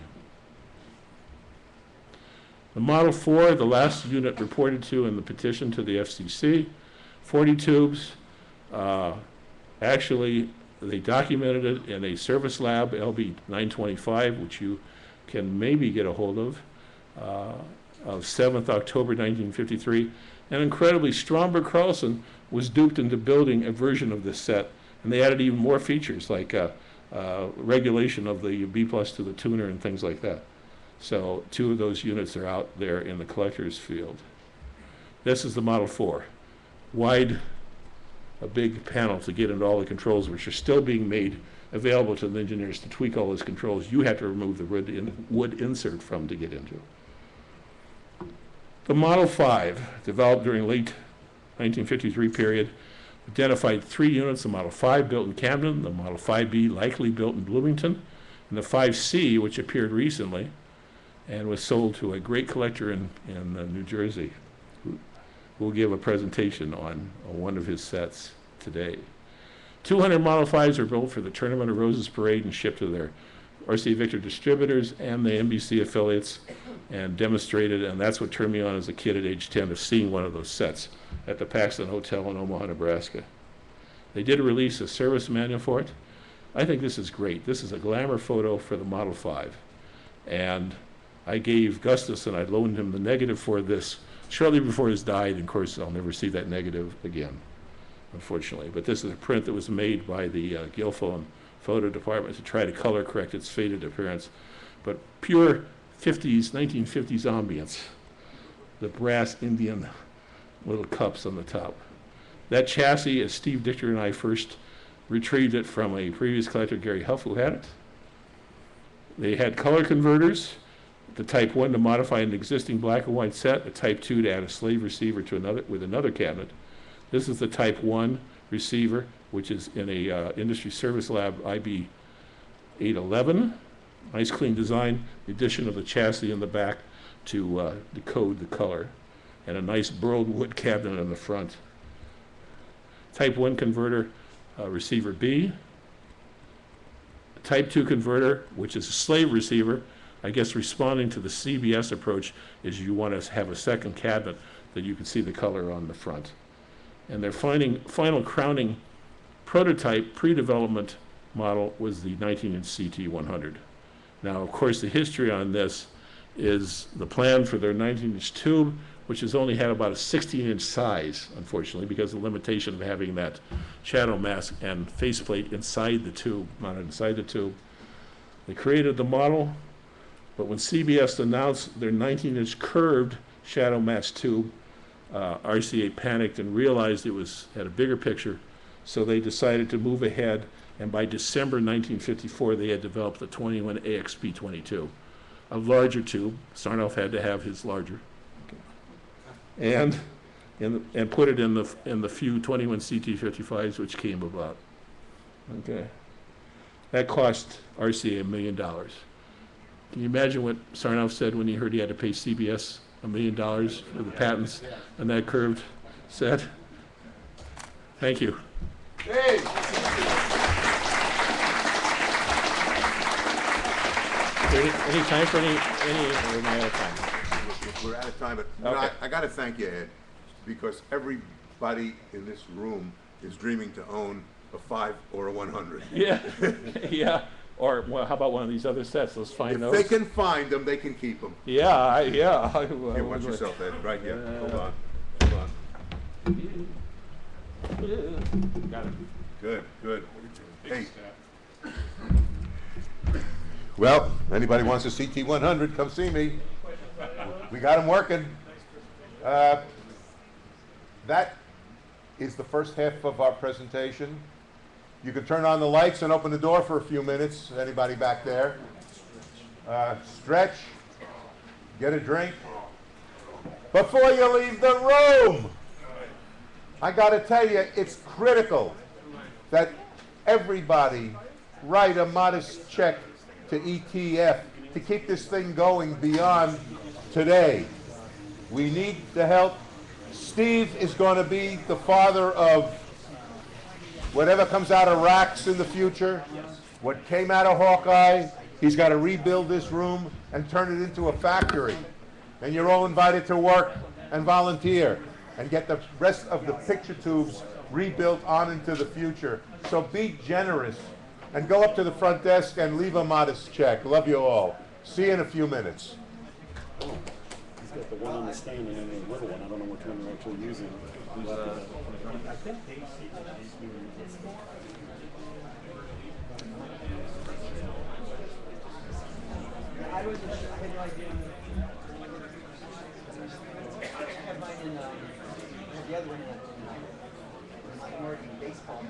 Speaker 9: The Model 4, the last unit reported to in the petition to the FCC, 40 tubes. Actually, they documented it in a service lab, LB 925, which you can maybe get a hold of 7th October 1953. And incredibly, Stromberg Carlson was duped into building a version of this set, and they added even more features like regulation of the B+ to the tuner and things like that. So 2 of those units are out there in the collector's field. This is the Model 4. Wide, a big panel to get into all the controls, which are still being made available to the engineers to tweak all those controls you had to remove the wood insert from to get into. The Model 5, developed during late 1953 period, identified 3 units. The Model 5 built in Camden, the Model 5B likely built in Bloomington, and the 5C, which appeared recently and was sold to a great collector in New Jersey, who will give a presentation on one of his sets today. 200 Model 5s were built for the Tournament of Roses parade and shipped to their RCA Victor distributors and the NBC affiliates and demonstrated, and that's what turned me on as a kid at age 10 of seeing one of those sets at the Paxton Hotel in Omaha, Nebraska. They did release a service manual for it. I think this is great. This is a glamour photo for the Model 5. And I gave Gustus, and I loaned him the negative for this shortly before he died. And of course, I'll never see that negative again, unfortunately. But this is a print that was made by the Guilfoyle photo department to try to color correct its faded appearance. But pure 1950s ambience. The brass Indian little cups on the top. That chassis, as Steve Dichter and I first retrieved it from a previous collector, Gary Huff, who had it. They had color converters, the Type 1 to modify an existing black and white set, the Type 2 to add a slave receiver to another cabinet. This is the Type 1 receiver, which is in a industry service lab IB 811. Nice clean design, the addition of the chassis in the back to decode the color, and a nice burled wood cabinet in the front. Type 1 converter, receiver B. Type 2 converter, which is a slave receiver, I guess responding to the CBS approach is you want to have a second cabinet that you can see the color on the front. And their final crowning prototype pre-development model was the 19-inch CT100. Now, of course, the history on this is the plan for their 19-inch tube which has only had about a 16-inch size, unfortunately, because of the limitation of having that shadow mask and faceplate inside the tube, mounted inside the tube. They created the model, but when CBS announced their 19-inch curved shadow mask tube, RCA panicked and realized it had a bigger picture, so they decided to move ahead, and by December 1954, they had developed the 21 AXP22, a larger tube. Sarnoff had to have his larger, and put it in the few 21 CT55s which came about. Okay, that cost RCA $1 million. Can you imagine what Sarnoff said when he heard he had to pay CBS $1 million for the patents on that curved set? Thank you.
Speaker 1: Hey!
Speaker 9: Any time for any, or am I out of time?
Speaker 1: We're out of time, but
Speaker 9: Okay.
Speaker 1: I got to thank you, Ed, because everybody in this room is dreaming to own a 5 or a 100.
Speaker 9: Yeah, yeah. Or, well, how about one of these other sets? Let's find
Speaker 1: If
Speaker 9: those.
Speaker 1: they can find them, they can keep them.
Speaker 9: Yeah, yeah.
Speaker 1: Here, watch yourself, Ed, right here. Hold on. Hold on.
Speaker 9: Got it.
Speaker 1: Good, good. Hey. Well, anybody wants a CT100, come see me. We got them working. That is the first half of our presentation. You can turn on the lights and open the door for a few minutes. Anybody back there? Stretch, get a drink. Before you leave the room, I got to tell you, it's critical that everybody write a modest check to ETF to keep this thing going beyond today. We need the help. Steve is going to be the father of whatever comes out of RACS in the future, what came out of Hawkeye. He's got to rebuild this room and turn it into a factory. And you're all invited to work and volunteer and get the rest of the picture tubes rebuilt on into the future. So be generous and go up to the front desk and leave a modest check. Love you all. See you in a few minutes.
Speaker 10: He's got the one on the stand and then the little one. I don't know which one they're actually using.
Speaker 11: The other one, minority baseball. And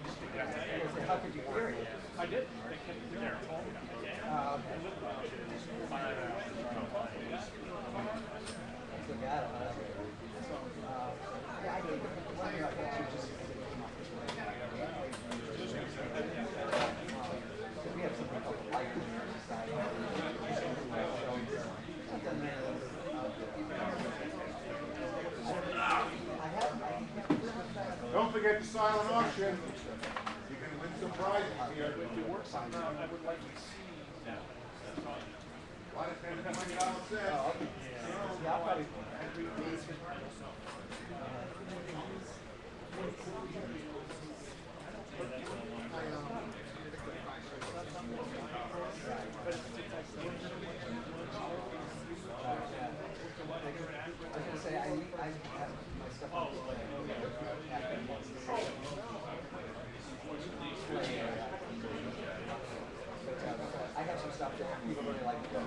Speaker 11: just because how could you hear it?
Speaker 3: I did. They came there.
Speaker 11: We have something called the light on the side.
Speaker 1: silent auction. You can win some prizes here.
Speaker 3: If it works out, I would like to see.
Speaker 1: Lot of $10 set.
Speaker 11: Yeah, I'll probably. I was gonna say, I have my stuff on I have some stuff that people really like to go.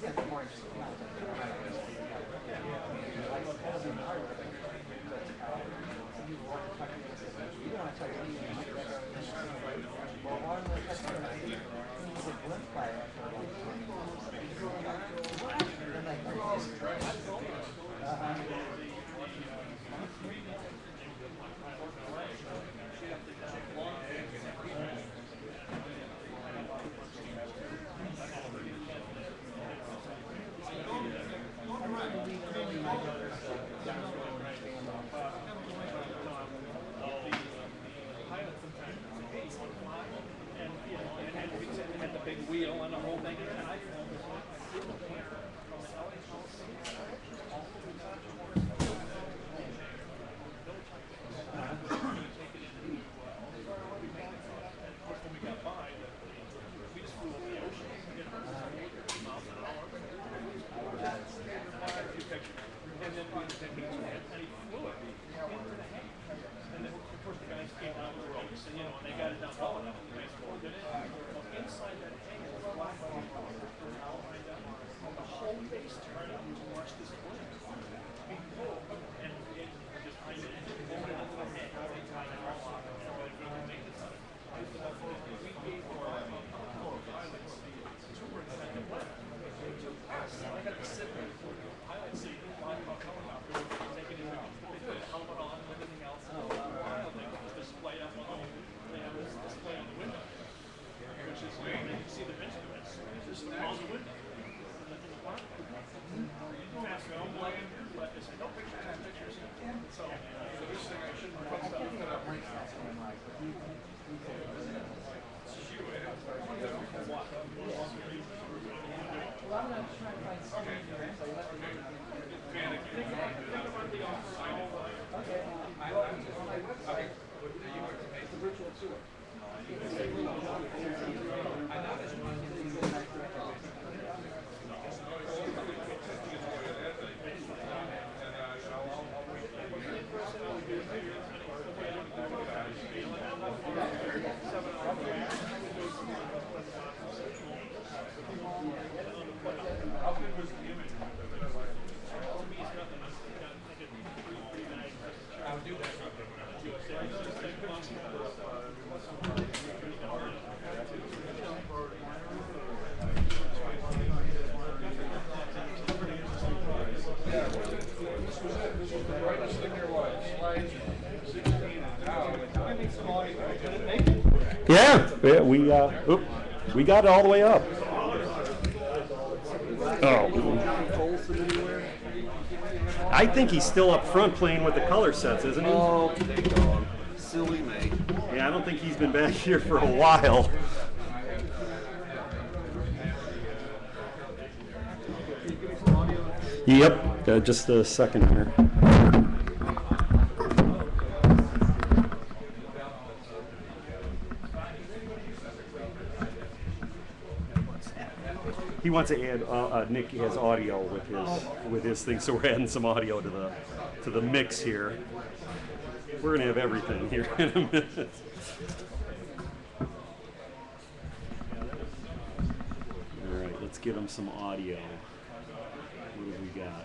Speaker 11: Yeah, the more interesting content. Like, that doesn't even hard, but, some people want to talk to you, you don't want to talk to me, well, why don't I talk to you? You get glimpsed by it for a long time. And like,
Speaker 3: Had the big wheel and the whole thing.
Speaker 10: Yeah, we got it all the way up. Oh. I think he's still up front playing with the color sets, isn't he?
Speaker 3: Oh, dang. Silly me.
Speaker 10: Yeah, I don't think he's been back here for a while. Yep, just a second here. He wants to add. Nick has audio with his thing, so we're adding some audio to the mix here. We're gonna have everything here in a minute. All right, let's get him some audio. What do we got?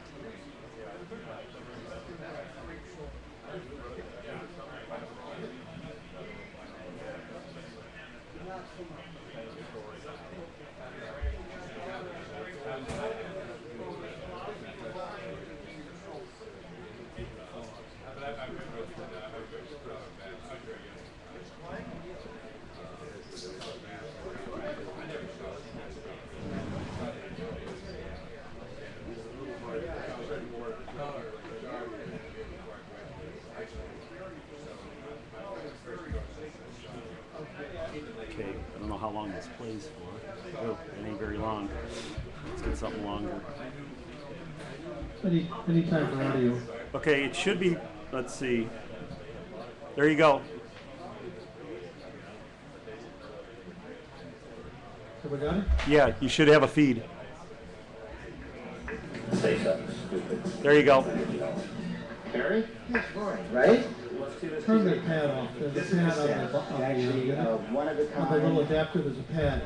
Speaker 10: know how long this plays for. Oh, it ain't very long. Let's get something longer.
Speaker 12: Any time for audio.
Speaker 10: Okay, it should be, let's see. There you go.
Speaker 12: Have we got it?
Speaker 10: Yeah, you should have a feed. There you go.
Speaker 11: Barry? Right?
Speaker 12: Turn the pad off. There's a pad on the little adapter, there's a pad.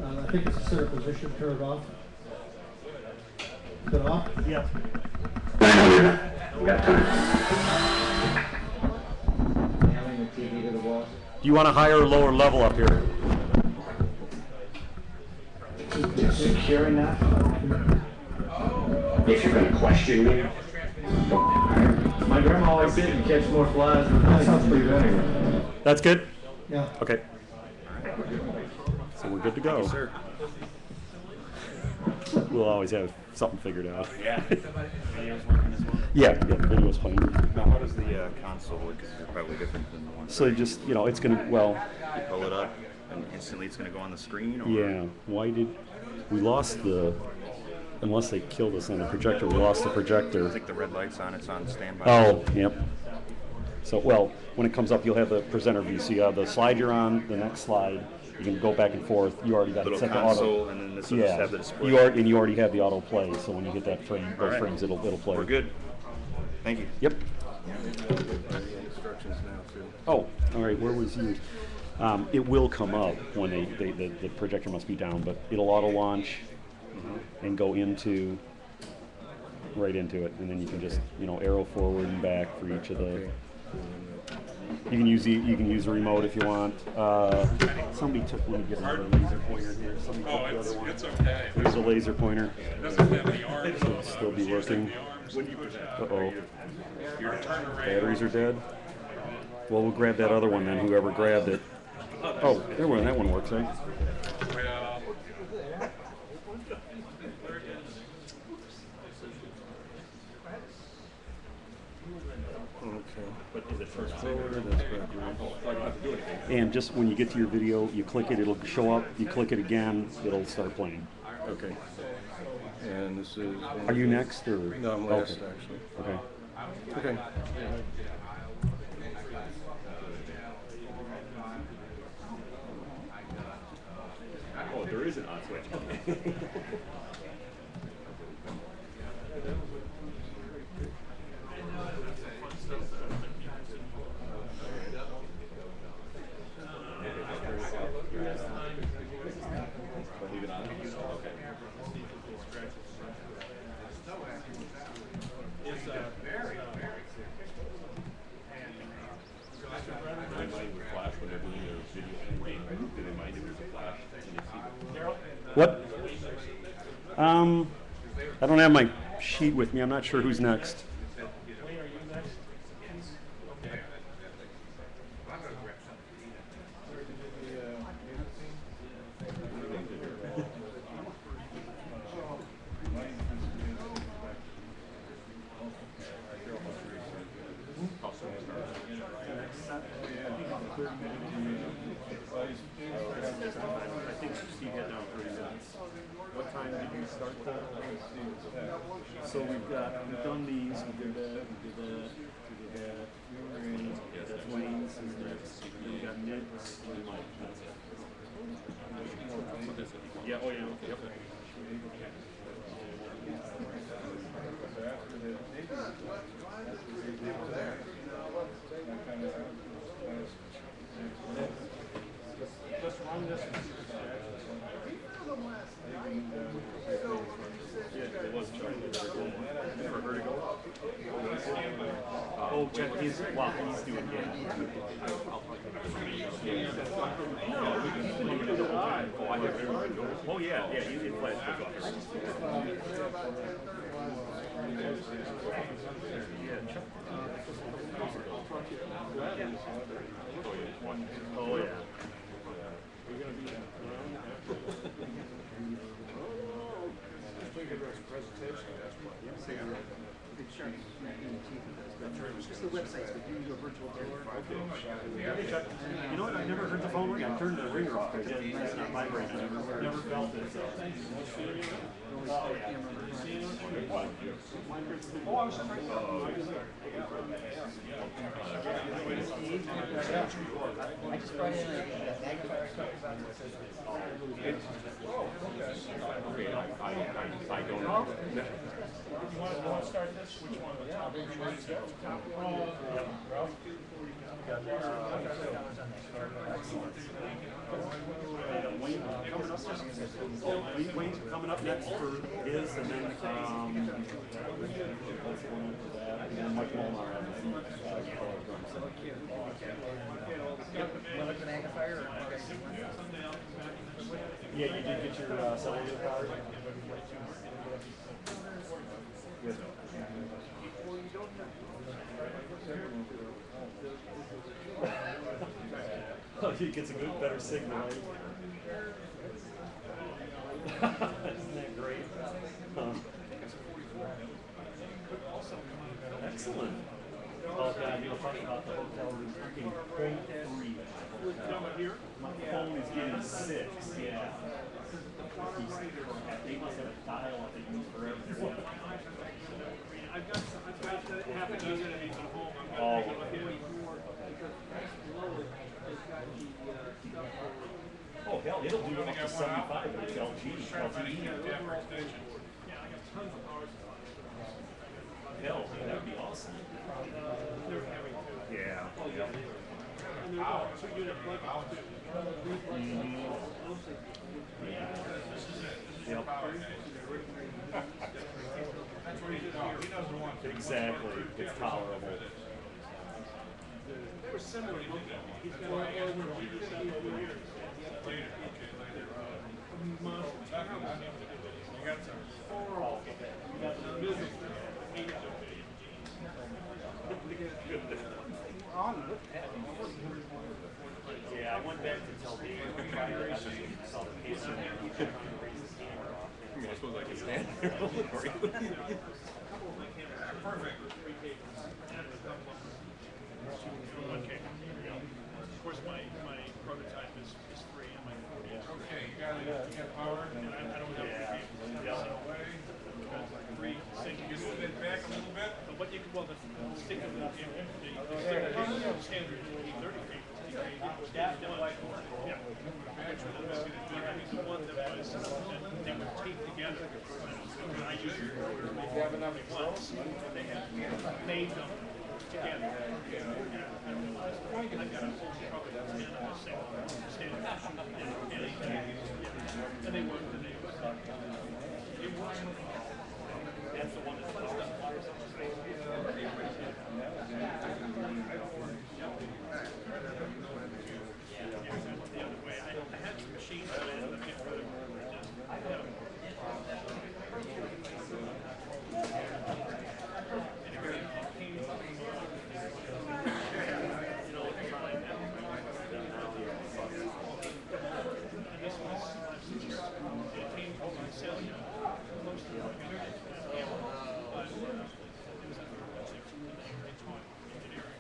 Speaker 12: I think it's a center position, turn it off. Is it off?
Speaker 10: Yeah.
Speaker 11: 900. We got time. Nailing the TV to the wall.
Speaker 10: Do you want a higher or lower level up here?
Speaker 11: Is it secure enough? If you're gonna question me, my grandma always said you catch more flies than
Speaker 12: That sounds pretty good.
Speaker 11: anyway.
Speaker 10: That's good?
Speaker 12: Yeah.
Speaker 10: Okay. So we're good to go.
Speaker 9: Thank you, sir.
Speaker 10: We'll always have something figured out.
Speaker 3: Yeah. Video's working as well.
Speaker 10: Yeah, the video's playing.
Speaker 3: Now, how does the console work? Because it's probably different than the one.
Speaker 10: So just, you know, it's gonna, well,
Speaker 3: You pull it up, and instantly it's going to go on the screen? Or?
Speaker 10: yeah, why did, we lost the, unless they killed us on the projector, we lost the projector.
Speaker 3: I think the red light's on, it's on standby.
Speaker 10: Oh, yep. So, well, when it comes up, you'll have the presenter view. So you have the slide you're on, the next slide. You can go back and forth. You already got it
Speaker 3: Little
Speaker 10: set to
Speaker 3: console,
Speaker 10: auto.
Speaker 3: and then this will just have the display.
Speaker 10: You already have the auto play. So when you hit that frame, those
Speaker 3: right.
Speaker 10: frames, it'll play.
Speaker 3: We're good. Thank you.
Speaker 10: Yep.
Speaker 3: Instructions now, too.
Speaker 10: Oh, all right. Where was you? It will come up when the projector must be down, but it'll auto launch and go into right into it, and then you can just arrow forward and back for each of the. You can use the remote if you want. Somebody took. Let me get another laser pointer here. Somebody took the other one.
Speaker 9: It's okay.
Speaker 10: There's a laser pointer.
Speaker 9: It doesn't have the arms.
Speaker 10: Should still be working. Uh-oh. Batteries are dead. Well, we'll grab that other one then. Whoever grabbed it. Oh, there one. That one works, eh?
Speaker 9: Well,
Speaker 10: And just when you get to your video, you click it, it'll show up. You click it again, it'll start playing.
Speaker 3: Okay. And this is...
Speaker 10: Are you next or?
Speaker 3: No, I'm last, actually.
Speaker 10: Okay.
Speaker 3: Okay.
Speaker 10: Oh, there is an on switch. What? I don't have my sheet with me. I'm not sure who's next. I think Steve had down 30 minutes. What time did you start that? So we've done these, we did that, we did that, we did that. That's Wayne's, is next. Then we got Nick's, and Mike. Yeah, oh yeah, yep. Oh, Jeff, he's doing Oh yeah, he did flash Oh yeah.
Speaker 11: Just the websites, we do a virtual tour.
Speaker 10: You know what? I never heard the phone ring. I turned the ringer off. That's not my brain. I never felt it. So.
Speaker 11: I just brought in a magnifier about
Speaker 10: I don't know.
Speaker 6: You want to start this? Which one? The top
Speaker 10: Wayne's coming up next for his, and then Mike Molnar on
Speaker 11: the magnifier.
Speaker 10: Yeah, you did get your cellular card. Oh, he gets a good, better signal. Right? Isn't that great? Excellent. Oh God, you'll talk about the hotel room freaking free. My phone is getting 6. Yeah. They must have a dial that they use for everything.
Speaker 6: I've got half a dozen of these at home. I'm
Speaker 10: Oh.
Speaker 6: going to take it with you.
Speaker 10: Oh hell, it'll do up to 75, but it's LG. LTE.
Speaker 6: Yeah, I got tons of ours.
Speaker 10: Hell, that would be awesome. Yeah.
Speaker 6: And there's 2 unit plugins too.
Speaker 10: Yep. Exactly. It's tolerable.
Speaker 6: They were similar looking. He's got over 87 years. You got some. You got some business.
Speaker 10: Yeah, I went back to tell Dave. I saw the case and he couldn't raise his camera off. I suppose I can stand there.
Speaker 6: Perfect. Okay. Of course, my prototype is free and my 40 is free.
Speaker 3: Okay, you got power?
Speaker 6: And I don't have free sync.
Speaker 3: You move it back a little bit?
Speaker 6: But what you can, well, the stick of the standard E30 yeah. The one that was, they were taped together. And I used it once, and they had made them together. I've got a whole probably 10 of the same standard. And they work, and they work. It works. That's the one that's left up. The other way, I had some machines that I ended up getting rid of.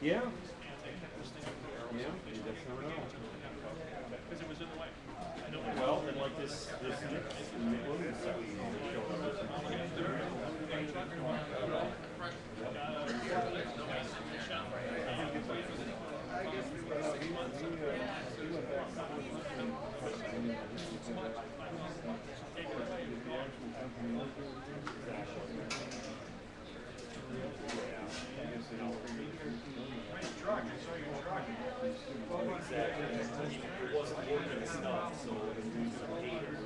Speaker 10: Yeah.
Speaker 6: Yeah, because it was in the way.
Speaker 10: Well, and like this Williams stuff It wasn't working stuff, so it was some haters.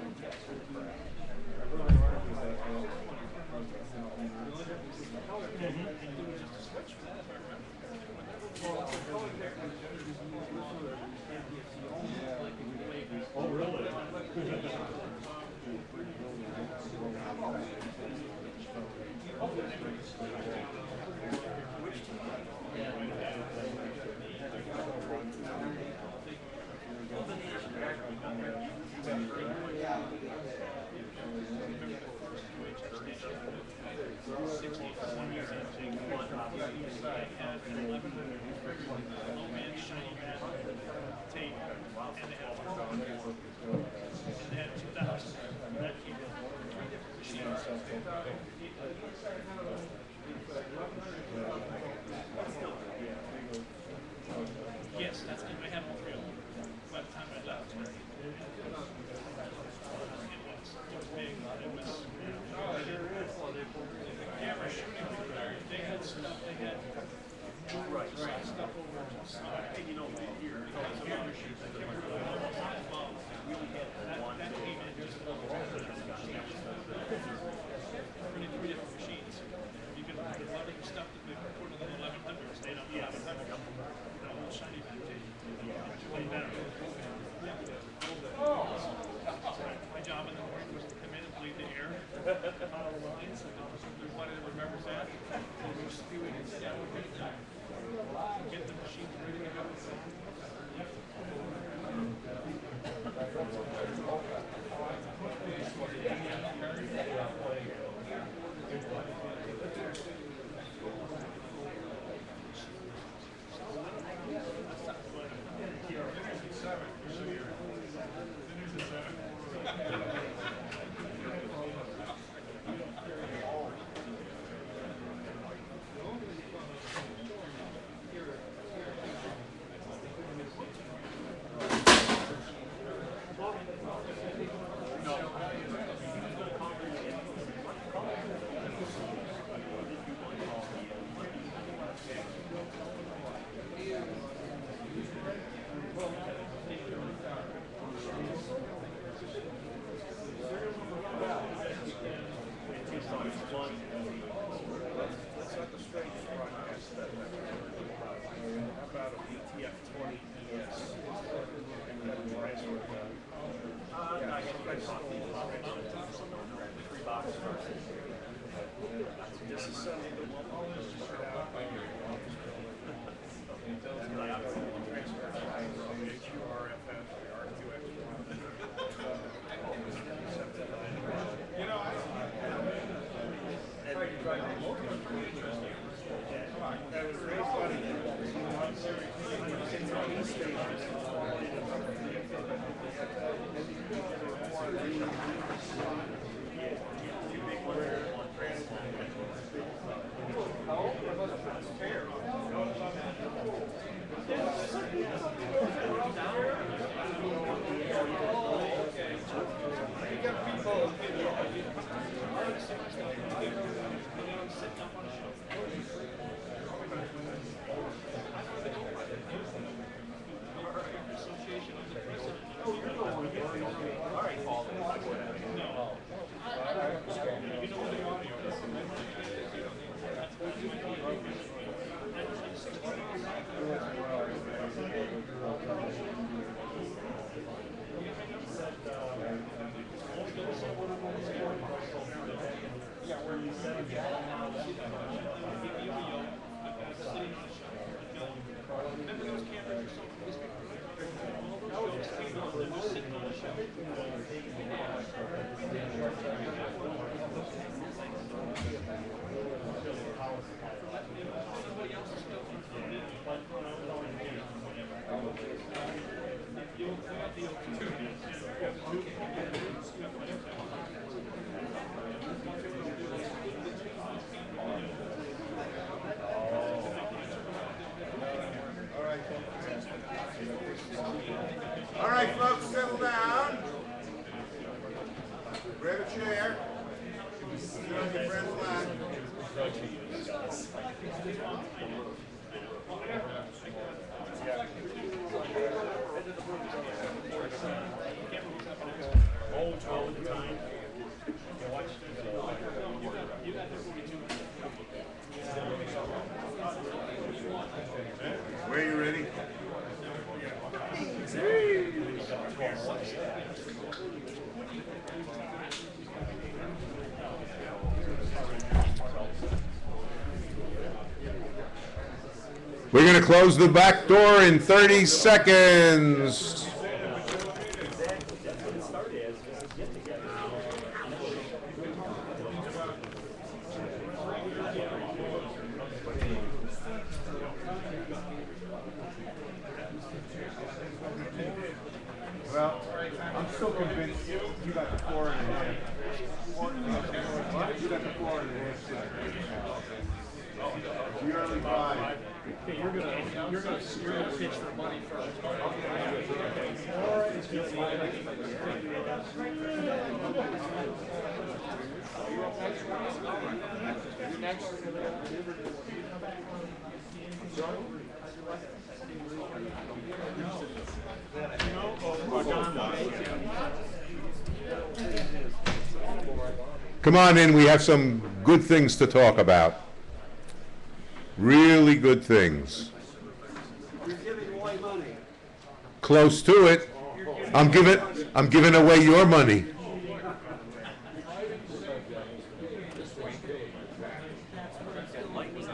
Speaker 10: Oh, really?
Speaker 6: Yes, that's good. I had all three of them by the time I left. It was big. It was. Camera shooting. They had stuff. They had stuff over. You know, here because of other shoots. I can't remember. We only had that came in just really three different machines. You can put a lot of the stuff that they put in the 1100s. They don't have 1100. Shiny back. Way better. My job in the morning was to come in and bleed the air out of the lines. And if there's one that remembers that, we'll spew it instead. Get the machines ready to go.
Speaker 13: All right, folks, settle down. Grab a chair. Sit on your friend's lap. Where are you ready?
Speaker 1: We're going to close the back door in 30 seconds. still convinced you got the 4.5. You got the 4.5. You're only 5.
Speaker 3: Okay, you're gonna pitch for money first.
Speaker 1: Come on in, we have some good things to talk about. Really good things.
Speaker 13: You're giving away money.
Speaker 1: Close to it. I'm giving away your money.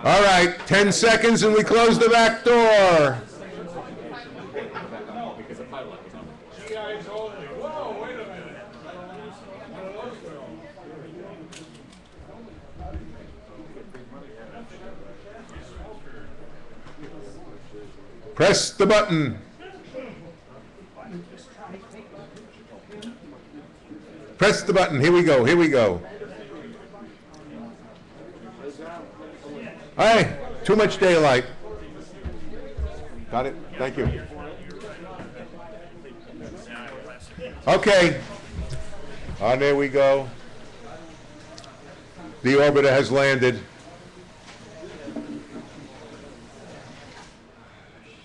Speaker 1: All right, 10 seconds and we close the back door.
Speaker 13: GIs only. Whoa, wait a minute.
Speaker 1: Press the button. Press the button. Here we go. Here we go. Hey, too much daylight. Got it? Thank you. Okay. There we go. The orbiter has landed.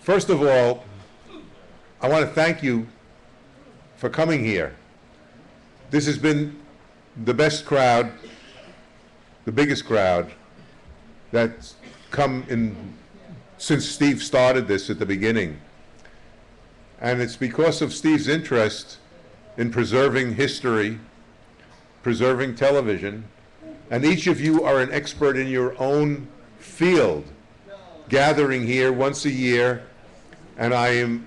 Speaker 1: First of all, I want to thank you for coming here. This has been the best crowd, the biggest crowd that's come in since Steve started this at the beginning. And it's because of Steve's interest in preserving history, preserving television, and each of you are an expert in your own field, gathering here once a year. And I am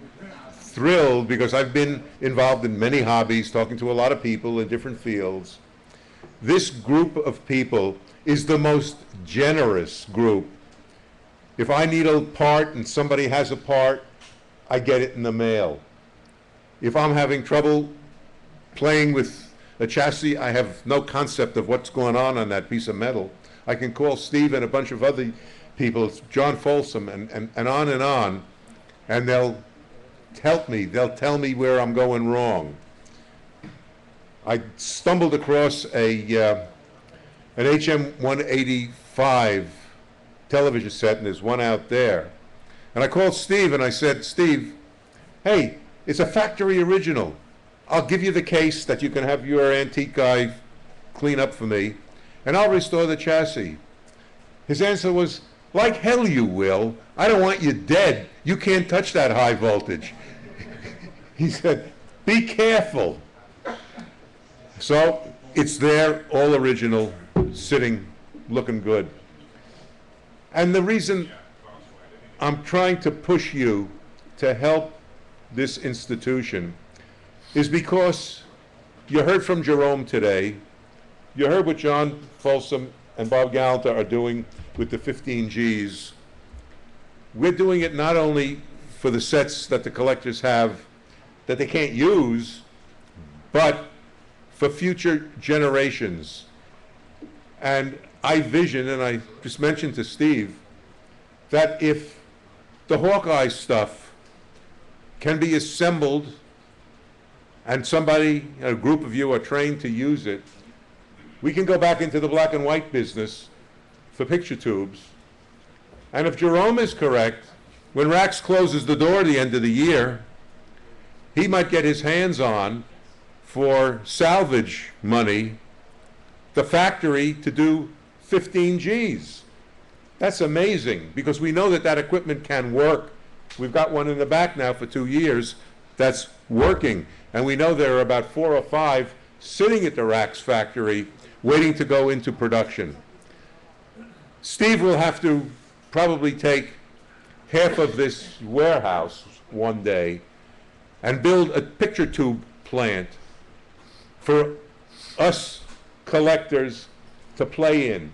Speaker 1: thrilled because I've been involved in many hobbies, talking to a lot of people in different fields. This group of people is the most generous group. If I need a part and somebody has a part, I get it in the mail. If I'm having trouble playing with a chassis, I have no concept of what's going on that piece of metal. I can call Steve and a bunch of other people, John Folsom, and on, and they'll help me. They'll tell me where I'm going wrong. I stumbled across an HM185 television set, and there's one out there. And I called Steve and I said, Steve, hey, it's a factory original. I'll give you the case that you can have your antique guy clean up for me, and I'll restore the chassis. His answer was, like hell you will. I don't want you dead. You can't touch that high voltage. He said, be careful. So it's there, all original, sitting, looking good. And the reason I'm trying to push you to help this institution is because you heard from Jerome today. You heard what John Folsom and Bob Galanter are doing with the 15 Gs. We're doing it not only for the sets that the collectors have that they can't use, but for future generations. And I vision, and I just mentioned to Steve, that if the Hawkeye stuff can be assembled and somebody, a group of you are trained to use it, we can go back into the black and white business for picture tubes. And if Jerome is correct, when Rax closes the door at the end of the year, he might get his hands on, for salvage money, the factory to do 15 Gs. That's amazing, because we know that that equipment can work. We've got one in the back now for 2 years that's working, and we know there are about 4 or 5 sitting at the Rax factory waiting to go into production. Steve will have to probably take half of this warehouse one day and build a picture tube plant for us collectors to play in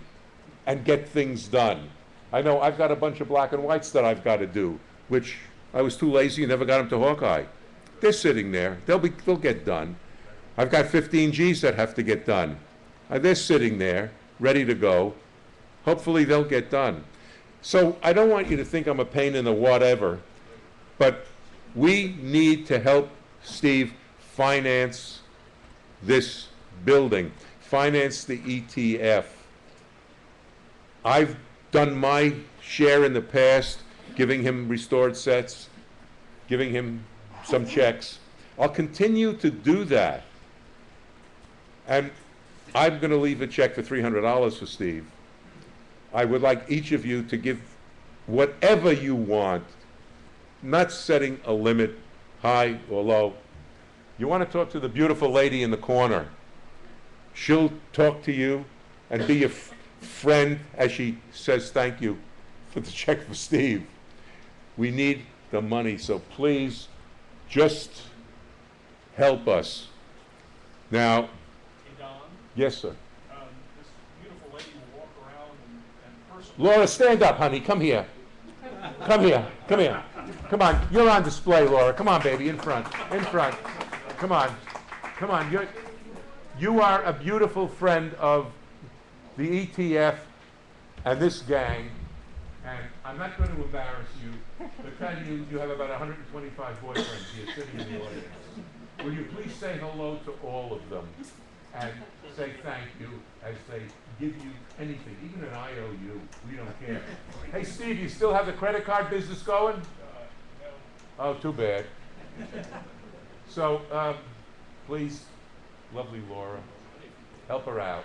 Speaker 1: and get things done. I know I've got a bunch of black and whites that I've got to do, which I was too lazy and never got them to Hawkeye. They're sitting there. They'll get done. I've got 15 Gs that have to get done. They're sitting there, ready to go. Hopefully they'll get done. So I don't want you to think I'm a pain in the whatever, but we need to help Steve finance this building, finance the ETF. I've done my share in the past, giving him restored sets, giving him some checks. I'll continue to do that. And I'm going to leave a check for $300 for Steve. I would like each of you to give whatever you want, not setting a limit, high or low. You want to talk to the beautiful lady in the corner. She'll talk to you and be your friend as she says thank you for the check for Steve. We need the money, so please just help us. Now,
Speaker 6: Hey, Don,
Speaker 1: yes, sir.
Speaker 6: this beautiful lady will walk around and personally.
Speaker 1: Laura, stand up, honey. Come here. Come here. Come here. Come on. You're on display, Laura. Come on, baby. In front. In front. Come on. Come on. You are a beautiful friend of the ETF and this gang. And I'm not going to embarrass you, but tell you, you have about 125 boyfriends here sitting in the audience. Will you please say hello to all of them and say thank you as they give you anything, even an IOU. We don't care. Hey, Steve, you still have the credit card business going? No. Oh, too bad. So, please, lovely Laura, help her out.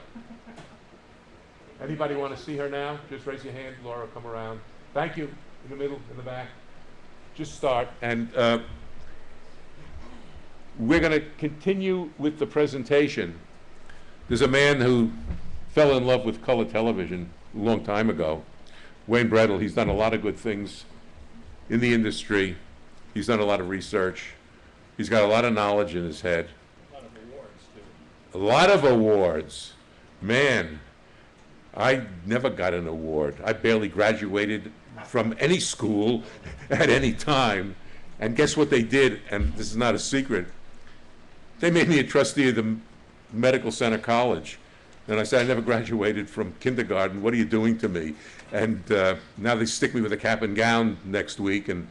Speaker 1: Anybody want to see her now? Just raise your hand. Laura, come around. Thank you. In the middle, in the back. Just start. And we're going to continue with the presentation. There's a man who fell in love with color television a long time ago. Wayne Brettel. He's done a lot of good things in the industry. He's done a lot of research. He's got a lot of knowledge in his head.
Speaker 9: A lot of awards, too.
Speaker 1: A lot of awards. Man, I never got an award. I barely graduated from any school at any time. And guess what they did? And this is not a secret. They made me a trustee of the Medical Center College. And I said, I never graduated from kindergarten. What are you doing to me? And now they stick me with a cap and gown next week and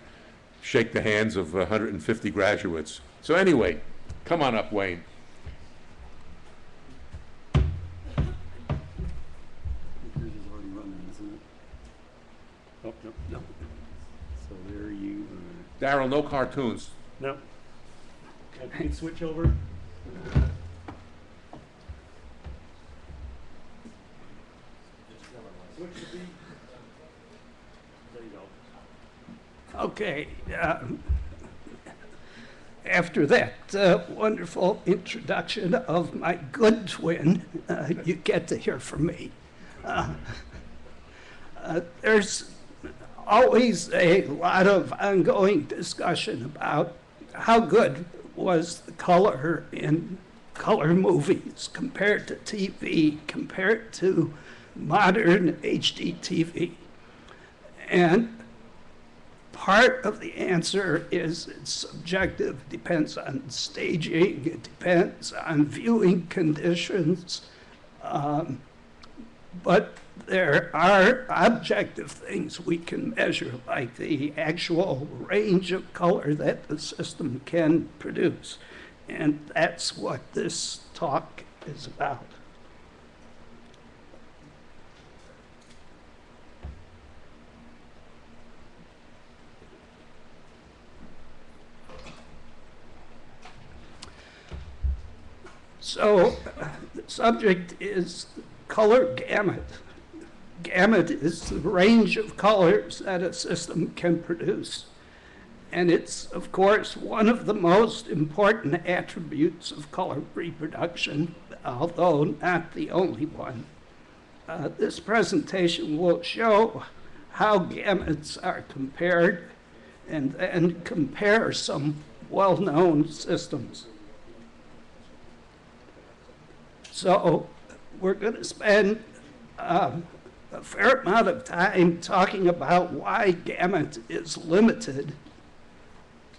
Speaker 1: shake the hands of 150 graduates. So anyway, come on up, Wayne.
Speaker 10: Yours is already running, isn't it? Oh, no, no. So there you
Speaker 1: Darryl, no cartoons.
Speaker 10: No. Can you switch over? Switch to B. There you go.
Speaker 14: Okay. After that wonderful introduction of my good twin, you get to hear from me. There's always a lot of ongoing discussion about how good was the color in color movies compared to TV, compared to modern HD TV. And part of the answer is it's subjective, depends on staging, it depends on viewing conditions, but there are objective things we can measure, like the actual range of color that the system can produce. And that's what this talk is about. So the subject is color gamut. Gamut is the range of colors that a system can produce. And it's, of course, one of the most important attributes of color reproduction, although not the only one. This presentation will show how gamuts are compared and then compare some well-known systems. So we're going to spend a fair amount of time talking about why gamut is limited.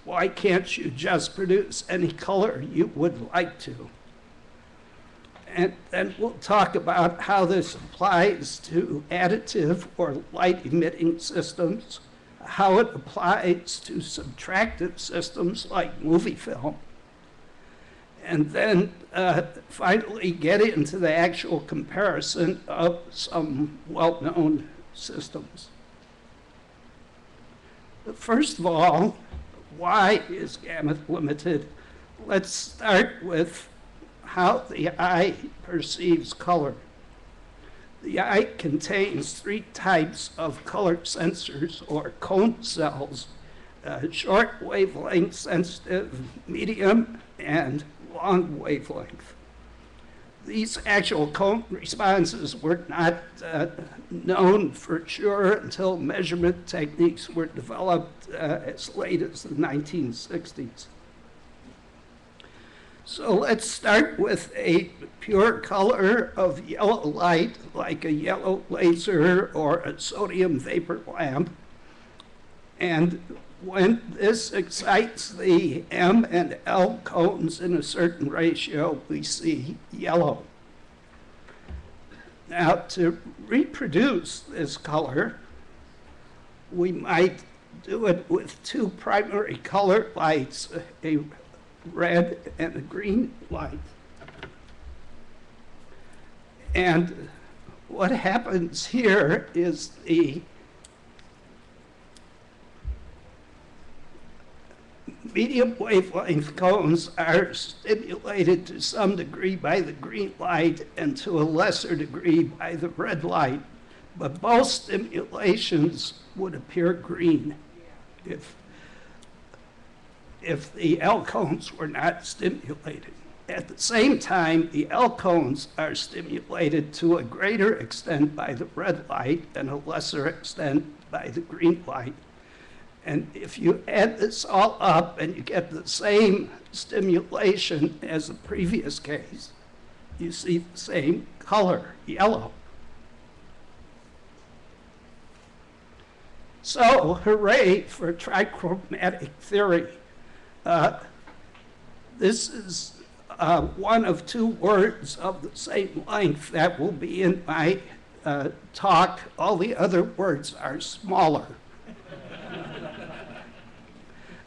Speaker 14: Why can't you just produce any color you would like to? And then we'll talk about how this applies to additive or light-emitting systems, how it applies to subtractive systems like movie film, and then finally get into the actual comparison of some well-known systems. But first of all, why is gamut limited? Let's start with how the eye perceives color. The eye contains 3 types of color sensors or cone cells, short wavelength sensitive, medium, and long wavelength. These actual cone responses were not known for sure until measurement techniques were developed as late as the 1960s. So let's start with a pure color of yellow light, like a yellow laser or a sodium vapor lamp. And when this excites the M and L cones in a certain ratio, we see yellow. Now, to reproduce this color, we might do it with 2 primary color lights, a red and a green light. And what happens here is the medium wavelength cones are stimulated to some degree by the green light and to a lesser degree by the red light. But both stimulations would appear green if the L cones were not stimulated. At the same time, the L cones are stimulated to a greater extent by the red light and a lesser extent by the green light. And if you add this all up and you get the same stimulation as the previous case, you see the same color, yellow. So, hooray for trichromatic theory. This is one of 2 words of the same length that will be in my talk. All the other words are smaller.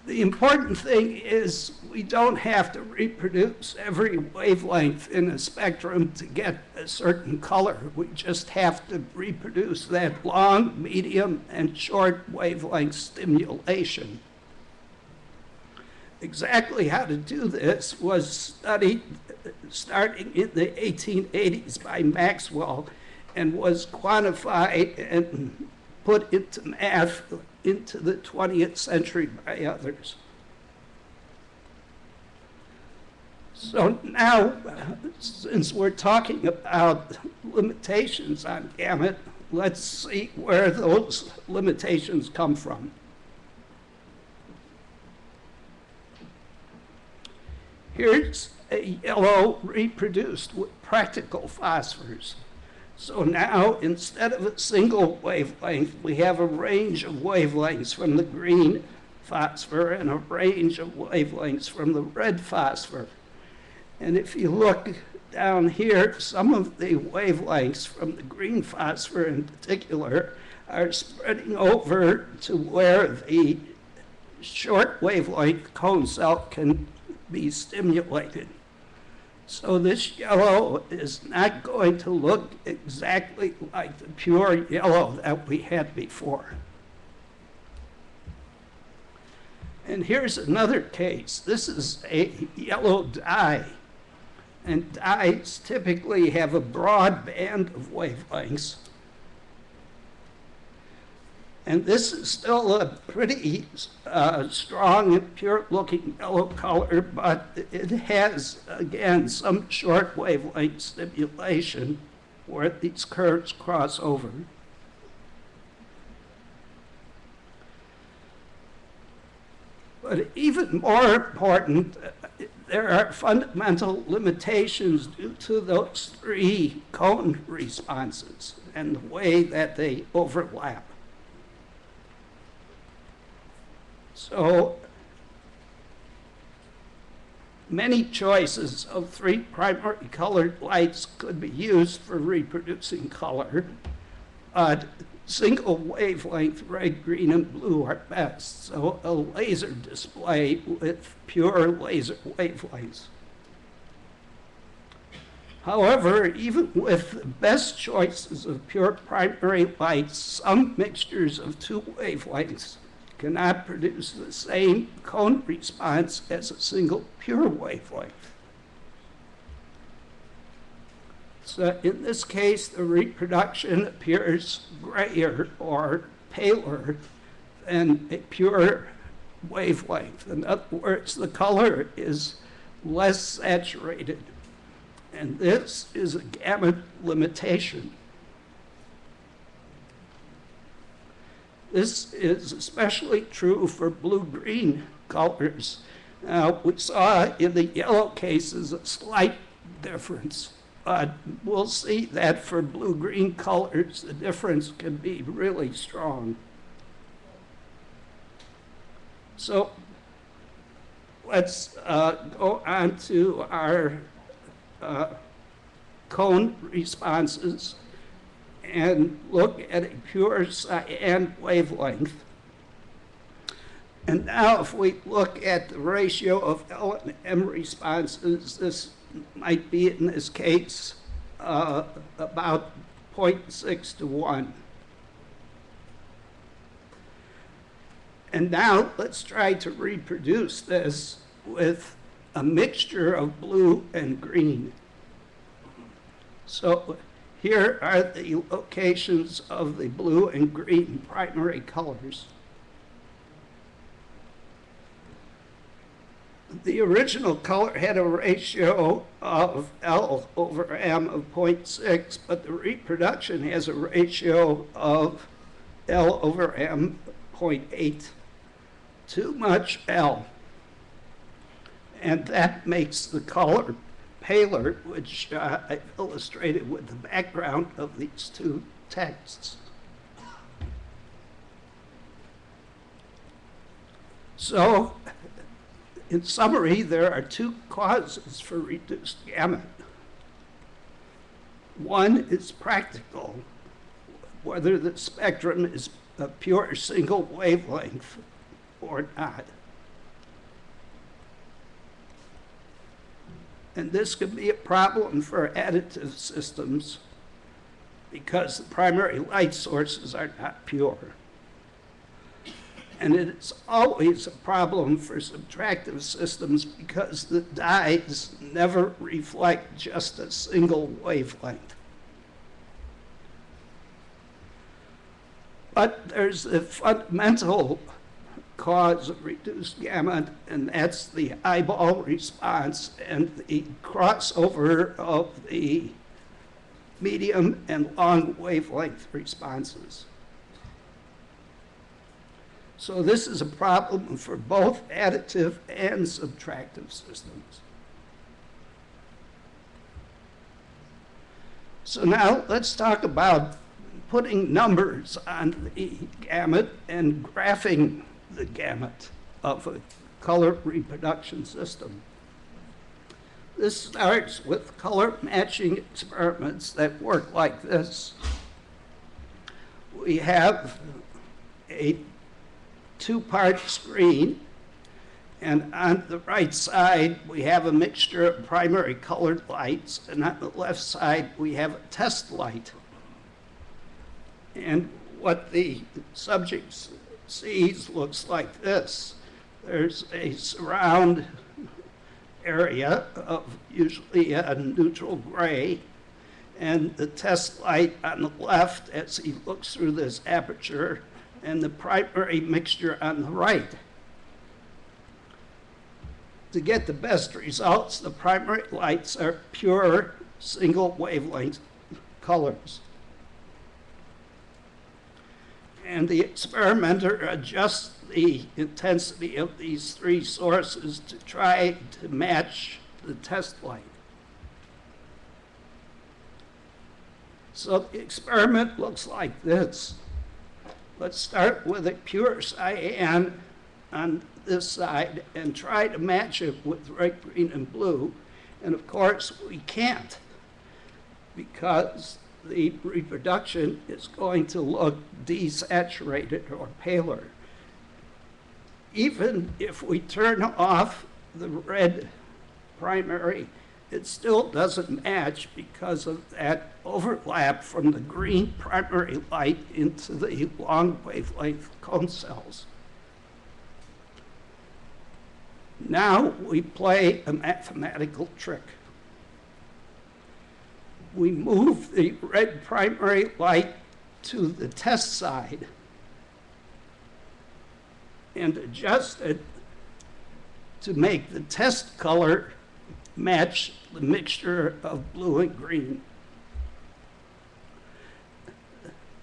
Speaker 14: The important thing is we don't have to reproduce every wavelength in a spectrum to get a certain color. We just have to reproduce that long, medium, and short wavelength stimulation. Exactly how to do this was studied starting in the 1880s by Maxwell and was quantified and put into math into the 20th century by others. So now, since we're talking about limitations on gamut, let's see where those limitations come from. Here's a yellow reproduced with practical phosphors. So now, instead of a single wavelength, we have a range of wavelengths from the green phosphor and a range of wavelengths from the red phosphor. And if you look down here, some of the wavelengths from the green phosphor in particular are spreading over to where the short wavelength cone cell can be stimulated. So this yellow is not going to look exactly like the pure yellow that we had before. And here's another case. This is a yellow dye. And dyes typically have a broad band of wavelengths. And this is still a pretty strong and pure-looking yellow color, but it has, again, some short wavelength stimulation where these curves cross over. But even more important, there are fundamental limitations due to those 3 cone responses and the way that they overlap. So Many choices of 3 primary colored lights could be used for reproducing color. Single wavelength red, green, and blue are best, so a laser display with pure laser wavelengths. However, even with the best choices of pure primary lights, some mixtures of 2 wavelengths cannot produce the same cone response as a single pure wavelength. So in this case, the reproduction appears grayer or paler than a pure wavelength. In other words, the color is less saturated. And this is a gamut limitation. This is especially true for blue-green colors. Now, we saw in the yellow cases a slight difference. We'll see that for blue-green colors, the difference can be really strong. So let's go on to our cone responses and look at a pure cyan wavelength. And now if we look at the ratio of L and M responses, this might be in this case about 0.6 to 1. And now let's try to reproduce this with a mixture of blue and green. So here are the locations of the blue and green primary colors. The original color had a ratio of L over M of 0.6, but the reproduction has a ratio of L over M 0.8. Too much L. And that makes the color paler, which I've illustrated with the background of these 2 texts. So, in summary, there are 2 causes for reduced gamut. One is practical, whether the spectrum is a pure single wavelength or not. And this could be a problem for additive systems because the primary light sources are not pure. And it is always a problem for subtractive systems because the dyes never reflect just a single wavelength. But there's a fundamental cause of reduced gamut, and that's the eyeball response and the crossover of the medium and long wavelength responses. So this is a problem for both additive and subtractive systems. So now let's talk about putting numbers on the gamut and graphing the gamut of a color reproduction system. This starts with color matching experiments that work like this. We have a 2-part screen, and on the right side we have a mixture of primary colored lights, and on the left side we have a test light. And what the subject sees looks like this. There's a surround area of usually a neutral gray, and the test light on the left as he looks through this aperture, and the primary mixture on the right. To get the best results, the primary lights are pure single wavelength colors. And the experimenter adjusts the intensity of these 3 sources to try to match the test light. So the experiment looks like this. Let's start with a pure cyan on this side and try to match it with red, green, and blue. And of course, we can't, because the reproduction is going to look desaturated or paler. Even if we turn off the red primary, it still doesn't match because of that overlap from the green primary light into the long wavelength cone cells. Now we play a mathematical trick. We move the red primary light to the test side and adjust it to make the test color match the mixture of blue and green.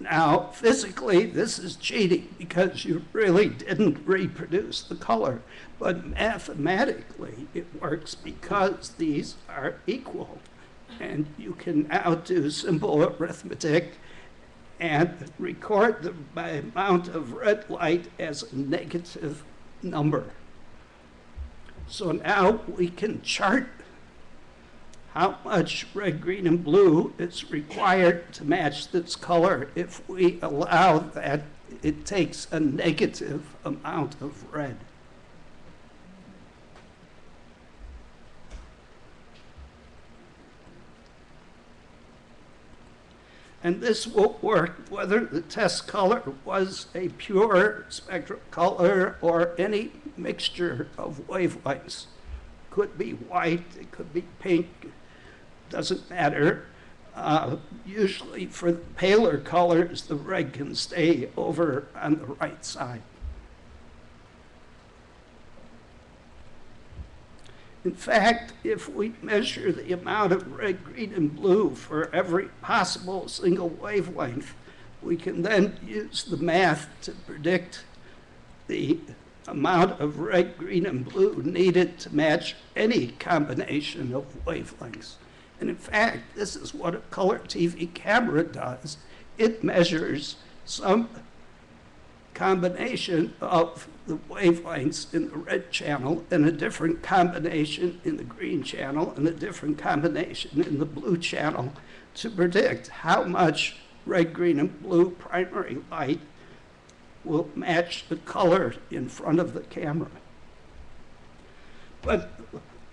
Speaker 14: Now, physically, this is cheating because you really didn't reproduce the color, but mathematically, it works because these are equal. And you can now do simple arithmetic and record the amount of red light as a negative number. So now we can chart how much red, green, and blue is required to match this color if we allow that it takes a negative amount of red. And this will work whether the test color was a pure spectral color or any mixture of wavelengths. Could be white, it could be pink, doesn't matter. Usually for the paler colors, the red can stay over on the right side. In fact, if we measure the amount of red, green, and blue for every possible single wavelength, we can then use the math to predict the amount of red, green, and blue needed to match any combination of wavelengths. And in fact, this is what a color TV camera does. It measures some combination of the wavelengths in the red channel and a different combination in the green channel and a different combination in the blue channel to predict how much red, green, and blue primary light will match the color in front of the camera. But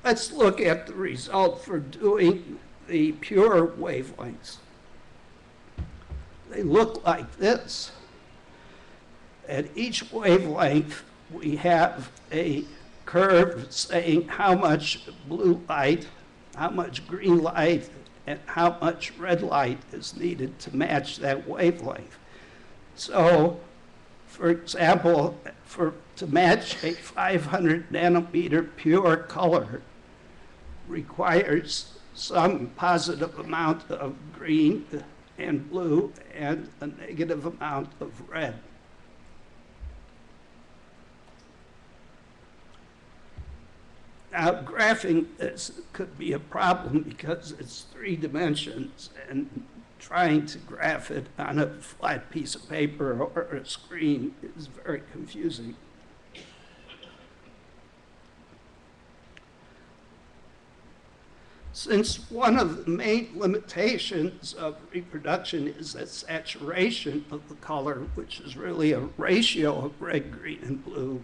Speaker 14: let's look at the result for doing the pure wavelengths. They look like this. At each wavelength, we have a curve saying how much blue light, how much green light, and how much red light is needed to match that wavelength. So, for example, to match a 500 nanometer pure color requires some positive amount of green and blue and a negative amount of red. Now, graphing this could be a problem because it's 3 dimensions, and trying to graph it on a flat piece of paper or a screen is very confusing. Since one of the main limitations of reproduction is that saturation of the color, which is really a ratio of red, green, and blue,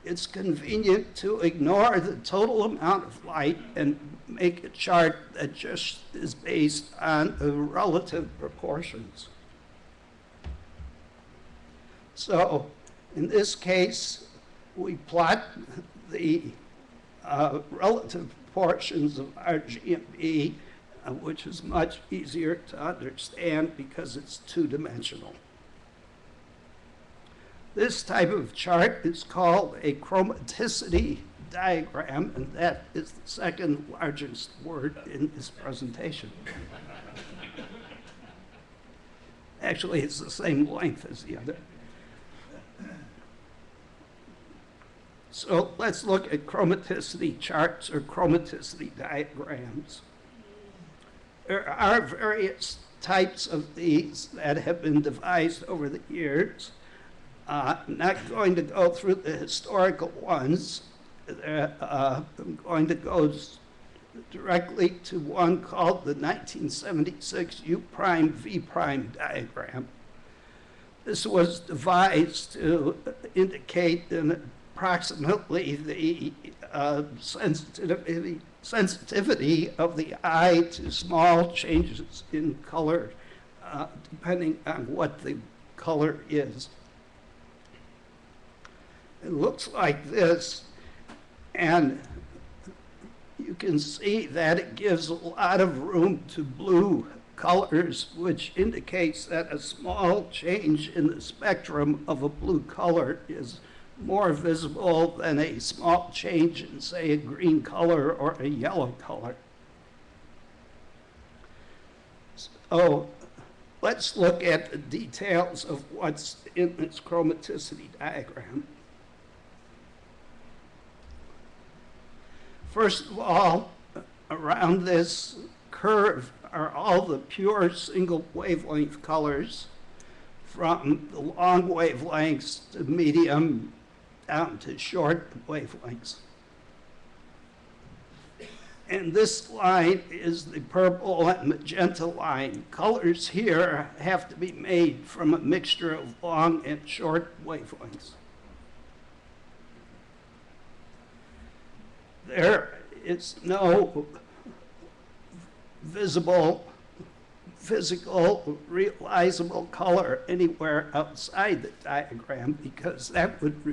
Speaker 14: it's convenient to ignore the total amount of light and make a chart that just is based on the relative proportions. So in this case, we plot the relative proportions of RGB, which is much easier to understand because it's 2-dimensional. This type of chart is called a chromaticity diagram, and that is the second largest word in this presentation. Actually, it's the same length as the other. So let's look at chromaticity charts or chromaticity diagrams. There are various types of these that have been devised over the years. I'm not going to go through the historical ones. I'm going to go directly to one called the 1976 U prime V prime diagram. This was devised to indicate approximately the sensitivity of the eye to small changes in color, depending on what the color is. It looks like this, and you can see that it gives a lot of room to blue colors, which indicates that a small change in the spectrum of a blue color is more visible than a small change in, say, a green color or a yellow color. So let's look at the details of what's in this chromaticity diagram. First of all, around this curve are all the pure single wavelength colors, from the long wavelengths to medium down to short wavelengths. And this line is the purple and magenta line. Colors here have to be made from a mixture of long and short wavelengths. There is no visible, physical, realizable color anywhere outside the diagram, because that would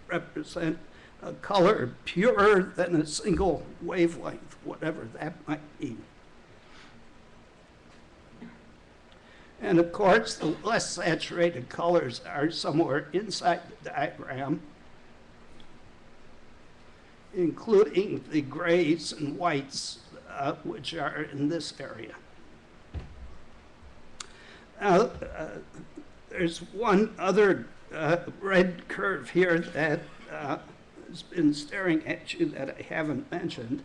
Speaker 14: represent a color purer than a single wavelength, whatever that might be. And of course, the less saturated colors are somewhere inside the diagram, including the grays and whites, which are in this area. Now, there's one other red curve here that has been staring at you that I haven't mentioned.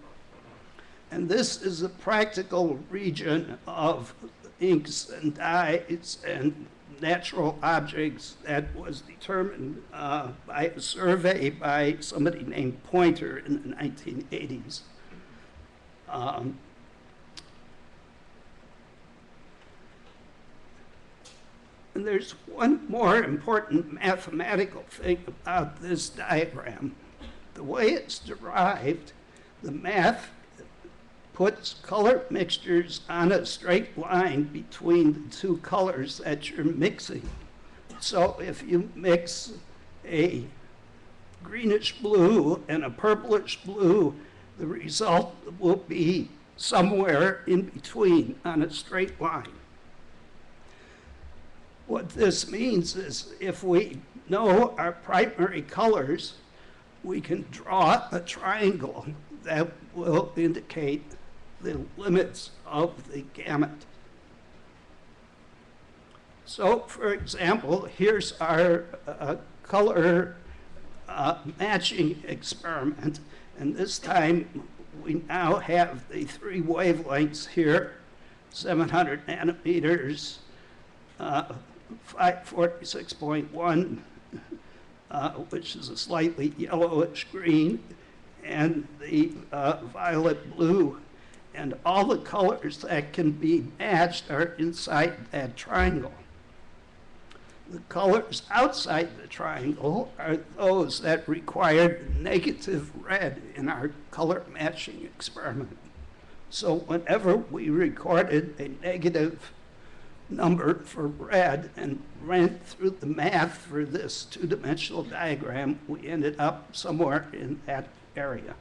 Speaker 14: And this is a practical region of inks and dyes and natural objects that was determined by a survey by somebody named Pointer in the 1980s. And there's one more important mathematical thing about this diagram. The way it's derived, the math puts color mixtures on a straight line between the two colors that you're mixing. So if you mix a greenish blue and a purplish blue, the result will be somewhere in between on a straight line. What this means is if we know our primary colors, we can draw a triangle that will indicate the limits of the gamut. So, for example, here's our color matching experiment, and this time we now have the three wavelengths here, 700 nanometers, 546.1, which is a slightly yellowish green, and the violet blue. And all the colors that can be matched are inside that triangle. The colors outside the triangle are those that required negative red in our color matching experiment. So whenever we recorded a negative number for red and ran through the math for this two-dimensional diagram, we ended up somewhere in that area.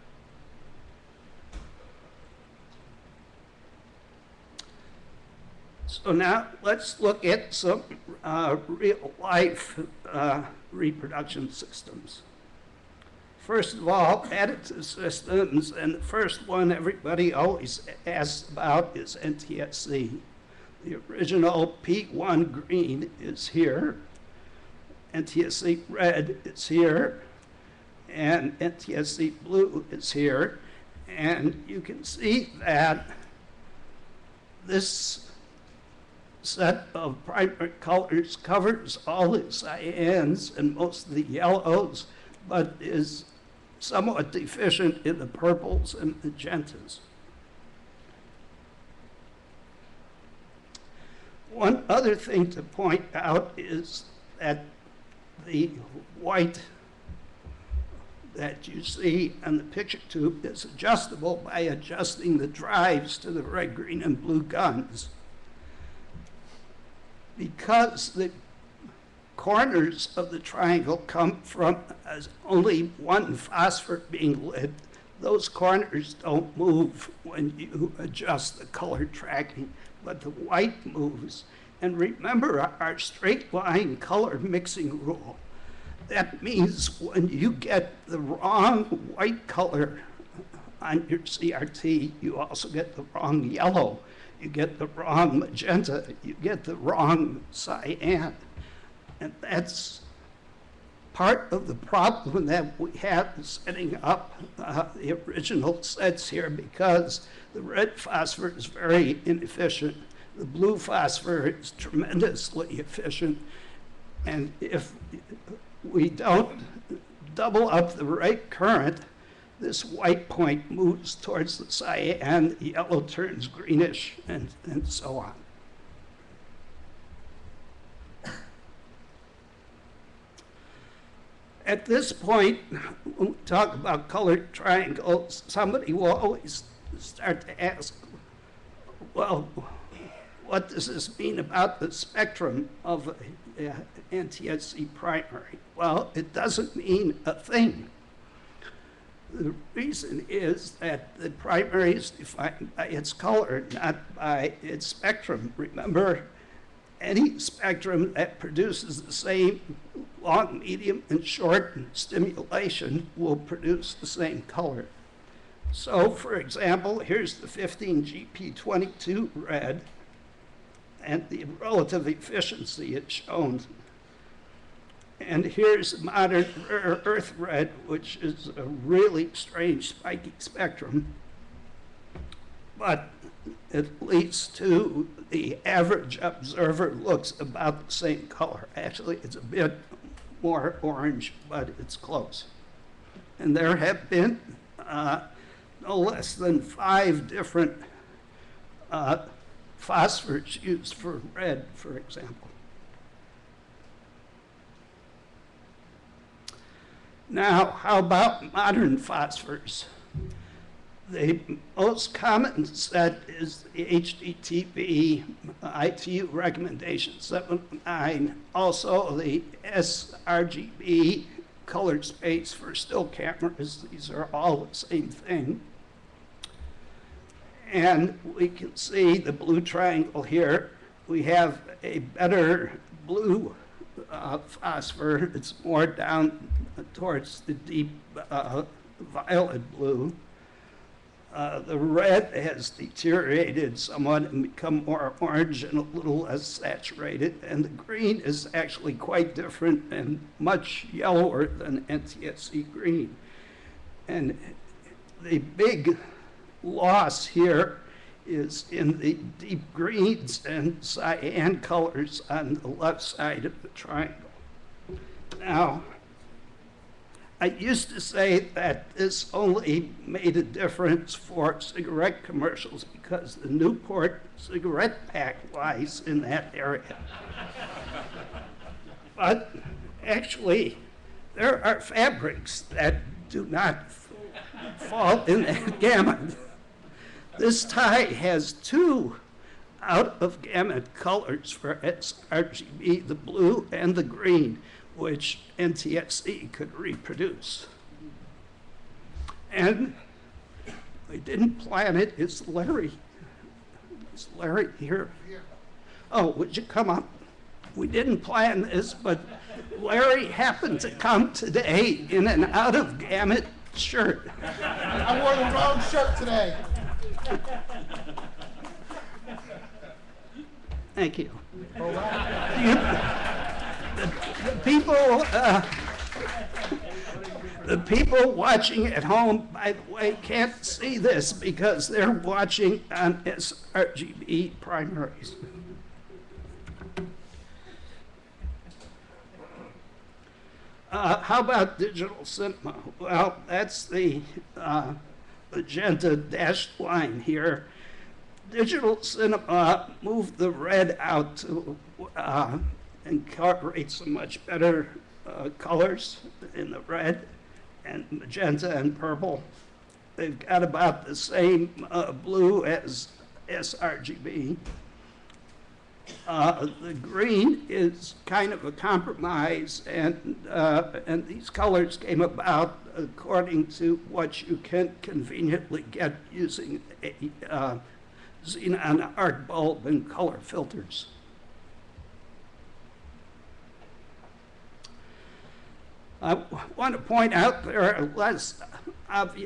Speaker 14: So now let's look at some real-life reproduction systems. First of all, additive systems, and the first one everybody always asks about is NTSC. The original P1 green is here, NTSC red is here, and NTSC blue is here. And you can see that this set of primary colors covers all the cyans and most of the yellows, but is somewhat deficient in the purples and magentas. One other thing to point out is that the white that you see on the picture tube is adjustable by adjusting the drives to the red, green, and blue guns. Because the corners of the triangle come from as only one phosphor being lit, those corners don't move when you adjust the color tracking, but the white moves. And remember our straight line color mixing rule. That means when you get the wrong white color on your CRT, you also get the wrong yellow, you get the wrong magenta, you get the wrong cyan. And that's part of the problem that we have setting up the original sets here, because the red phosphor is very inefficient. The blue phosphor is tremendously efficient. And if we don't double up the right current, this white point moves towards the cyan, the yellow turns greenish, and so on. At this point, when we talk about colored triangles, somebody will always start to ask, well, what does this mean about the spectrum of an NTSC primary? Well, it doesn't mean a thing. The reason is that the primary is defined by its color, not by its spectrum. Remember, any spectrum that produces the same long, medium, and short stimulation will produce the same color. So, for example, here's the 15GP22 red, and the relative efficiency is shown. And here's modern rare earth red, which is a really strange spiky spectrum, but at least to the average observer looks about the same color. Actually, it's a bit more orange, but it's close. And there have been no less than 5 different phosphors used for red, for example. Now, how about modern phosphors? The most common set is the HDTV ITU recommendation 709, also the sRGB color space for still cameras. These are all the same thing. And we can see the blue triangle here. We have a better blue phosphor. It's more down towards the deep violet blue. The red has deteriorated somewhat and become more orange and a little less saturated. And the green is actually quite different and much yellower than NTSC green. And the big loss here is in the deep greens and cyan colors on the left side of the triangle. Now, I used to say that this only made a difference for cigarette commercials because the Newport cigarette pack lies in that area. But actually, there are fabrics that do not fall in that gamut. This tie has 2 out-of-gamut colors for sRGB, the blue and the green, which NTSC could reproduce. And we didn't plan it. It's Larry. Is Larry here? Oh, would you come up? We didn't plan this, but Larry happened to come today in an out-of-gamut shirt.
Speaker 13: I wore the wrong shirt today.
Speaker 14: Thank you. The people watching at home, by the way, can't see this because they're watching on sRGB primaries. How about digital cinema? Well, that's the magenta dashed line here. Digital cinema moved the red out to incorporate some much better colors in the red and magenta and purple. They've got about the same blue as sRGB. The green is kind of a compromise, and these colors came about according to what you can conveniently get using a xenon arc bulb and color filters. I want to point out there are less obvious